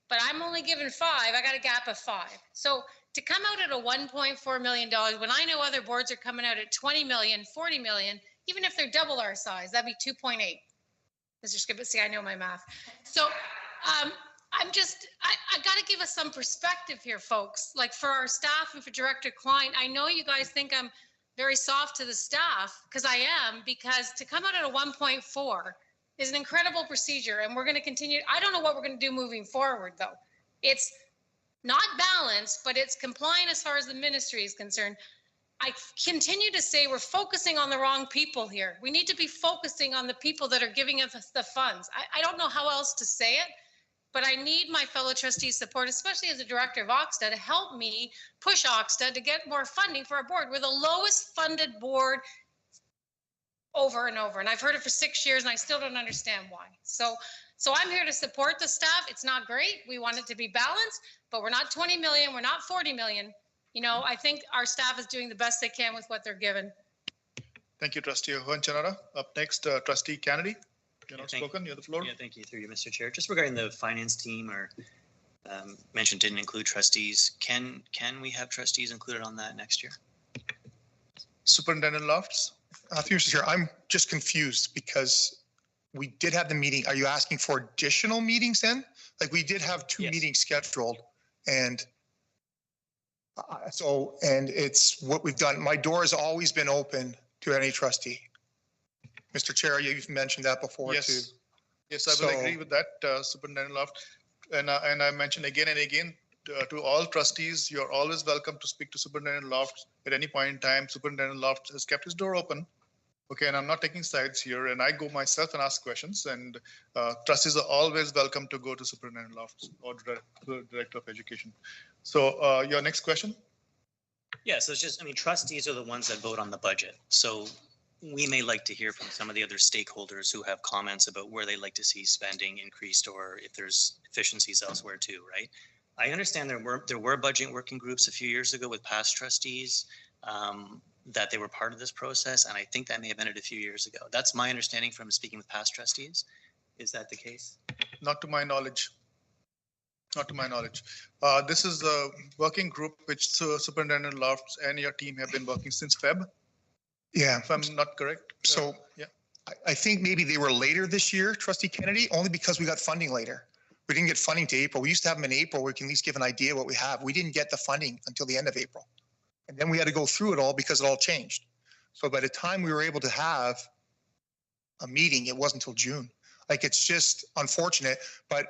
but I'm only given $5, I got a gap of $5. So to come out at a $1.4 million, when I know other boards are coming out at 20 million, 40 million, even if they're double our size, that'd be 2.8. Mr. Skippett, see, I know my math. So I got to give us some perspective here, folks. Like for our staff and for Director Klein, I know you guys think I'm very soft to the staff, because I am, because to come out at a 1.4 is an incredible procedure, and we're going to continue. I don't know what we're going to do moving forward, though. It's not balanced, but it's compliant as far as the ministry is concerned. I continue to say we're focusing on the wrong people here. We need to be focusing on the people that are giving us the funds. I don't know how else to say it, but I need my fellow trustees' support, especially as a director of OXTA, to help me push OXTA to get more funding for our board. We're the lowest funded board over and over. And I've heard it for 6 years and I still don't understand why. So I'm here to support the staff. It's not great. We want it to be balanced, but we're not 20 million. We're not 40 million. I think our staff is doing the best they can with what they're given. Thank you, Trustee Owen Canada. Up next, Trustee Kennedy. You're not spoken. You have the floor. Yeah, thank you, through you, Mr. Chair. Just regarding the finance team, or mentioned didn't include trustees. Can we have trustees included on that next year? Superintendent Lofts? Through Mr. Chair, I'm just confused because we did have the meeting. Are you asking for additional meetings then? Like we did have two meetings scheduled and and it's what we've done. My door has always been open to any trustee. Mr. Chair, you've mentioned that before Yes. too. Yes, I will agree with that, Superintendent Loft. And I mentioned again and again to all trustees, you're always welcome to speak to Superintendent Loft at any point in time. Superintendent Loft has kept his door open. Okay, and I'm not taking sides here, and I go myself and ask questions, and trustees are always welcome to go to Superintendent Loft or Director of Education. So your next question? Yeah, so it's just, I mean, trustees are the ones that vote on the budget. So we may like to hear from some of the other stakeholders who have comments about where they'd like to see spending increased or if there's efficiencies elsewhere too, right? I understand there were budget working groups a few years ago with past trustees that they were part of this process, and I think that may have ended a few years ago. That's my understanding from speaking with past trustees. Is that the case? Not to my knowledge. Not to my knowledge. This is a working group which Superintendent Lofts and your team have been working since Feb. Yeah. If I'm not correct. So yeah, I think maybe they were later this year, Trustee Kennedy, only because we got funding later. We didn't get funding to April. We used to have them in April. We can at least give an idea what we have. We didn't get the funding until the end of April. And then we had to go through it all because it all changed. So by the time we were able to have a meeting, it wasn't until June. Like, it's just unfortunate, but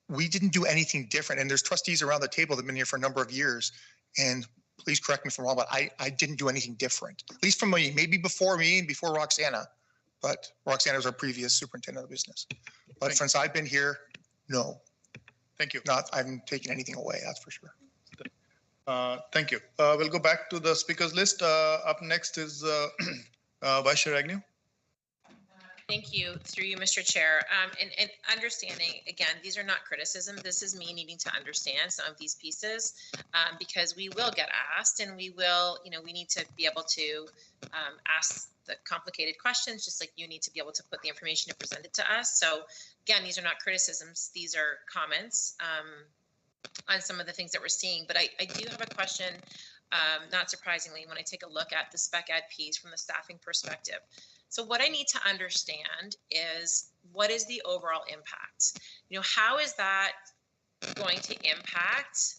we didn't do anything different. And there's trustees around the table that have been here for a number of years. And please correct me if I'm wrong, but I didn't do anything different, at least from me, maybe before me and before Roxana, but Roxana was our previous superintendent of business. But since I've been here, no. Thank you. I haven't taken anything away, that's for sure. Thank you. We'll go back to the speakers list. Up next is Vice Chair Agnew. Thank you, through you, Mr. Chair. And understanding, again, these are not criticism. This is me needing to understand some of these pieces because we will get asked and we will, we need to be able to ask the complicated questions, just like you need to be able to put the information and present it to us. So again, these are not criticisms. These are comments on some of the things that we're seeing. But I do have a question, not surprisingly, when I take a look at the spec ed piece from the staffing perspective. So what I need to understand is what is the overall impact? How is that going to impact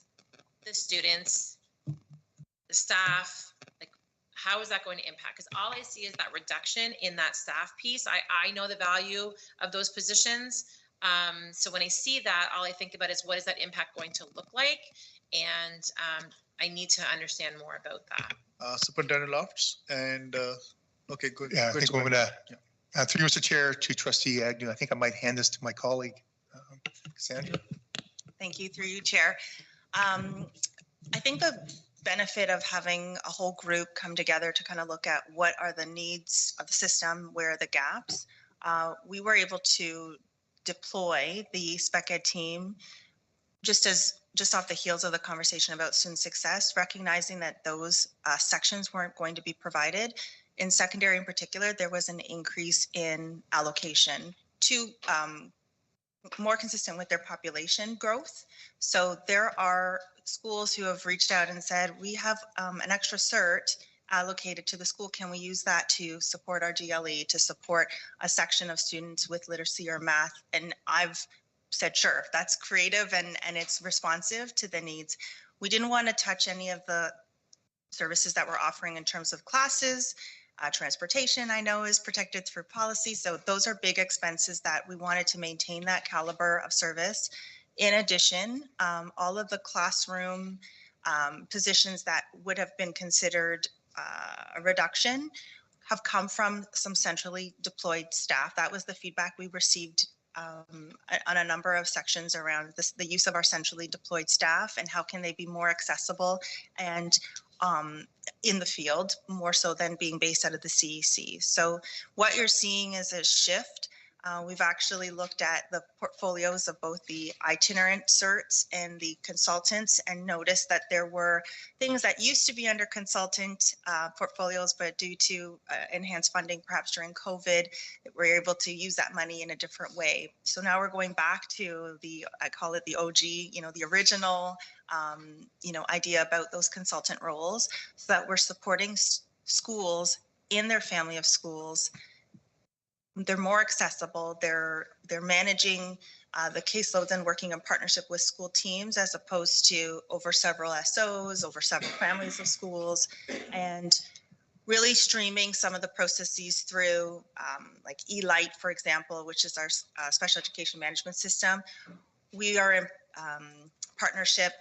the students, the staff? Like, how is that going to impact? Because all I see is that reduction in that staff piece. I know the value of those positions. So when I see that, all I think about is what is that impact going to look like? And I need to understand more about that. Superintendent Lofts and okay, good. Yeah, I good think we're gonna, through Mr. Chair to Trustee Agnew, I think I might hand this to my colleague, Cassandra. Thank you, through you, Chair. I think the benefit of having a whole group come together to kind of look at what are the needs of the system, where are the gaps. We were able to deploy the spec ed team just off the heels of the conversation about student success, recognizing that those sections weren't going to be provided. In secondary in particular, there was an increase in allocation to more consistent with their population growth. So there are schools who have reached out and said, we have an extra cert allocated to the school. Can we use that to support our GLE, to support a section of students with literacy or math? And I've said, sure, that's creative and it's responsive to the needs. We didn't want to touch any of the services that we're offering in terms of classes. Transportation, I know, is protected through policy. So those are big expenses that we wanted to maintain that caliber of service. In addition, all of the classroom positions that would have been considered a reduction have come from some centrally deployed staff. That was the feedback we received on a number of sections around the use of our centrally deployed staff and how can they be more accessible and in the field, more so than being based out of the CEC. So what you're seeing is a shift. We've actually looked at the portfolios of both the itinerant certs and the consultants and noticed that there were things that used to be under consultant portfolios, but due to enhanced funding, perhaps during COVID, we're able to use that money in a different way. So now we're going back to I call it the OG, the original, idea about those consultant roles so that we're supporting schools in their family of schools. They're more accessible. They're managing the caseloads and working in partnership with school teams as opposed to over several SOs, over several families of schools, and really streaming some of the processes through like eLight, for example, which is our special education management system. We are in partnership,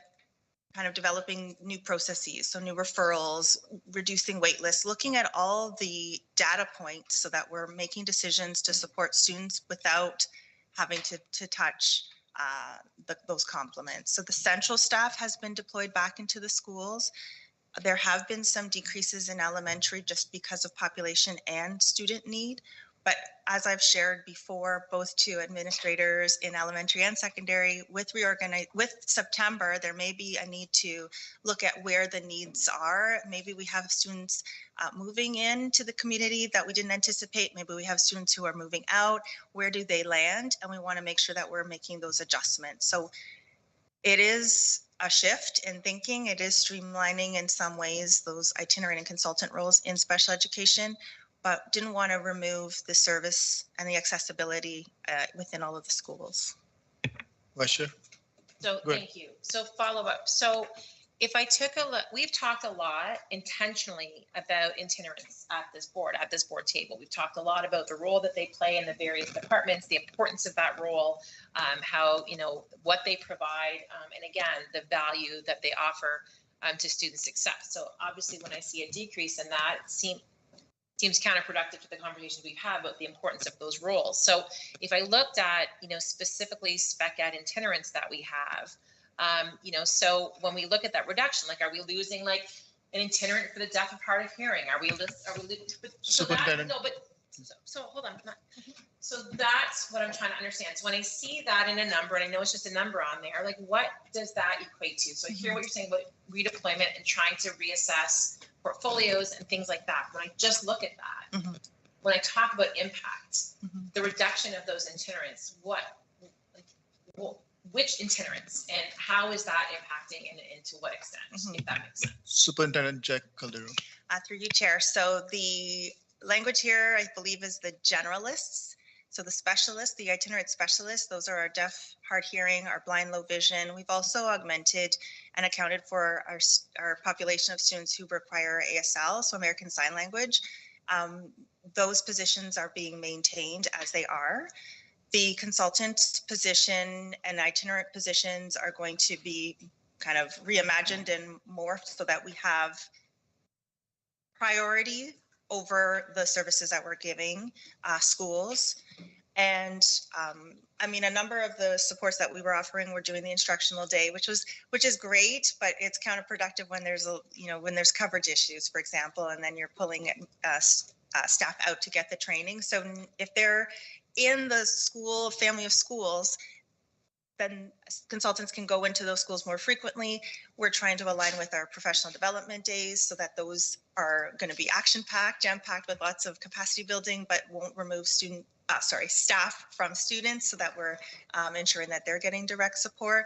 kind of developing new processes, so new referrals, reducing wait lists, looking at all the data points so that we're making decisions to support students without having to touch those complements. So the central staff has been deployed back into the schools. There have been some decreases in elementary just because of population and student need. But as I've shared before, both to administrators in elementary and secondary, with September, there may be a need to look at where the needs are. Maybe we have students moving into the community that we didn't anticipate. Maybe we have students who are moving out. Where do they land? And we want to make sure that we're making those adjustments. So it is a shift in thinking. It is streamlining in some ways those itinerant and consultant roles in special education, but didn't want to remove the service and the accessibility within all of the schools. Vice Chair. So thank you. So follow up. So if I took a look, we've talked a lot intentionally about itinerants at this board table. We've talked a lot about the role that they play in the various departments, the importance of that role, how, what they provide, and again, the value that they offer to student success. So obviously when I see a decrease in that, it seems counterproductive to the conversations we've had about the importance of those roles. So if I looked at, specifically spec ed itinerants that we have, so when we look at that reduction, like, are we losing like an itinerant for the deaf and hard of hearing? So hold on. So that's what I'm trying to understand. So when I see that in a number, and I know it's just a number on there, like what does that equate to? So I hear what you're saying about redeployment and trying to reassess portfolios and things like that. When I just look at that, when I talk about impact, the reduction of those itinerants, which itinerants and how is that impacting and to what extent, if that makes sense? Superintendent Jack Calderon. Through you, Chair. So the language here, I believe, is the generalists. So the specialists, the itinerant specialists, those are our deaf, hard hearing, our blind, low vision. We've also augmented and accounted for our population of students who require ASL, so American Sign Language. Those positions are being maintained as they are. The consultant position and itinerant positions are going to be kind of reimagined and morphed so that we have priority over the services that we're giving schools. And I mean, a number of the supports that we were offering, we're doing the instructional day, which is great, but it's counterproductive when there's when there's coverage issues, for example, and then you're pulling staff out to get the training. So if they're in the school family of schools, then consultants can go into those schools more frequently. We're trying to align with our professional development days so that those are going to be action-packed, jam-packed with lots of capacity building, but won't remove staff from students so that we're ensuring that they're getting direct support.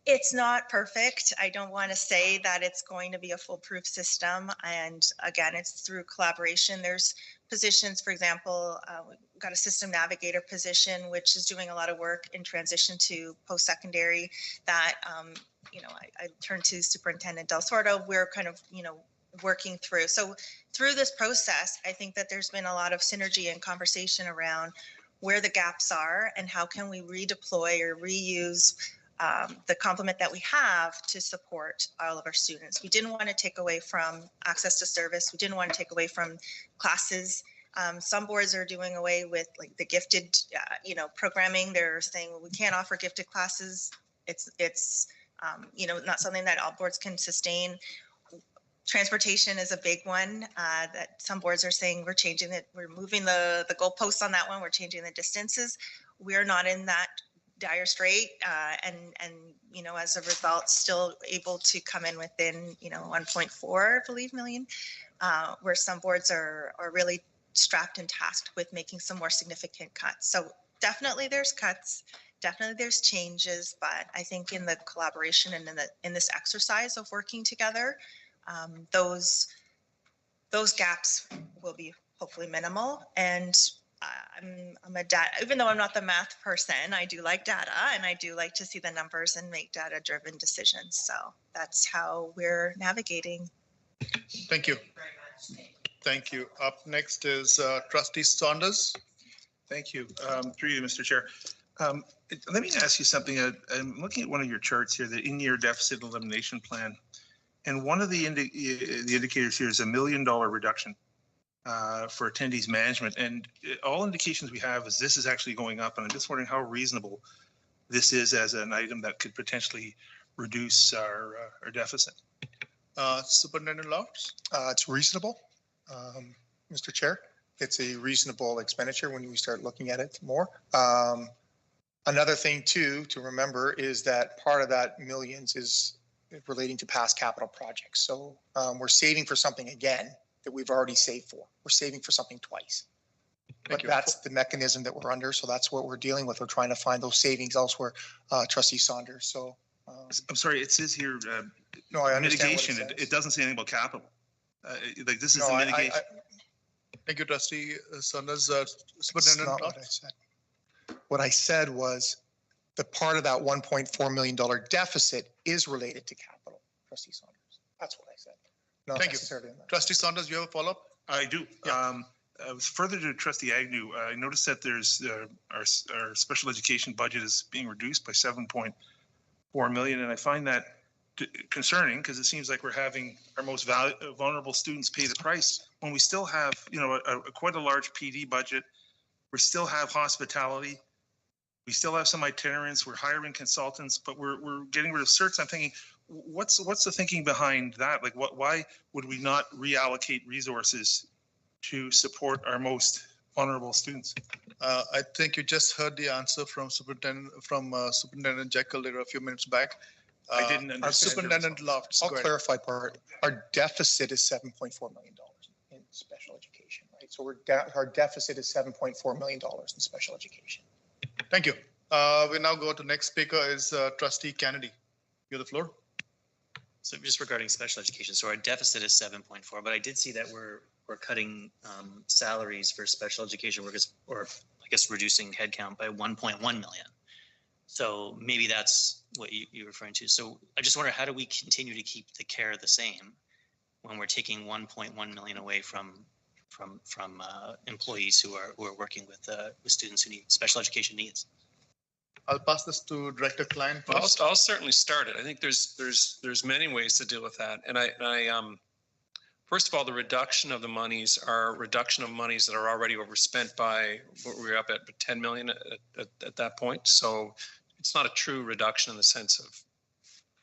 It's not perfect. I don't want to say that it's going to be a foolproof system. And again, it's through collaboration. There's positions, for example, we've got a system navigator position, which is doing a lot of work in transition to post-secondary that, I turn to Superintendent Del Sordo. We're kind of, working through. So through this process, I think that there's been a lot of synergy and conversation around where the gaps are and how can we redeploy or reuse the complement that we have to support all of our students. We didn't want to take away from access to service. We didn't want to take away from classes. Some boards are doing away with like the gifted, programming. They're saying, well, we can't offer gifted classes. It's not something that all boards can sustain. Transportation is a big one that some boards are saying we're changing it. We're moving the goalposts on that one. We're changing the distances. We're not in that dire strait, and as a result, still able to come in within 1.4, I believe, million, where some boards are really strapped and tasked with making some more significant cuts. So definitely there's cuts, definitely there's changes, but I think in the collaboration and in this exercise of working together, those those gaps will be hopefully minimal. And I'm a data, even though I'm not the math person, I do like data and I do like to see the numbers and make data-driven decisions. So that's how we're navigating. Thank you. Thank you. Up next is Trustee Saunders. Thank you. Through you, Mr. Chair. Let me ask you something. I'm looking at one of your charts here, the in-year deficit elimination plan. And one of the indicators here is $1 million reduction for attendees management. And all indications we have is this is actually going up. And I'm just wondering how reasonable this is as an item that could potentially reduce our deficit. Superintendent Lofts? It's reasonable, Mr. Chair. It's a reasonable expenditure when we start looking at it more. Another thing too to remember is that part of that millions is relating to past capital projects. So we're saving for something again that we've already saved for. We're saving for something twice. But that's the mechanism that we're under. So that's what we're dealing with. We're trying to find those savings elsewhere, Trustee Saunders. So I'm sorry, it says here no, I understand mitigation. It doesn't say anything about capital. Like this is the mitigation. Thank you, Trustee Saunders. Superintendent not what I said. What I said was the part of that $1.4 million deficit is related to capital, Trustee Saunders. That's what I said. Not Thank you. necessarily in that. Trustee Saunders, you have a follow-up? I do. Yeah. Further to Trustee Agnew, I noticed that there's our special education budget is being reduced by $7.4 million, and I find that concerning because it seems like we're having our most vulnerable students pay the price when we still have, you know, quite a large PD budget. We still have hospitality. We still have some itinerants. We're hiring consultants, but we're getting rid of certs. I'm thinking, what's the thinking behind that? Like, why would we not reallocate resources to support our most vulnerable students? I think you just heard the answer from Superintendent Jekyll there a few minutes back. I didn't understand. Superintendent Lofts. I'll clarify part. Our deficit is $7.4 million in special education, right? So our deficit is $7.4 million in special education. Thank you. We now go to next speaker is Trustee Kennedy. You have the floor. So just regarding special education, so our deficit is 7.4, but I did see that we're cutting salaries for special education workers, or I guess reducing headcount by 1.1 million. So maybe that's what you're referring to. So I just wonder, how do we continue to keep the care the same when we're taking 1.1 million away from employees who are working with students who need special education needs? I'll pass this to Director Klein. Well, I'll certainly start it. I think there's many ways to deal with that. And I first of all, the reduction of the monies are reduction of monies that are already overspent by, we're up at 10 million at that point. So it's not a true reduction in the sense of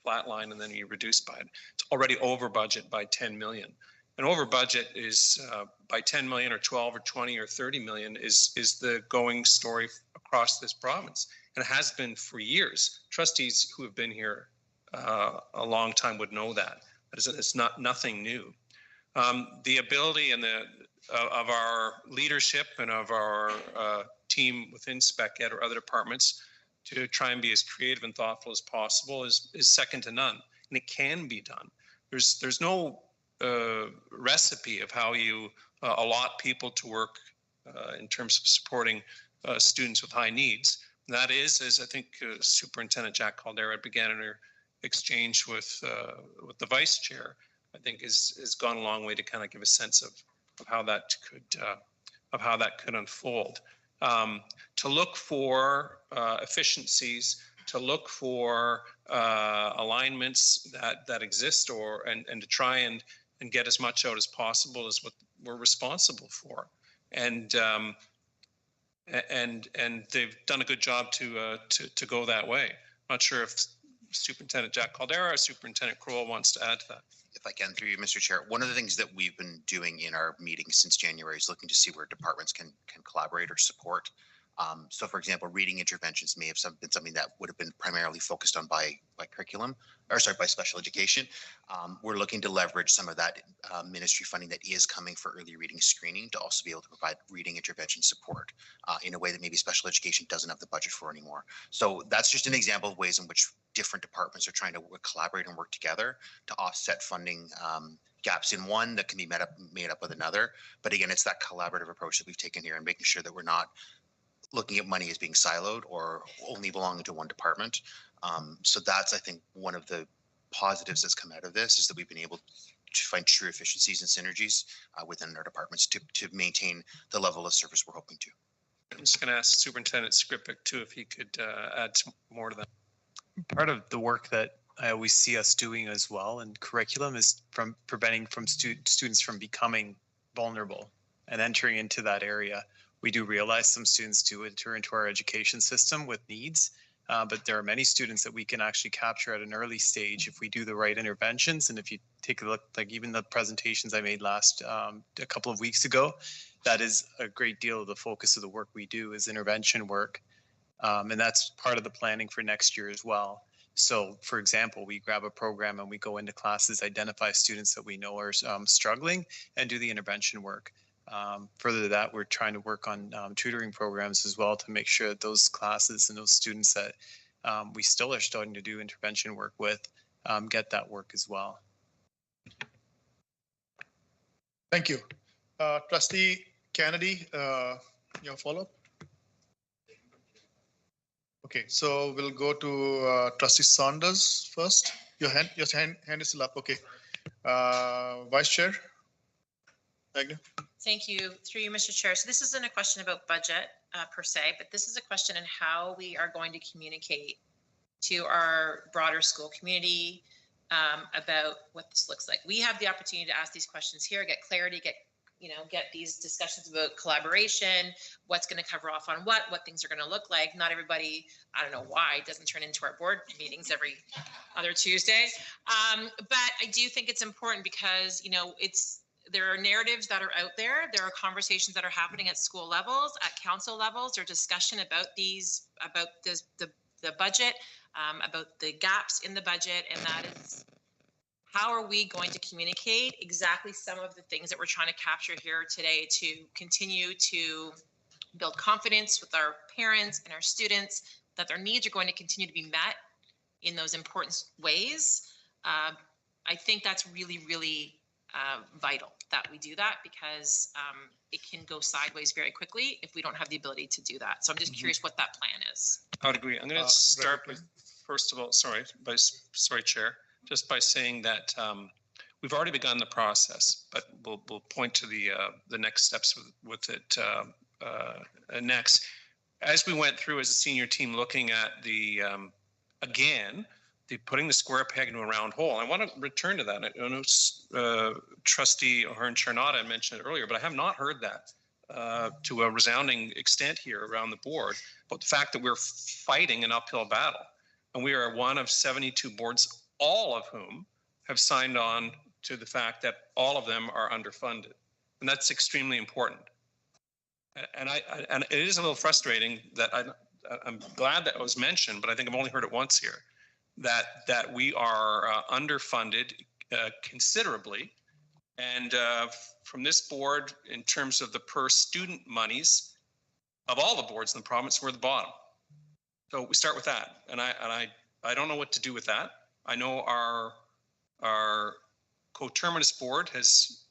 flatline and then you reduce by it. It's already over budget by 10 million. And over budget is by 10 million or 12 or 20 or 30 million is the going story across this province. And it has been for years. Trustees who have been here a long time would know that. It's nothing new. The ability and of our leadership and of our team within Spec Ed or other departments to try and be as creative and thoughtful as possible is second to none. And it can be done. There's no recipe of how you allot people to work in terms of supporting students with high needs. And that is, as I think Superintendent Jack Caldera began in her exchange with the Vice Chair, I think has gone a long way to kind of give a sense of how that could unfold. To look for efficiencies, to look for alignments that exist, and to try and get as much out as possible is what we're responsible for. And they've done a good job to go that way. I'm not sure if Superintendent Jack Caldera or Superintendent Crowell wants to add to that. If I can, through you, Mr. Chair, one of the things that we've been doing in our meetings since January is looking to see where departments can collaborate or support. So, for example, reading interventions may have been something that would have been primarily focused on by curriculum, or sorry, by special education. We're looking to leverage some of that ministry funding that is coming for early reading screening to also be able to provide reading intervention support in a way that maybe special education doesn't have the budget for anymore. So that's just an example of ways in which different departments are trying to collaborate and work together to offset funding gaps in one that can be made up with another. But again, it's that collaborative approach that we've taken here and making sure that we're not looking at money as being siloed or only belonging to one department. So that's, I think, one of the positives that's come out of this is that we've been able to find true efficiencies and synergies within our departments to maintain the level of service we're hoping to. I'm just going to ask Superintendent Skripek too, if he could add some more to that. Part of the work that I always see us doing as well in curriculum is from preventing students from becoming vulnerable and entering into that area. We do realize some students do enter into our education system with needs, but there are many students that we can actually capture at an early stage if we do the right interventions. And if you take a look, like even the presentations I made a couple of weeks ago, that is a great deal of the focus of the work we do is intervention work. And that's part of the planning for next year as well. So for example, we grab a program and we go into classes, identify students that we know are struggling and do the intervention work. Further to that, we're trying to work on tutoring programs as well to make sure that those classes and those students that we still are starting to do intervention work with get that work as well. Thank you. Trustee Kennedy, your follow-up? Okay, so we'll go to Trustee Saunders first. Your hand is still up. Okay. Vice Chair Agnew. Thank you. Through you, Mr. Chair. So this isn't a question about budget per se, but this is a question on how we are going to communicate to our broader school community about what this looks like. We have the opportunity to ask these questions here, get clarity, get these discussions about collaboration, what's going to cover off on what things are going to look like. Not everybody, I don't know why, doesn't turn into our board meetings every other Tuesday. But I do think it's important because, there are narratives that are out there. There are conversations that are happening at school levels, at council levels, or discussion about the budget, about the gaps in the budget, and that is how are we going to communicate exactly some of the things that we're trying to capture here today to continue to build confidence with our parents and our students that their needs are going to continue to be met in those important ways. I think that's really, really vital that we do that because it can go sideways very quickly if we don't have the ability to do that. So I'm just curious what that plan is. I would agree. I'm going to start with, first of all, sorry, Chair, just by saying that we've already begun the process, but we'll point to the next steps with it next. As we went through as a senior team looking at the, again, putting the square peg into a round hole. I want to return to that. I know Trustee Ahern Charnada mentioned it earlier, but I have not heard that to a resounding extent here around the board, but the fact that we're fighting an uphill battle. And we are one of 72 boards, all of whom have signed on to the fact that all of them are underfunded. And that's extremely important. And it is a little frustrating that I'm glad that it was mentioned, but I think I've only heard it once here. That we are underfunded considerably, and from this board, in terms of the per student monies of all the boards in the province, we're at the bottom. So we start with that, and I don't know what to do with that. I know our coterminous board has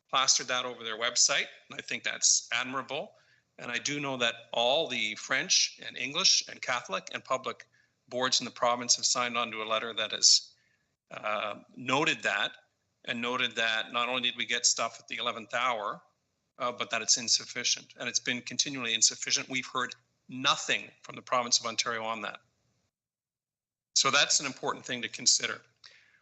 plastered that over their website, and I think that's admirable. And I do know that all the French and English and Catholic and public boards in the province have signed on to a letter that has noted that not only did we get stuff at the 11th hour, but that it's insufficient, and it's been continually insufficient. We've heard nothing from the province of Ontario on that. So that's an important thing to consider.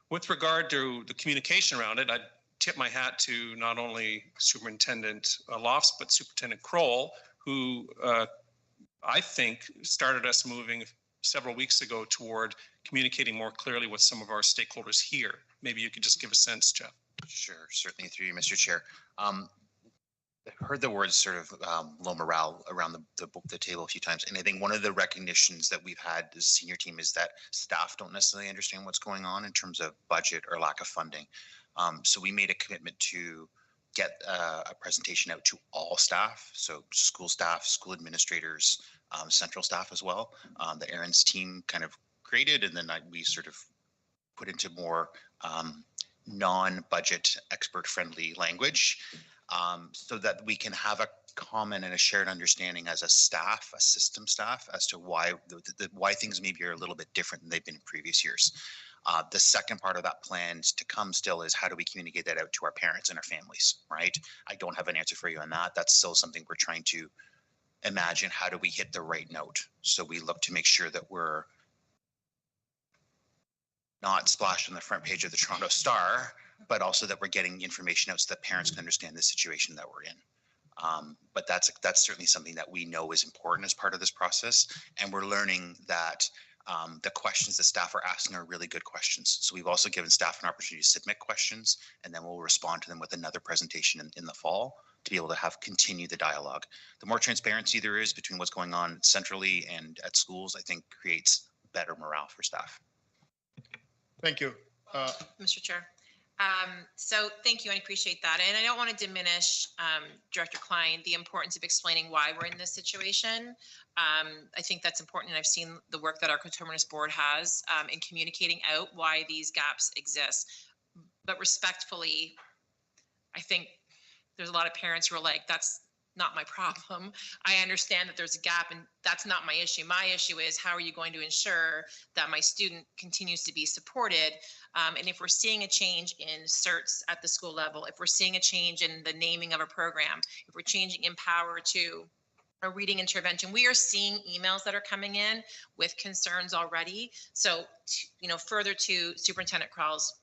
With regard to the communication around it, I'd tip my hat to not only Superintendent Lofts, but Superintendent Kroll, who I think started us moving several weeks ago toward communicating more clearly with some of our stakeholders here. Maybe you could just give a sense, Jeff. Sure, certainly through you, Mr. Chair. I've heard the words sort of low morale around the table a few times. And I think one of the recognitions that we've had as a senior team is that staff don't necessarily understand what's going on in terms of budget or lack of funding. So we made a commitment to get a presentation out to all staff, so school staff, school administrators, central staff as well. The Aaron's team kind of created, and then we sort of put into more non-budget expert-friendly language, so that we can have a common and a shared understanding as a staff, a system staff, as to why why things maybe are a little bit different than they've been in previous years. The second part of that plan to come still is how do we communicate that out to our parents and our families, right? I don't have an answer for you on that. That's still something we're trying to imagine. How do we hit the right note? So we look to make sure that we're not splashed on the front page of the Toronto Star, but also that we're getting information out so that parents can understand the situation that we're in. But that's certainly something that we know is important as part of this process. And we're learning that the questions that staff are asking are really good questions. So we've also given staff an opportunity to submit questions, and then we'll respond to them with another presentation in the fall to be able to continue the dialogue. The more transparency there is between what's going on centrally and at schools, I think creates better morale for staff. Thank you. Mr. Chair. So thank you, I appreciate that. And I don't want to diminish Director Klein, the importance of explaining why we're in this situation. I think that's important, and I've seen the work that our coterminous board has in communicating out why these gaps exist. But respectfully, I think there's a lot of parents who are like, that's not my problem. I understand that there's a gap, and that's not my issue. My issue is, how are you going to ensure that my student continues to be supported? And if we're seeing a change in certs at the school level, if we're seeing a change in the naming of a program, if we're changing Empower to a reading intervention, we are seeing emails that are coming in with concerns already. So, further to Superintendent Krall's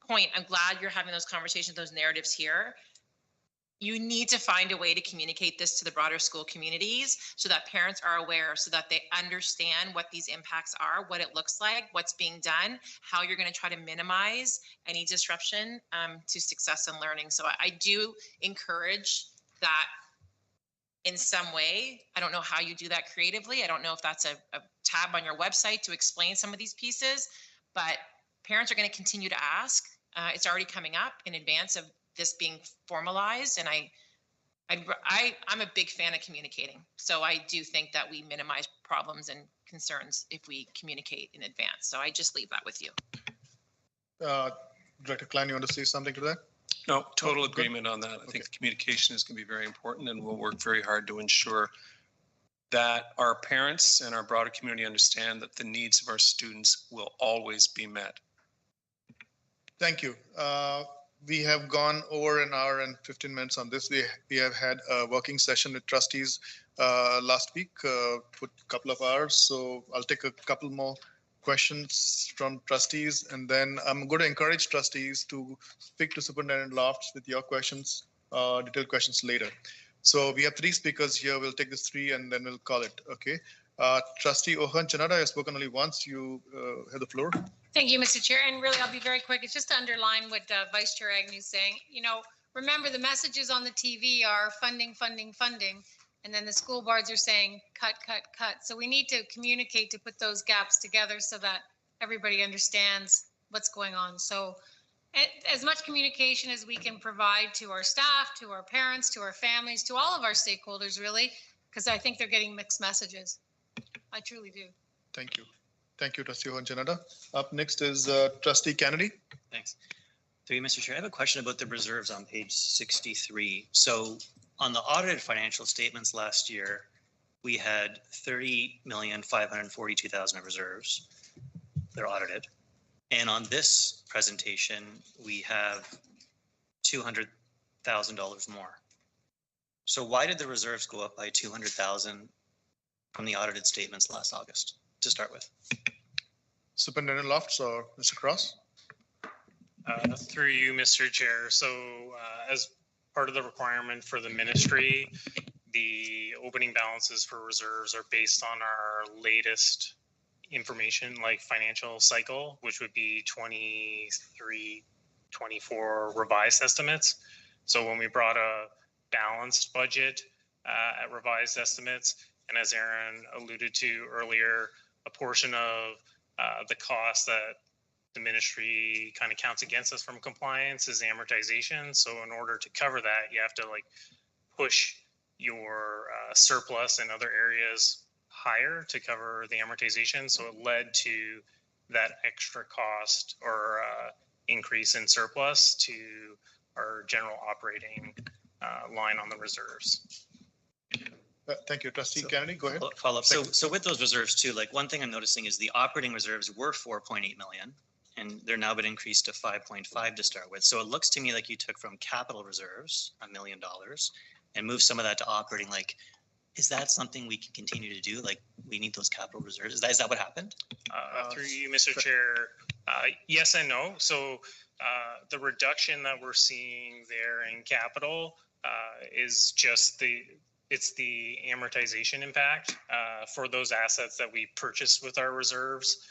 point, I'm glad you're having those conversations, those narratives here. You need to find a way to communicate this to the broader school communities so that parents are aware, so that they understand what these impacts are, what it looks like, what's being done, how you're going to try to minimize any disruption to success and learning. So I do encourage that in some way. I don't know how you do that creatively. I don't know if that's a tab on your website to explain some of these pieces, but parents are going to continue to ask. It's already coming up in advance of this being formalized, and I'm a big fan of communicating. So I do think that we minimize problems and concerns if we communicate in advance. So I just leave that with you. Director Klein, you want to say something to that? No, total agreement on that. I think the communication is going to be very important, and we'll work very hard to ensure that our parents and our broader community understand that the needs of our students will always be met. Thank you. We have gone over an hour and 15 minutes on this. We have had a working session with trustees last week for a couple of hours. So I'll take a couple more questions from trustees, and then I'm going to encourage trustees to speak to Superintendent Lofts with your questions, detailed questions later. So we have 3 speakers here. We'll take this 3 and then we'll call it. Okay. Trustee Ohan Chanada has spoken only once. You have the floor. Thank you, Mr. Chair. And really, I'll be very quick. It's just to underline what Vice Chair Agnew is saying. Remember, the messages on the TV are funding, funding, funding. And then the school boards are saying cut, cut, cut. So we need to communicate to put those gaps together so that everybody understands what's going on. So as much communication as we can provide to our staff, to our parents, to our families, to all of our stakeholders, really, because I think they're getting mixed messages. I truly do. Thank you. Thank you, Trustee Ohan Chanada. Up next is Trustee Kennedy. Thanks. Through you, Mr. Chair, I have a question about the reserves on page 63. So on the audited financial statements last year, we had 30,542,000 of reserves. They're audited. And on this presentation, we have $200,000 more. So why did the reserves go up by 200,000 from the audited statements last August to start with? Superintendent Lofts or Mr. Cross? Through you, Mr. Chair. So as part of the requirement for the ministry, the opening balances for reserves are based on our latest information, like financial cycle, which would be 23, 24 revised estimates. So when we brought a balanced budget at revised estimates, and as Aaron alluded to earlier, a portion of the cost that the ministry kind of counts against us from compliance is amortization. So in order to cover that, you have to push your surplus in other areas higher to cover the amortization. So it led to that extra cost or increase in surplus to our general operating line on the reserves. Thank you. Trustee Kennedy, go ahead. Follow up. So with those reserves too, like one thing I'm noticing is the operating reserves were 4.8 million and they're now been increased to 5.5 to start with. So it looks to me like you took from capital reserves $1 million and moved some of that to operating. Like, is that something we can continue to do? Like, we need those capital reserves. Is that what happened? Through you, Mr. Chair, yes and no. So the reduction that we're seeing there in capital is just the amortization impact for those assets that we purchased with our reserves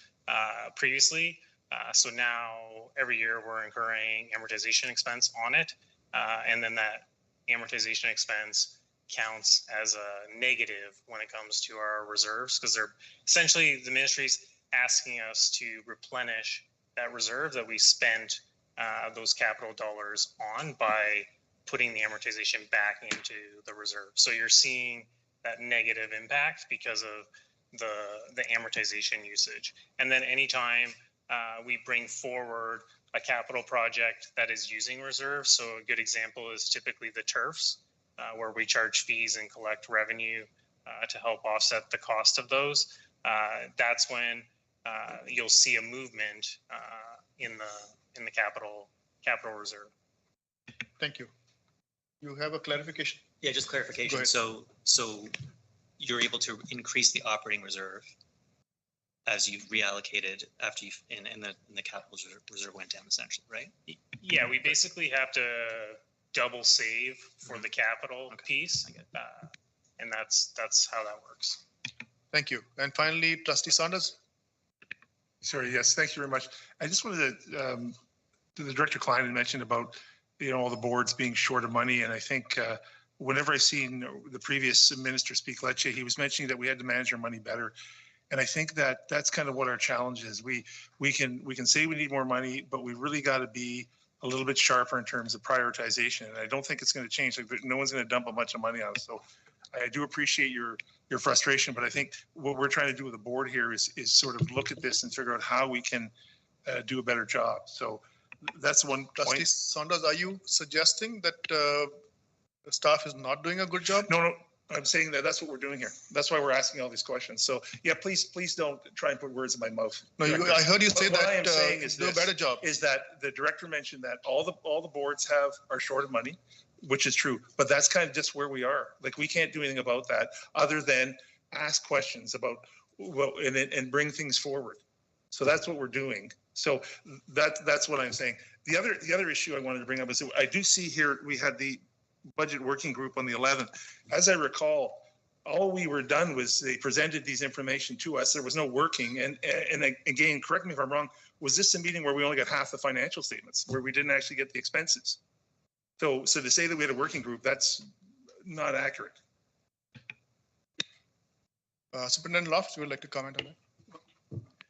previously. So now every year we're incurring amortization expense on it. And then that amortization expense counts as a negative when it comes to our reserves, because they're essentially, the ministry's asking us to replenish that reserve that we spent those capital dollars on by putting the amortization back into the reserve. So you're seeing that negative impact because of the amortization usage. And then anytime we bring forward a capital project that is using reserves, so a good example is typically the turfs, where we charge fees and collect revenue to help offset the cost of those. That's when you'll see a movement in the capital reserve. Thank you. You have a clarification? Yeah, just clarification. So you're able to increase the operating reserve as you've reallocated after you've and the capital reserve went down essentially, right? Yeah, we basically have to double save for the capital piece, and that's how that works. Thank you. And finally, Trustee Saunders. Sorry, yes, thank you very much. I just wanted to, the Director Klein had mentioned about, all the boards being short of money. And I think whenever I seen the previous minister speak, Lecce, he was mentioning that we had to manage our money better. And I think that that's kind of what our challenge is. We can say we need more money, but we really got to be a little bit sharper in terms of prioritization. And I don't think it's going to change. Like, no one's going to dump a bunch of money on us. So I do appreciate your frustration, but I think what we're trying to do with the board here is sort of look at this and figure out how we can do a better job. So that's one Trustee point. Saunders, are you suggesting that the staff is not doing a good job? No, I'm saying that that's what we're doing here. That's why we're asking all these questions. So yeah, please don't try and put words in my mouth. No, I heard you say What I that am saying is do a better job. Is that the director mentioned that all the boards are short of money, which is true, but that's kind of just where we are. Like, we can't do anything about that other than ask questions about and bring things forward. So that's what we're doing. So that's what I'm saying. The other issue I wanted to bring up is that I do see here we had the budget working group on the 11th. As I recall, all we were done was they presented these information to us. There was no working. And again, correct me if I'm wrong, was this a meeting where we only got half the financial statements, where we didn't actually get the expenses? So to say that we had a working group, that's not accurate. Superintendent Lofts, you would like to comment on that?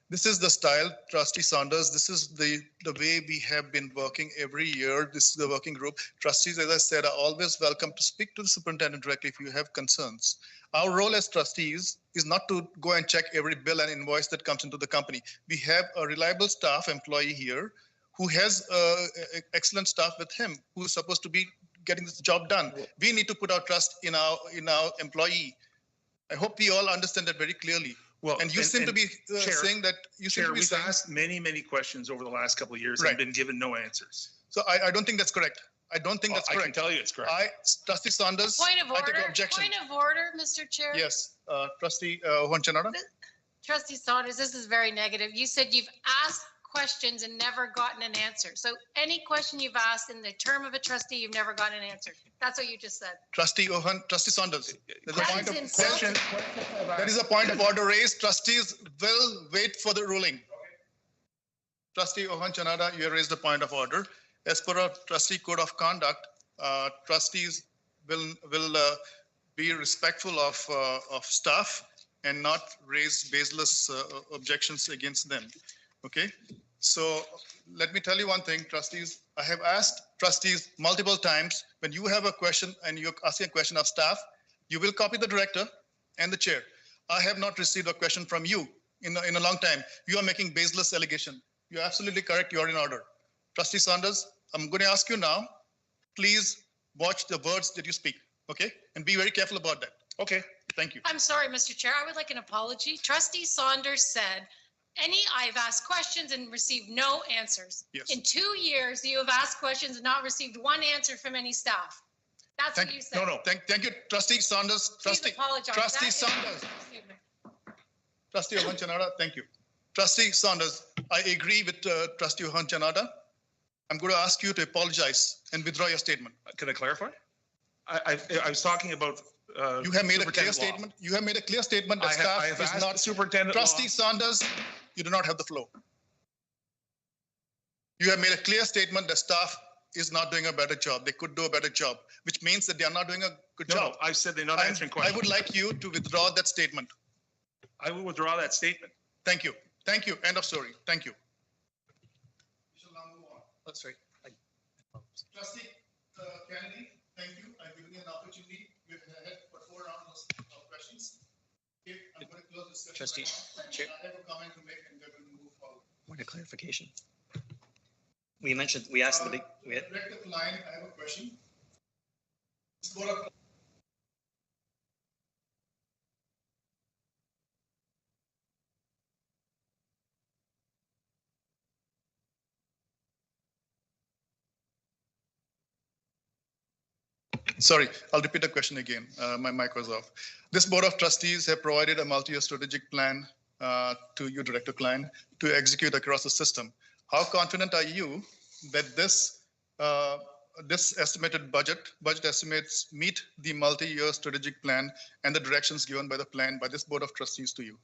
This is the style, Trustee Saunders. This is the way we have been working every year. This is the working group. Trustees, as I said, are always welcome to speak to the superintendent directly if you have concerns. Our role as trustees is not to go and check every bill and invoice that comes into the company. We have a reliable staff employee here who has excellent staff with him, who is supposed to be getting this job done. We need to put our trust in our employee. I hope we all understand that very clearly. Well, and you seem to be saying that you seem to be saying, we've asked many questions over the last couple of years and been given no answers. So I don't think that's correct. I don't think that's correct. I can tell you it's correct. Trustee Saunders. Point of I take order. objection. Point of order, Mr. Chair. Yes, Trustee Honchanada. Trustee Saunders, this is very negative. You said you've asked questions and never gotten an answer. So any question you've asked in the term of a trustee, you've never gotten an answer. That's what you just said. Trustee Saunders. There's a point of insulting. There is a point of order raised. Trustees will wait for the ruling. Trustee Honchanada, you have raised a point of order. As per our trustee code of conduct, trustees will be respectful of staff and not raise baseless objections against them. Okay, so let me tell you one thing, trustees. I have asked trustees multiple times, when you have a question and you're asking a question of staff, you will copy the director and the chair. I have not received a question from you in a long time. You are making baseless allegation. You're absolutely correct. You are in order. Trustee Saunders, I'm going to ask you now, please watch the words that you speak, okay? And be very careful about that. Okay, thank you. I'm sorry, Mr. Chair. I would like an apology. Trustee Saunders said, I've asked questions and received no answers. Yes. In 2 years, you have asked questions and not received one answer from any staff. That's what you said. No, thank you, Trustee Saunders. Please apologize. Trustee That is- Saunders. Excuse me. Trustee Ohanchanada, thank you. Trustee Saunders, I agree with Trustee Ohanchanada. I'm going to ask you to apologize and withdraw your statement. Can I clarify? I was talking about. You have made a clear superintendent law. statement. You have made a clear statement that I staff have is asked not. the superintendent law. Trustee Saunders, you do not have the floor. You have made a clear statement that staff is not doing a better job. They could do a better job, which means that they are not doing a good job. No, I said they're not answering questions. I would like you to withdraw that statement. I will withdraw that statement. Thank you. Thank you. End of story. Thank you. We shall now move on. That's right. Trustee Kennedy, thank you. I've given you an opportunity. We've had for 4 rounds of questions. Okay, I'm going to close this session. Trustee, Chair. I have a comment to make and we're going to move forward. Point of clarification. We mentioned, we asked the big, Director Klein, I have a question. This board of Sorry, I'll repeat the question again. My mic was off. This Board of Trustees have provided a multi-year strategic plan to you, Director Klein, to execute across the system. How confident are you that this estimated budget estimates meet the multi-year strategic plan and the directions given by the plan by this Board of Trustees to you?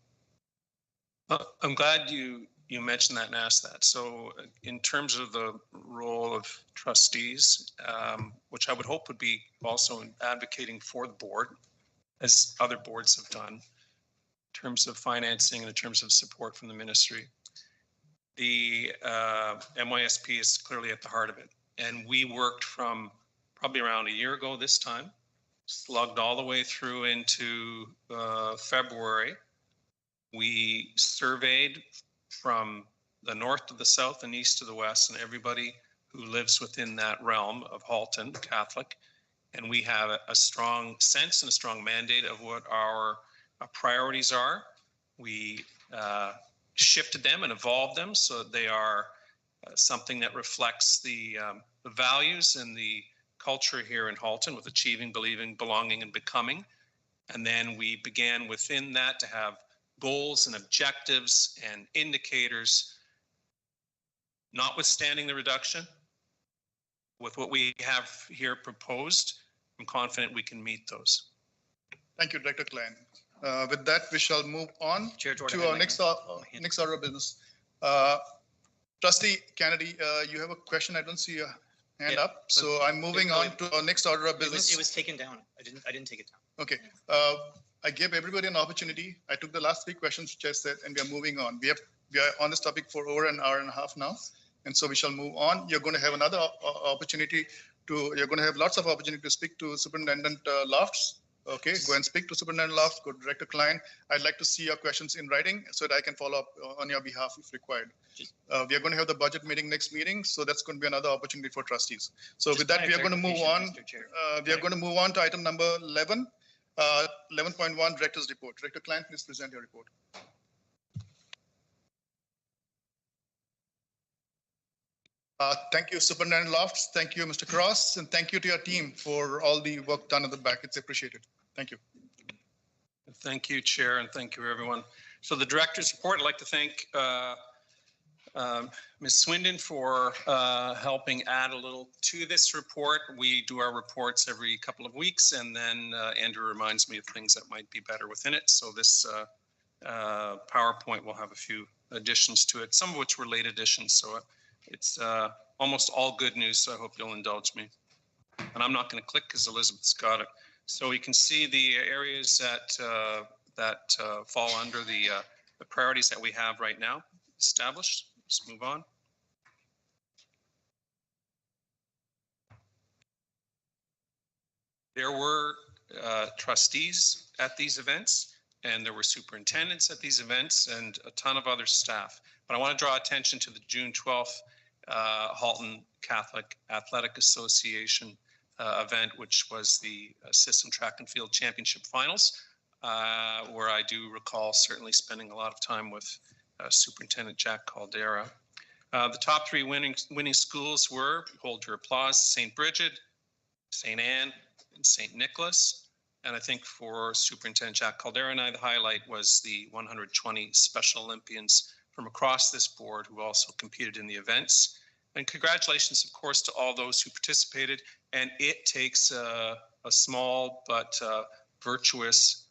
I'm glad you mentioned that and asked that. So in terms of the role of trustees, which I would hope would be also in advocating for the board, as other boards have done, in terms of financing and in terms of support from the ministry, the MYSP is clearly at the heart of it. And we worked from probably around a year ago this time, slugged all the way through into February. We surveyed from the north to the south and east to the west and everybody who lives within that realm of Halton Catholic. And we have a strong sense and a strong mandate of what our priorities are. We shifted them and evolved them so that they are something that reflects the values and the culture here in Halton with achieving, believing, belonging, and becoming. And then we began within that to have goals and objectives and indicators, notwithstanding the reduction. With what we have here proposed, I'm confident we can meet those. Thank you, Director Klein. With that, we shall move on to our next order of business. Trustee Kennedy, you have a question. I don't see your hand up. So I'm moving on to our next order of business. It was taken down. I didn't take it down. Okay. I gave everybody an opportunity. I took the last 3 questions which I said, and we are moving on. We are on this topic for over an hour and a half now. And so we shall move on. You're going to have another opportunity you're going to have lots of opportunity to speak to Superintendent Lofts. Okay, go and speak to Superintendent Lofts, go to Director Klein. I'd like to see your questions in writing so that I can follow up on your behalf if required. We are going to have the budget meeting next meeting, so that's going to be another opportunity for trustees. So with that, we are going to move on. We are going to move on to item number 11, 11.1, Director's Report. Director Klein, please present your report. Thank you, Superintendent Lofts. Thank you, Mr. Cross, and thank you to your team for all the work done at the back. It's appreciated. Thank you. Thank you, Chair, and thank you, everyone. So the Director's Report, I'd like to thank Ms. Swindon for helping add a little to this report. We do our reports every couple of weeks, and then Andrew reminds me of things that might be better within it. So this PowerPoint will have a few additions to it, some of which were late additions. So it's almost all good news, so I hope you'll indulge me. And I'm not going to click because Elizabeth's got it. So you can see the areas that fall under the priorities that we have right now established. Let's move on. There were trustees at these events. and there were superintendents at these events and a ton of other staff. But I want to draw attention to the June 12th Halton Catholic Athletic Association event, which was the System Track and Field Championship Finals, where I do recall certainly spending a lot of time with Superintendent Jack Caldera. The top three winning schools were, hold your applause, St. Bridget, St. Anne, and St. Nicholas. And I think for Superintendent Jack Caldera and I, the highlight was the 120 Special Olympians from across this board who also competed in the events. And congratulations, of course, to all those who participated. And it takes a small but virtuous,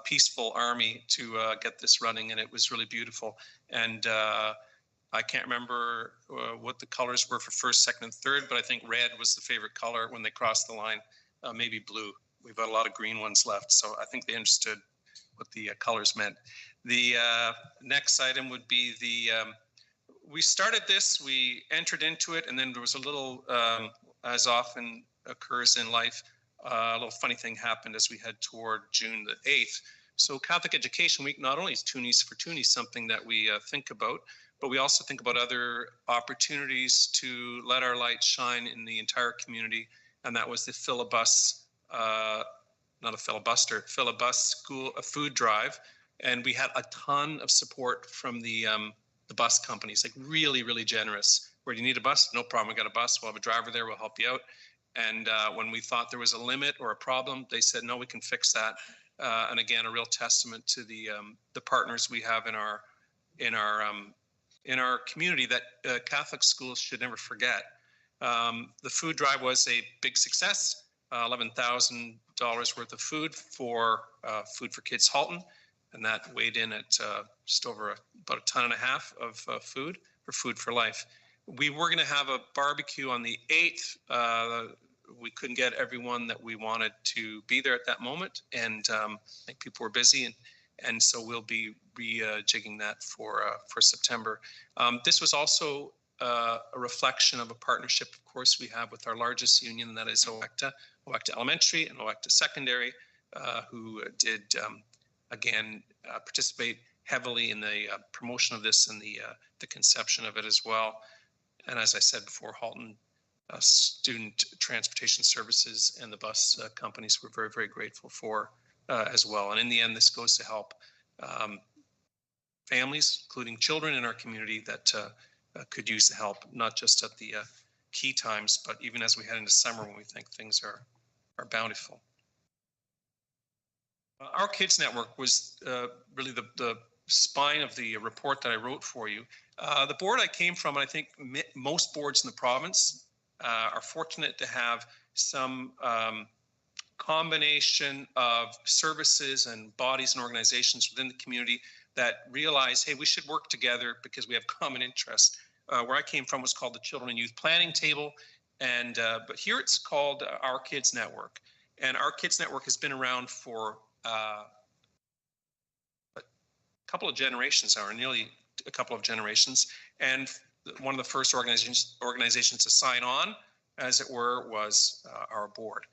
peaceful army to get this running, and it was really beautiful. And I can't remember what the colors were for first, second, and third, but I think red was the favorite color when they crossed the line, maybe blue. We've got a lot of green ones left, so I think they understood what the colors meant. The next item would be we started this, we entered into it, and then there was a little, as often occurs in life, a little funny thing happened as we head toward June the 8th. So Catholic Education Week not only is Toonies for Toonies something that we think about, but we also think about other opportunities to let our light shine in the entire community. And that was the Filibus, not a filibuster, Filibus school, a food drive. And we had a ton of support from the bus companies, like really, really generous. Where do you need a bus? No problem, we got a bus, we'll have a driver there, we'll help you out. And when we thought there was a limit or a problem, they said, no, we can fix that. And again, a real testament to the partners we have in our community that Catholic schools should never forget. The food drive was a big success, $11,000 worth of food for Food for Kids Halton, and that weighed in at just over about 1.5 tons of food for Food for Life. We were going to have a barbecue on the 8th. We couldn't get everyone that we wanted to be there at that moment, and I think people were busy, and so we'll be rejigging that for September. This was also a reflection of a partnership, of course, we have with our largest union, and that is OECTA Elementary and OECTA Secondary, who did, again, participate heavily in the promotion of this and the conception of it as well. And as I said before, Halton Student Transportation Services and the bus companies were very, very grateful for as well. And in the end, this goes to help families, including children in our community that could use the help, not just at the key times, but even as we head into summer when we think things are bountiful. Our Kids Network was really the spine of the report that I wrote for you. The board I came from, and I think most boards in the province are fortunate to have some combination of services and bodies and organizations within the community that realize, hey, we should work together because we have common interests. Where I came from was called the Children and Youth Planning Table, and but here it's called Our Kids Network. And Our Kids Network has been around for a couple of generations, or nearly a couple of generations, and one of the first organizations to sign on, as it were, was our board.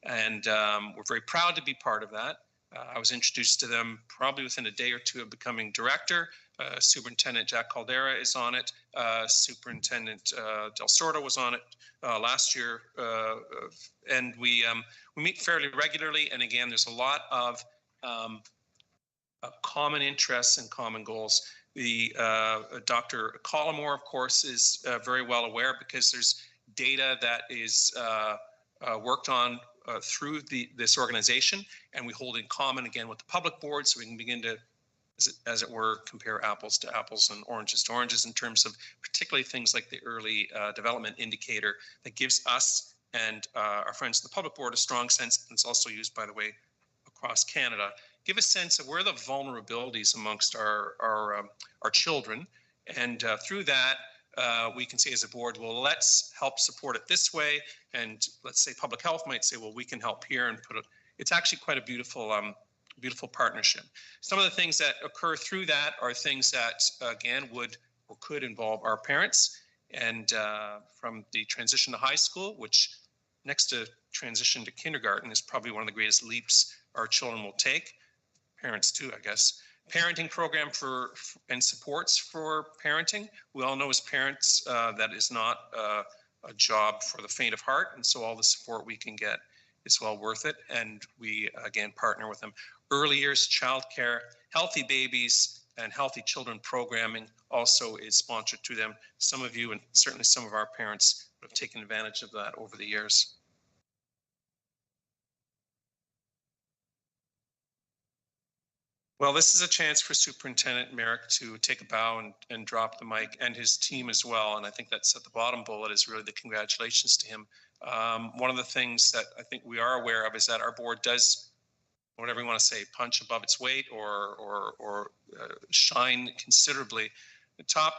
And we're very proud to be part of that. I was introduced to them probably within a day or two of becoming director. Superintendent Jack Caldera is on it. Superintendent Del Sordo was on it last year. And we meet fairly regularly. And again, there's a lot of common interests and common goals. The Dr. Collymore, of course, is very well aware because there's data that is worked on through this organization, and we hold in common again with the public board, so we can begin to, as it were, compare apples to apples and oranges to oranges in terms of particularly things like the early development indicator that gives us and our friends in the public board a strong sense, and it's also used, by the way, across Canada, give a sense of where the vulnerabilities amongst our children, and through that, we can say as a board, well, let's help support it this way. And let's say public health might say, well, we can help here and put it. It's actually quite a beautiful, beautiful partnership. Some of the things that occur through that are things that, again, would or could involve our parents. And from the transition to high school, which next to transition to kindergarten is probably one of the greatest leaps our children will take. parents too, I guess. Parenting program and supports for parenting. We all know as parents that is not a job for the faint of heart, and so all the support we can get is well worth it. And we again partner with them. Early years childcare, healthy babies, and healthy children programming also is sponsored through them. Some of you and certainly some of our parents have taken advantage of that over the years. Well, this is a chance for Superintendent Merrick to take a bow and drop the mic, and his team as well. And I think that's at the bottom bullet is really the congratulations to him. One of the things that I think we are aware of is that our board does, whatever you want to say, punch above its weight or shine considerably. The top,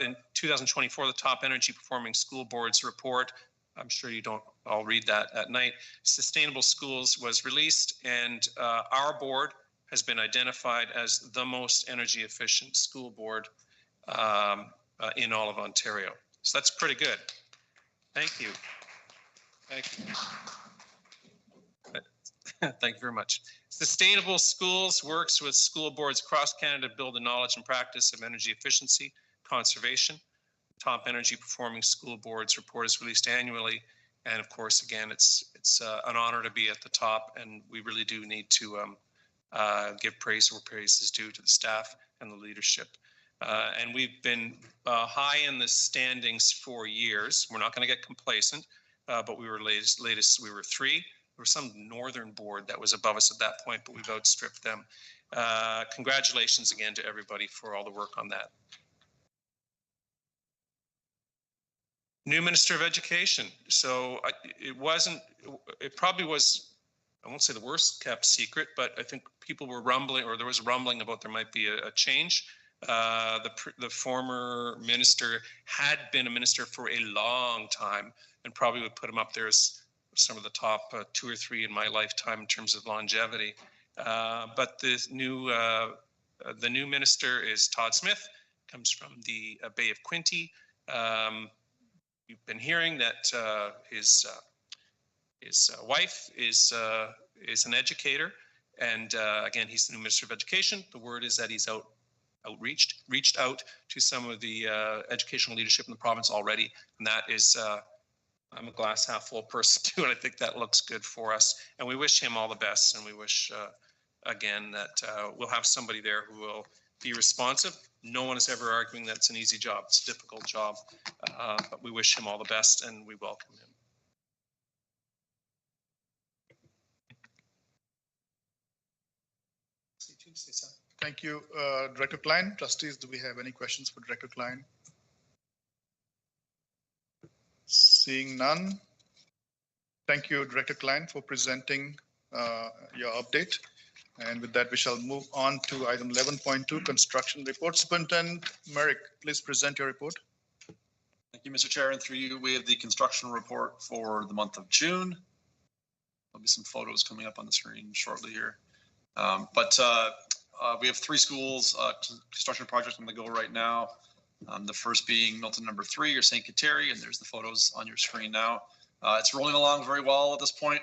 in 2024, the top energy performing school boards report, I'm sure you don't all read that at night, Sustainable Schools was released, and our board has been identified as the most energy efficient school board in all of Ontario. So that's pretty good. Thank you. Thank you. Thank you very much. Sustainable Schools works with school boards across Canada to build the knowledge and practice of energy efficiency, conservation. Top energy performing school boards report is released annually. And of course, again, it's an honor to be at the top, and we really do need to give praise where praise is due to the staff and the leadership. And we've been high in the standings for years. We're not going to get complacent, but we were latest we were 3. There was some northern board that was above us at that point, but we've outstripped them. Congratulations again to everybody for all the work on that. New Minister of Education. So it probably was, I won't say the worst kept secret, but I think people were rumbling, or there was rumbling about there might be a change. The former minister had been a minister for a long time, and probably would put him up there as some of the top 2 or 3 in my lifetime in terms of longevity. But the new minister is Todd Smith, comes from the Bay of Quinte. We've been hearing that his wife is an educator, and again, he's the new Minister of Education. The word is that he's reached out to some of the educational leadership in the province already, and that is, I'm a glass half full person too, and I think that looks good for us. And we wish him all the best, and we wish again that we'll have somebody there who will be responsive. No one is ever arguing that it's an easy job. It's a difficult job, but we wish him all the best, and we welcome him. Thank you, Director Klein. Trustees, do we have any questions for Director Klein? Seeing none. Thank you, Director Klein, for presenting your update. And with that, we shall move on to item 11.2, construction report. Superintendent Merrick, please present your report. Thank you, Mr. Chair. And through you, we have the construction report for the month of June. There'll be some photos coming up on the screen shortly here. We have 3 schools, construction projects on the go right now. The first being Milton number 3 or St. Kateri, and there's the photos on your screen now. It's rolling along very well at this point.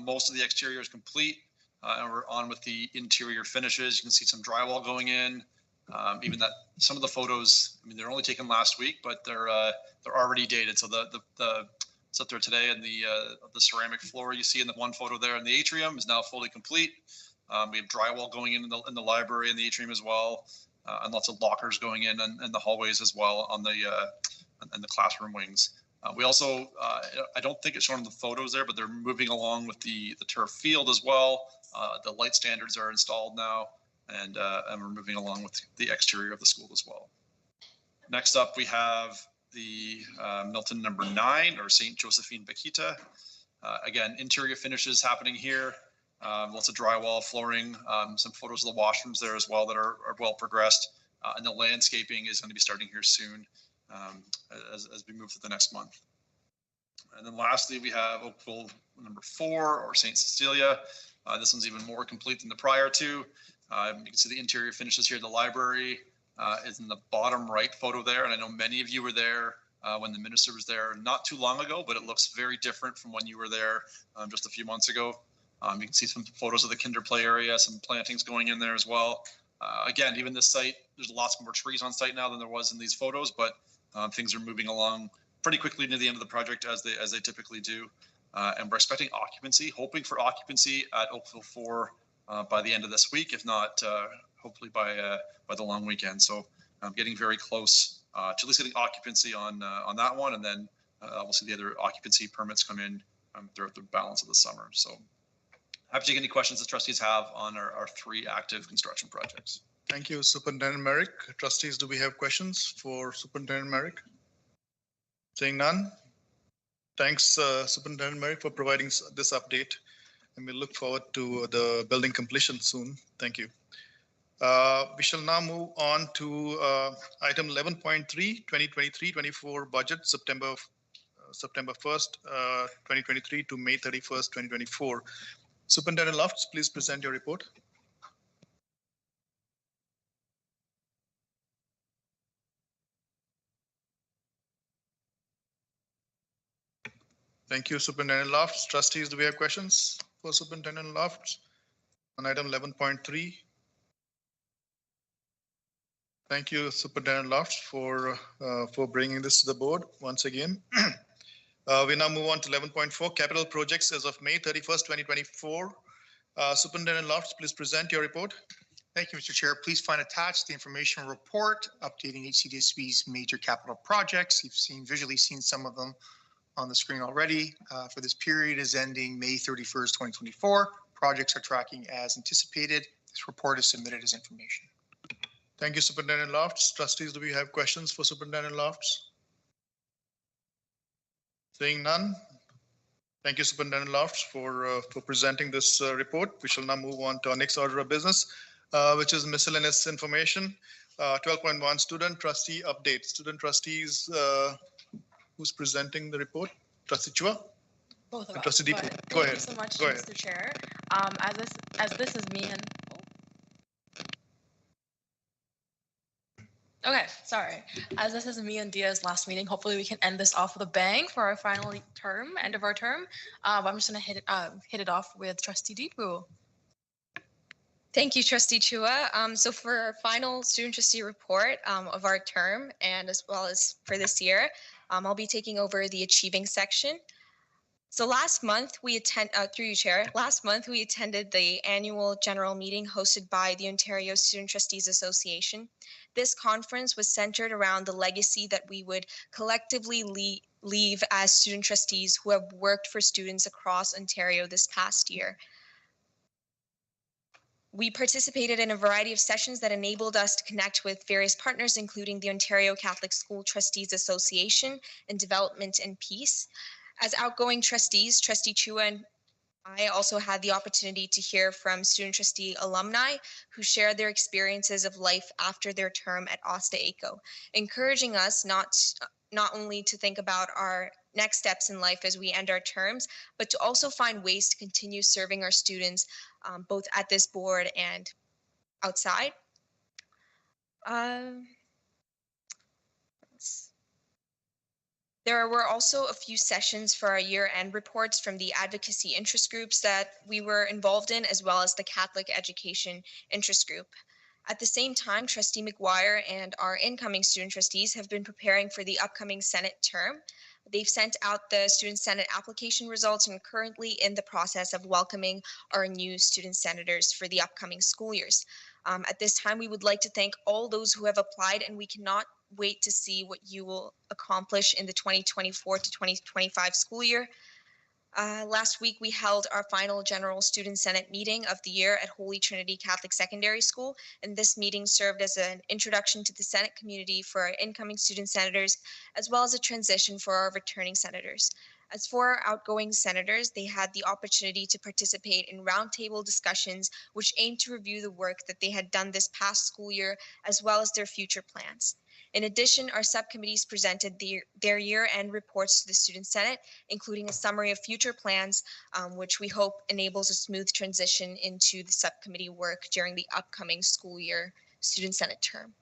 Most of the exterior is complete, and we're on with the interior finishes. You can see some drywall going in. Even that some of the photos, I mean, they're only taken last week, but they're already dated. So it's up there today, and the ceramic floor you see in the one photo there in the atrium is now fully complete. We have drywall going in the library and the atrium as well, and lots of lockers going in the hallways as well on the classroom wings. We also, I don't think it's shown in the photos there, but they're moving along with the turf field as well. The light standards are installed now, and we're moving along with the exterior of the school as well. Next up, we have the Milton number 9 or St. Josephine Bakita. Again, interior finishes happening here. Lots of drywall, flooring, some photos of the washrooms there as well that are well progressed. And the landscaping is going to be starting here soon as we move to the next month. And then lastly, we have Oakville number 4 or St. Cecilia. This one's even more complete than the prior 2. You can see the interior finishes here. The library is in the bottom right photo there. And I know many of you were there when the minister was there not too long ago, but it looks very different from when you were there just a few months ago. You can see some photos of the kinder play area, some plantings going in there as well. Again, even this site, there's lots more trees on site now than there was in these photos, but things are moving along pretty quickly near the end of the project as they typically do. And we're expecting occupancy, hoping for occupancy at Oakville 4 by the end of this week, if not hopefully by the long weekend. So getting very close to at least getting occupancy on that one, and then we'll see the other occupancy permits come in throughout the balance of the summer. So happy to take any questions the trustees have on our 3 active construction projects. Thank you, Superintendent Merrick. Trustees, do we have questions for Superintendent Merrick? Seeing none. Thanks, Superintendent Merrick, for providing this update. And we look forward to the building completion soon. Thank you. We shall now move on to item 11.3, 2023-24 budget, September 1st, 2023 to May 31st, 2024. Superintendent Lofts, please present your report. Thank you, Superintendent Lofts. Trustees, do we have questions for Superintendent Lofts on item 11.3? Thank you, Superintendent Lofts, for bringing this to the board once again. We now move on to 11.4, capital projects as of May 31st, 2024. Superintendent Lofts, please present your report. Thank you, Mr. Chair. Please find attached the information report updating HCDSB's major capital projects. You've visually seen some of them on the screen already. For this period is ending May 31st, 2024. Projects are tracking as anticipated. This report is submitted as information. Thank you, Superintendent Lofts. Trustees, do we have questions for Superintendent Lofts? Seeing none. Thank you, Superintendent Lofts, for presenting this report. We shall now move on to our next order of business, which is miscellaneous information. 12.1 student trustee update. Student trustees, who's presenting the report? Trustee Chua? Both of us. Trustee Deepu. Go ahead. Thank you so much, Go ahead. Mr. Chair. As this is me and okay, sorry. As this is me and Dia's last meeting, hopefully we can end this off with a bang for our final term, end of our term. But I'm just gonna hit it off with Trustee Deepu. Thank you, Trustee Chua. So for our final student trustee report of our term, and as well as for this year, I'll be taking over the achieving section. So last month through you, Chair, last month we attended the annual general meeting hosted by the Ontario Student Trustees Association. This conference was centered around the legacy that we would collectively leave as student trustees who have worked for students across Ontario this past year. We participated in a variety of sessions that enabled us to connect with various partners, including the Ontario Catholic School Trustees Association and Development and Peace. As outgoing trustees, Trustee Chua and I also had the opportunity to hear from student trustee alumni who shared their experiences of life after their term at Osta ACO, encouraging us not only to think about our next steps in life as we end our terms, but to also find ways to continue serving our students both at this board and outside. There were also a few sessions for our year-end reports from the advocacy interest groups that we were involved in, as well as the Catholic Education Interest Group. At the same time, Trustee McGuire and our incoming student trustees have been preparing for the upcoming Senate term. They've sent out the Student Senate application results and are currently in the process of welcoming our new student senators for the upcoming school years. At this time, we would like to thank all those who have applied, and we cannot wait to see what you will accomplish in the 2024 to 2025 school year. Last week, we held our final General Student Senate meeting of the year at Holy Trinity Catholic Secondary School, and this meeting served as an introduction to the Senate community for our incoming student senators, as well as a transition for our returning senators. As for our outgoing senators, they had the opportunity to participate in roundtable discussions which aimed to review the work that they had done this past school year, as well as their future plans. In addition, our subcommittees presented their year-end reports to the Student Senate, including a summary of future plans, which we hope enables a smooth transition into the subcommittee work during the upcoming school year Student Senate term.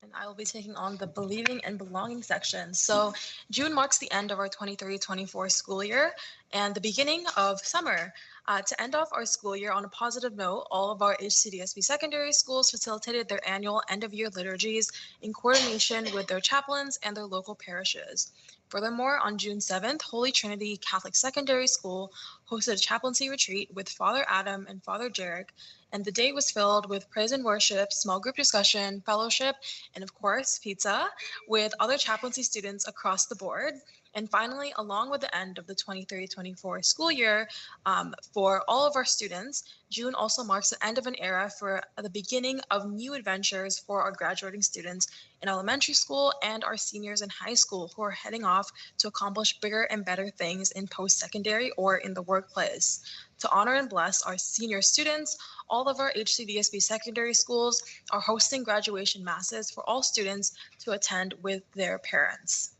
And I will be taking on the Believing and Belonging section. So June marks the end of our 23-24 school year and the beginning of summer. To end off our school year on a positive note, all of our HCDSB secondary schools facilitated their annual end-of-year liturgies in coordination with their chaplains and their local parishes. Furthermore, on June 7th, Holy Trinity Catholic Secondary School hosted a chaplaincy retreat with Father Adam and Father Jarek, and the day was filled with praise and worship, small group discussion, fellowship, and of course, pizza with other chaplaincy students across the board. And finally, along with the end of the 23-24 school year, for all of our students, June also marks the end of an era for the beginning of new adventures for our graduating students in elementary school and our seniors in high school who are heading off to accomplish bigger and better things in post-secondary or in the workplace. To honor and bless our senior students, all of our HCDSB secondary schools are hosting graduation masses for all students to attend with their parents.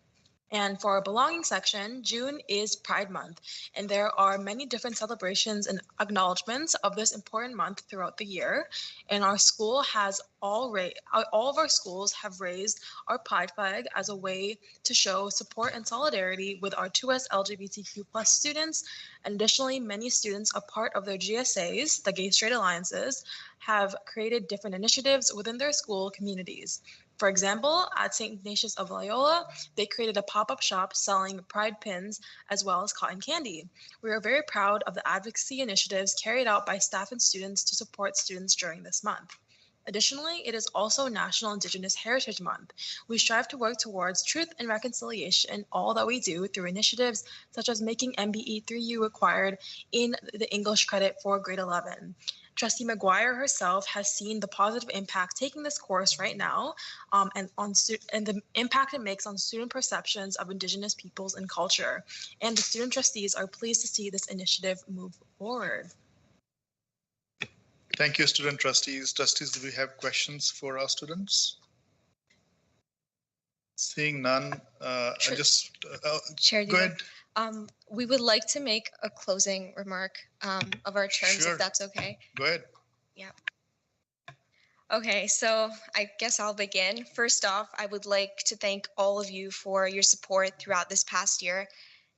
And for our belonging section, June is Pride Month, and there are many different celebrations and acknowledgements of this important month throughout the year. And our school has all of our schools have raised our Pride flag as a way to show support and solidarity with our 2S LGBTQ+ students. And additionally, many students are part of their GSAs, the Gay Straight Alliances, have created different initiatives within their school communities. For example, at St. Ignatius of Loyola, they created a pop-up shop selling pride pins as well as cotton candy. We are very proud of the advocacy initiatives carried out by staff and students to support students during this month. Additionally, it is also National Indigenous Heritage Month. We strive to work towards truth and reconciliation in all that we do through initiatives such as making MBE 3U required in the English credit for grade 11. Trustee McGuire herself has seen the positive impact taking this course right now and the impact it makes on student perceptions of Indigenous peoples and culture. And the student trustees are pleased to see this initiative move forward. Thank you, student trustees. Trustees, do we have questions for our students? Seeing none, Chair, go ahead. We would like to make a closing remark of our terms, Sure. if that's okay. Go ahead. Yeah. Okay, so I guess I'll begin. First off, I would like to thank all of you for your support throughout this past year.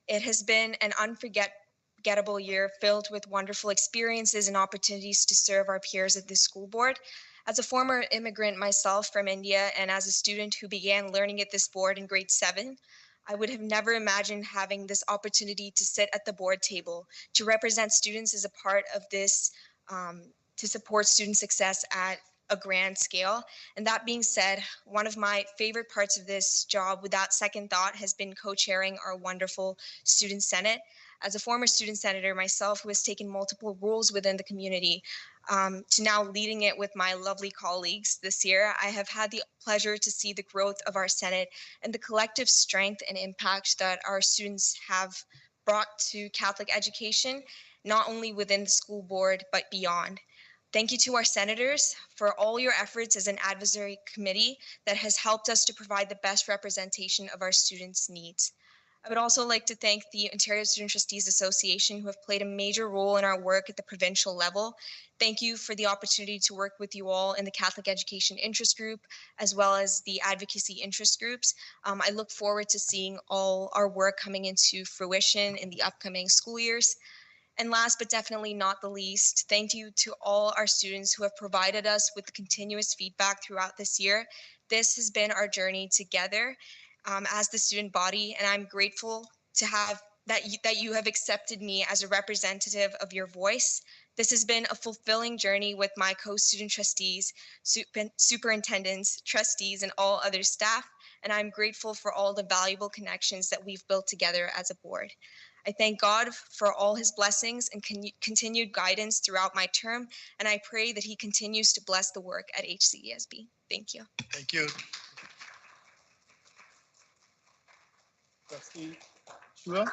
It has been an unforgettable year filled with wonderful experiences and opportunities to serve our peers at the school board. As a former immigrant myself from India and as a student who began learning at this board in grade 7, I would have never imagined having this opportunity to sit at the board table, to represent students as a part of this, to support student success at a grand scale. And that being said, one of my favorite parts of this job without second thought has been co-chairing our wonderful student senate. As a former student senator myself who has taken multiple roles within the community, to now leading it with my lovely colleagues this year, I have had the pleasure to see the growth of our Senate and the collective strength and impact that our students have brought to Catholic education, not only within the school board, but beyond. Thank you to our senators for all your efforts as an advisory committee that has helped us to provide the best representation of our students' needs. I would also like to thank the Ontario Student Trustees Association, who have played a major role in our work at the provincial level. Thank you for the opportunity to work with you all in the Catholic Education Interest Group, as well as the advocacy interest groups. I look forward to seeing all our work coming into fruition in the upcoming school years. And last but definitely not the least, thank you to all our students who have provided us with continuous feedback throughout this year. This has been our journey together as the student body, and I'm grateful to have that you have accepted me as a representative of your voice. This has been a fulfilling journey with my co-student trustees, superintendents, trustees, and all other staff, and I'm grateful for all the valuable connections that we've built together as a board. I thank God for all his blessings and continued guidance throughout my term, and I pray that he continues to bless the work at HCESB. Thank you. Thank you. Trustee Shua?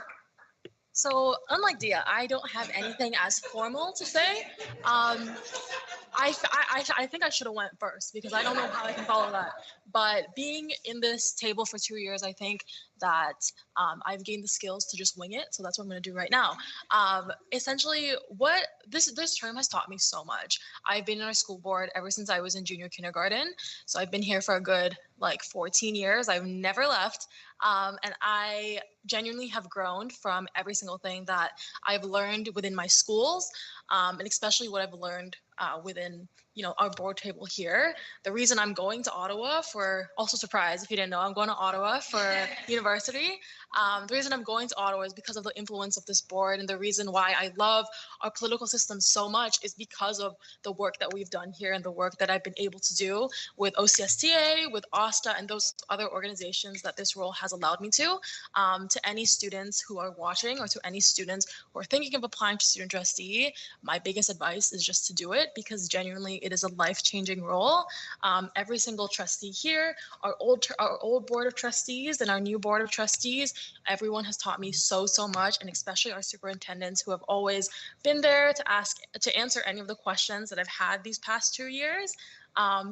So unlike Dia, I don't have anything as formal to say. I I think I should have went first because I don't know how I can follow that. But being in this table for 2 years, I think that I've gained the skills to just wing it. So that's what I'm going to do right now. Essentially, what this term has taught me so much. I've been in our school board ever since I was in junior kindergarten. So I've been here for a good like 14 years. I've never left. And I genuinely have grown from every single thing that I've learned within my schools, and especially what I've learned within, our board table here. The reason I'm going to Ottawa for, also surprise if you didn't know, I'm going to Ottawa for university. The reason I'm going to Ottawa is because of the influence of this board, and the reason why I love our political system so much is because of the work that we've done here and the work that I've been able to do with OCSTA, with OSTA, and those other organizations that this role has allowed me to. To any students who are watching or to any students who are thinking of applying to student trustee, my biggest advice is just to do it because genuinely it is a life-changing role. Every single trustee here, our old board of trustees and our new board of trustees, everyone has taught me so much, and especially our superintendents who have always been there to answer any of the questions that I've had these past 2 years.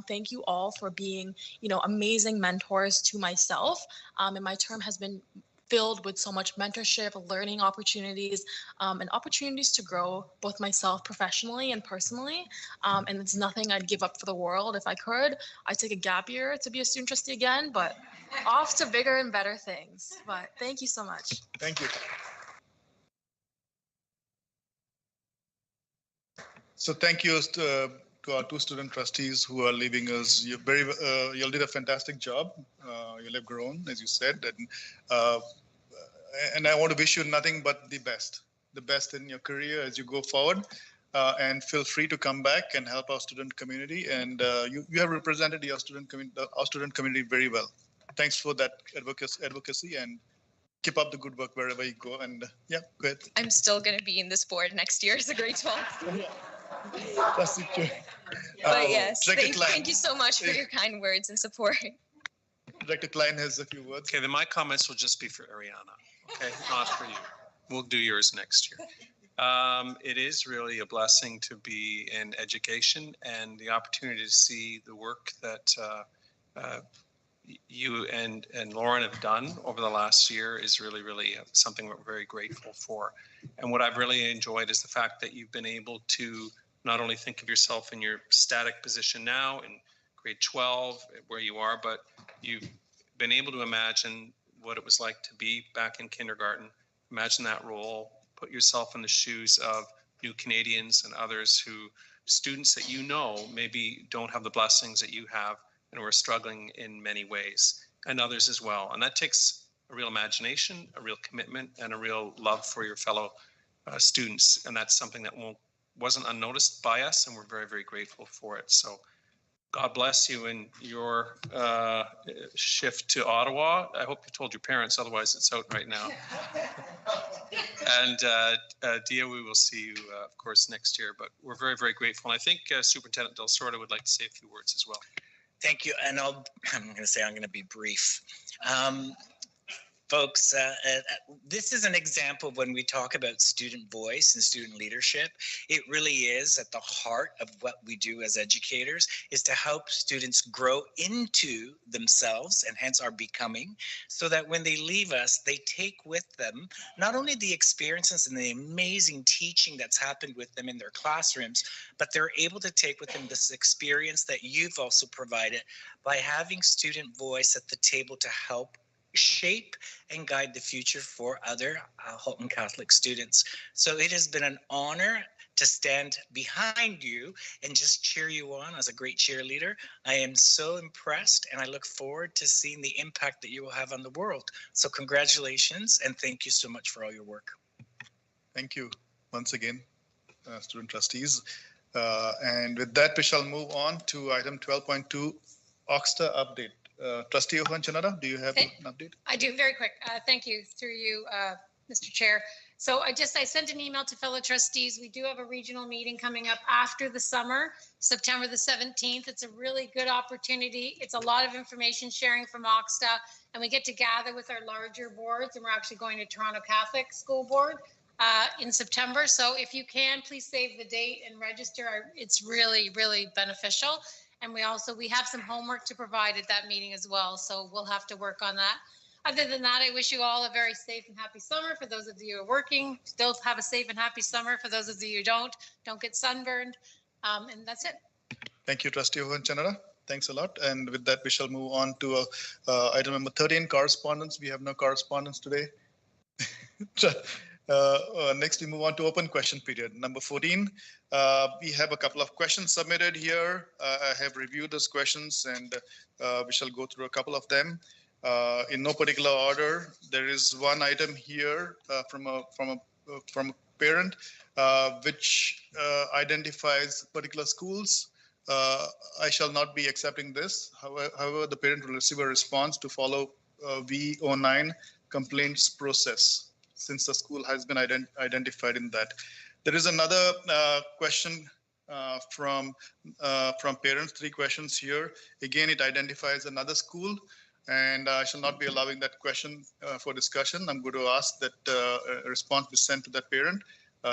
Thank you all for being, amazing mentors to myself. And my term has been filled with so much mentorship, learning opportunities, and opportunities to grow both myself professionally and personally. And it's nothing I'd give up for the world. If I could, I'd take a gap year to be a student trustee again, but off to bigger and better things. But thank you so much. Thank you. So thank you to our two student trustees who are leaving us. You did a fantastic job. You have grown, as you said, and I want to wish you nothing but the best in your career as you go forward. And feel free to come back and help our student community. And you have represented our student community very well. Thanks for that advocacy, and keep up the good work wherever you go. And yeah, go ahead. I'm still going to be in this board next year. It's a great spot. That's it. But yes, thank you so much for your kind words and support. Director Klein has a few words. Okay, then my comments will just be for Ariana, okay, not for you. We'll do yours next year. It is really a blessing to be in education, and the opportunity to see the work that you and Lauren have done over the last year is really something we're very grateful for. And what I've really enjoyed is the fact that you've been able to not only think of yourself in your static position now in grade 12 where you are, but you've been able to imagine what it was like to be back in kindergarten, imagine that role, put yourself in the shoes of new Canadians and others students that maybe don't have the blessings that you have and who are struggling in many ways, and others as well. And that takes a real imagination, a real commitment, and a real love for your fellow students. And that's something that wasn't unnoticed by us, and we're very grateful for it. So God bless you in your shift to Ottawa. I hope you told your parents, otherwise it's out right now. And Dia, we will see you, of course, next year, but we're very grateful. And I think Superintendent Del Sorda would like to say a few words as well. Thank you. And I'm going to be brief. Folks, this is an example when we talk about student voice and student leadership. It really is at the heart of what we do as educators, is to help students grow into themselves and hence our becoming, so that when they leave us, they take with them not only the experiences and the amazing teaching that's happened with them in their classrooms, but they're able to take with them this experience that you've also provided by having student voice at the table to help shape and guide the future for other Halton Catholic students. So it has been an honor to stand behind you and just cheer you on as a great cheerleader. I am so impressed, and I look forward to seeing the impact that you will have on the world. So congratulations, and thank you so much for all your work. Thank you once again, student trustees. And with that, we shall move on to item 12.2, OXTA update. Trustee Ohanchanada, do you have an update? I do, very quick. Thank you, through you, Mr. Chair. So I sent an email to fellow trustees. We do have a regional meeting coming up after the summer, September the 17th. It's a really good opportunity. It's a lot of information sharing from OXTA, and we get to gather with our larger boards, and we're actually going to Toronto Catholic School Board. in September. So if you can, please save the date and register. It's really, really beneficial. And we have some homework to provide at that meeting as well. So we'll have to work on that. Other than that, I wish you all a very safe and happy summer. For those of you who are working, still have a safe and happy summer. For those of you who don't get sunburned. And that's it. Thank you, Trustee Chanara. Thanks a lot. And with that, we shall move on to item number 13, correspondence. We have no correspondence today. Next, we move on to open question period. Number 14, we have a couple of questions submitted here. I have reviewed those questions and we shall go through a couple of them. In no particular order, there is one item here from a parent which identifies particular schools. I shall not be accepting this. However, the parent will receive a response to follow V09 complaints process, since the school has been identified in that. There is another question from parents, 3 questions here. Again, it identifies another school, and I shall not be allowing that question for discussion. I'm going to ask that a response be sent to that parent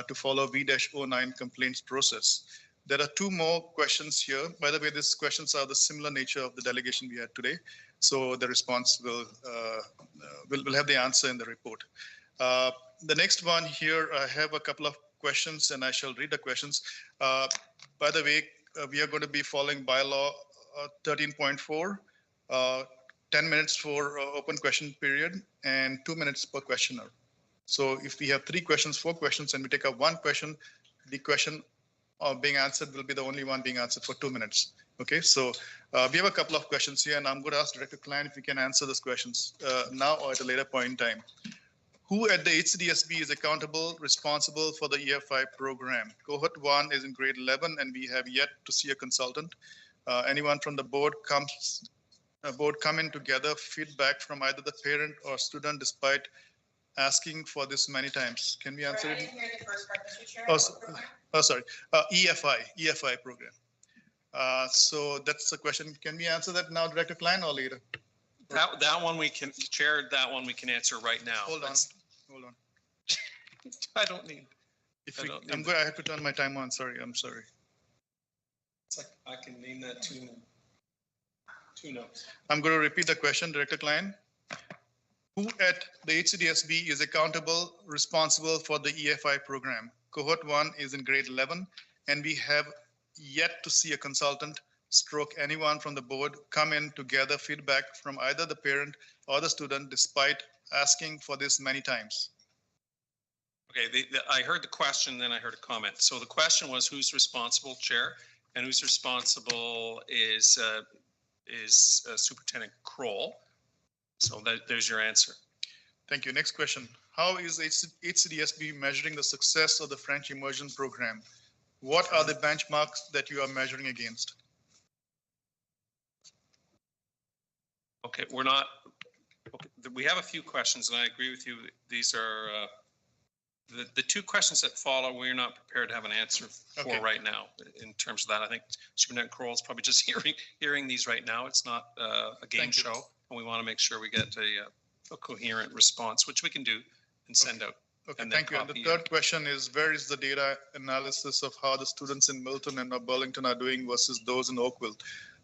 to follow V-09 complaints process. There are 2 more questions here. By the way, these questions are the similar nature of the delegation we had today. So the response will have the answer in the report. The next one here, I have a couple of questions and I shall read the questions. By the way, we are going to be following bylaw 13.4, 10 minutes for open question period and 2 minutes per questioner. So if we have 3 questions, 4 questions, and we take up 1 question, the question being answered will be the only one being answered for 2 minutes. Okay, so we have a couple of questions here, and I'm going to ask Director Klein if we can answer those questions now or at a later point in time. Who at the HCDSB is accountable, responsible for the EFI program? Cohort 1 is in grade 11, and we have yet to see a consultant. Anyone from the board come in to gather feedback from either the parent or student despite asking for this many times. Can we answer it? Sorry, EFI program. So that's the question. Can we answer that now, Director Klein, or later? That one we can, Chair, that one we can answer right now. Hold on. I don't need. I have to turn my time on. Sorry, I'm sorry. It's like I can name that 2 notes. I'm going to repeat the question, Director Klein. Who at the HCDSB is accountable, responsible for the EFI program? Cohort 1 is in grade 11, and we have yet to see a consultant stroke anyone from the board come in to gather feedback from either the parent or the student despite asking for this many times. Okay, I heard the question, then I heard a comment. So the question was who's responsible, Chair, and who's responsible is Superintendent Kroll. So there's your answer. Thank you. Next question. How is HCDSB measuring the success of the French immersion program? What are the benchmarks that you are measuring against? Okay, we're not, okay, we have a few questions and I agree with you. These are the 2 questions that follow, we're not prepared to have an answer for right now in terms of that. I think Superintendent Kroll is probably just hearing these right now. It's not a game show, and we want to make sure we get a coherent response, which we can do and send out. Okay, thank you. And the third question is, where is the data analysis of how the students in Milton and Burlington are doing versus those in Oakville?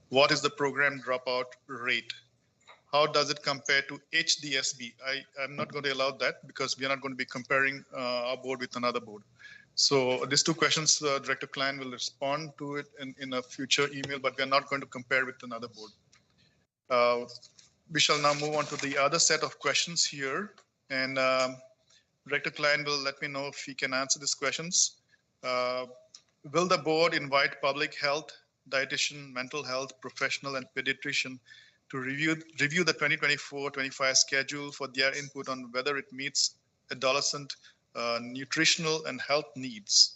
What is the program dropout rate? How does it compare to HDSB? I'm not going to allow that because we are not going to be comparing our board with another board. So these 2 questions, Director Klein will respond to it in a future email, but we are not going to compare with another board. We shall now move on to the other set of questions here. And Director Klein will let me know if he can answer these questions. Will the board invite public health, dietitian, mental health, professional, and pediatrician to review the 2024-25 schedule for their input on whether it meets adolescent nutritional and health needs?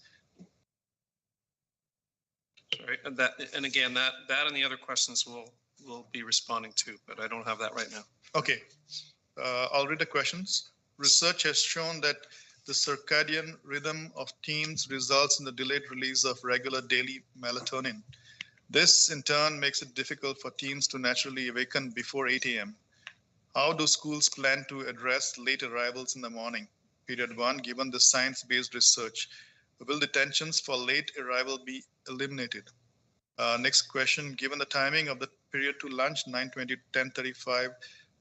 Sorry, and again, that and the other questions we'll be responding to, but I don't have that right now. Okay, I'll read the questions. Research has shown that the circadian rhythm of teens results in the delayed release of regular daily melatonin. This in turn makes it difficult for teens to naturally awaken before 8 a.m. How do schools plan to address late arrivals in the morning? period 1, given the science-based research? Will detentions for late arrival be eliminated? Next question, given the timing of the period to lunch, 9:20 to 10:35,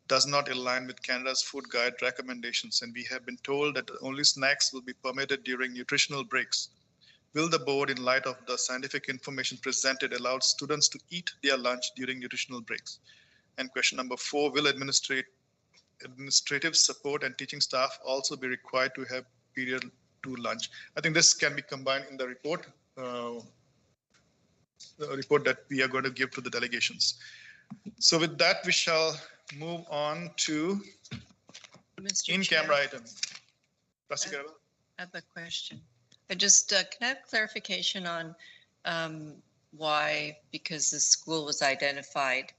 does not align with Canada's food guide recommendations, and we have been told that only snacks will be permitted during nutritional breaks. Will the board, in light of the scientific information presented, allow students to eat their lunch during nutritional breaks? And question number 4, will administrative support and teaching staff also be required to have period 2 lunch? I think this can be combined in the report that we are going to give to the delegations. So with that, we shall move on to in-camera item. I have a question. I just, can I have clarification on why, because the school was identified,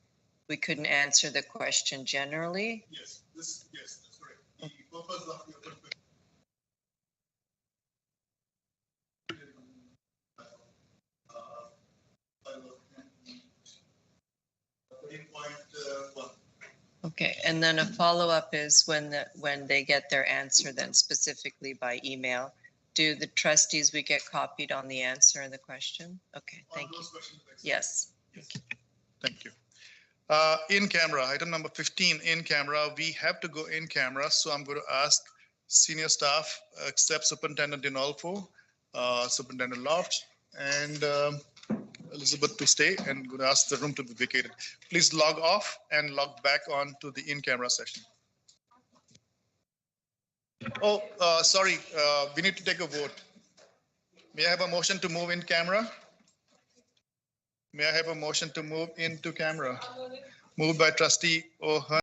we couldn't answer the question generally? Yes, yes, that's correct. The purpose of your Okay, and then a follow-up is when they get their answer, then specifically by email, do the trustees, we get copied on the answer and the question? Okay, thank you. Yes. Thank you. In camera, item number 15, in camera, we have to go in camera. So I'm going to ask senior staff, except Superintendent Dinolfo, Superintendent Loft, and Elizabeth to stay, and going to ask the room to be vacated. Please log off and log back on to the in-camera session. Oh, sorry, we need to take a vote. May I have a motion to move in camera? May I have a motion to move into camera? Moved by Trustee O'Hearn.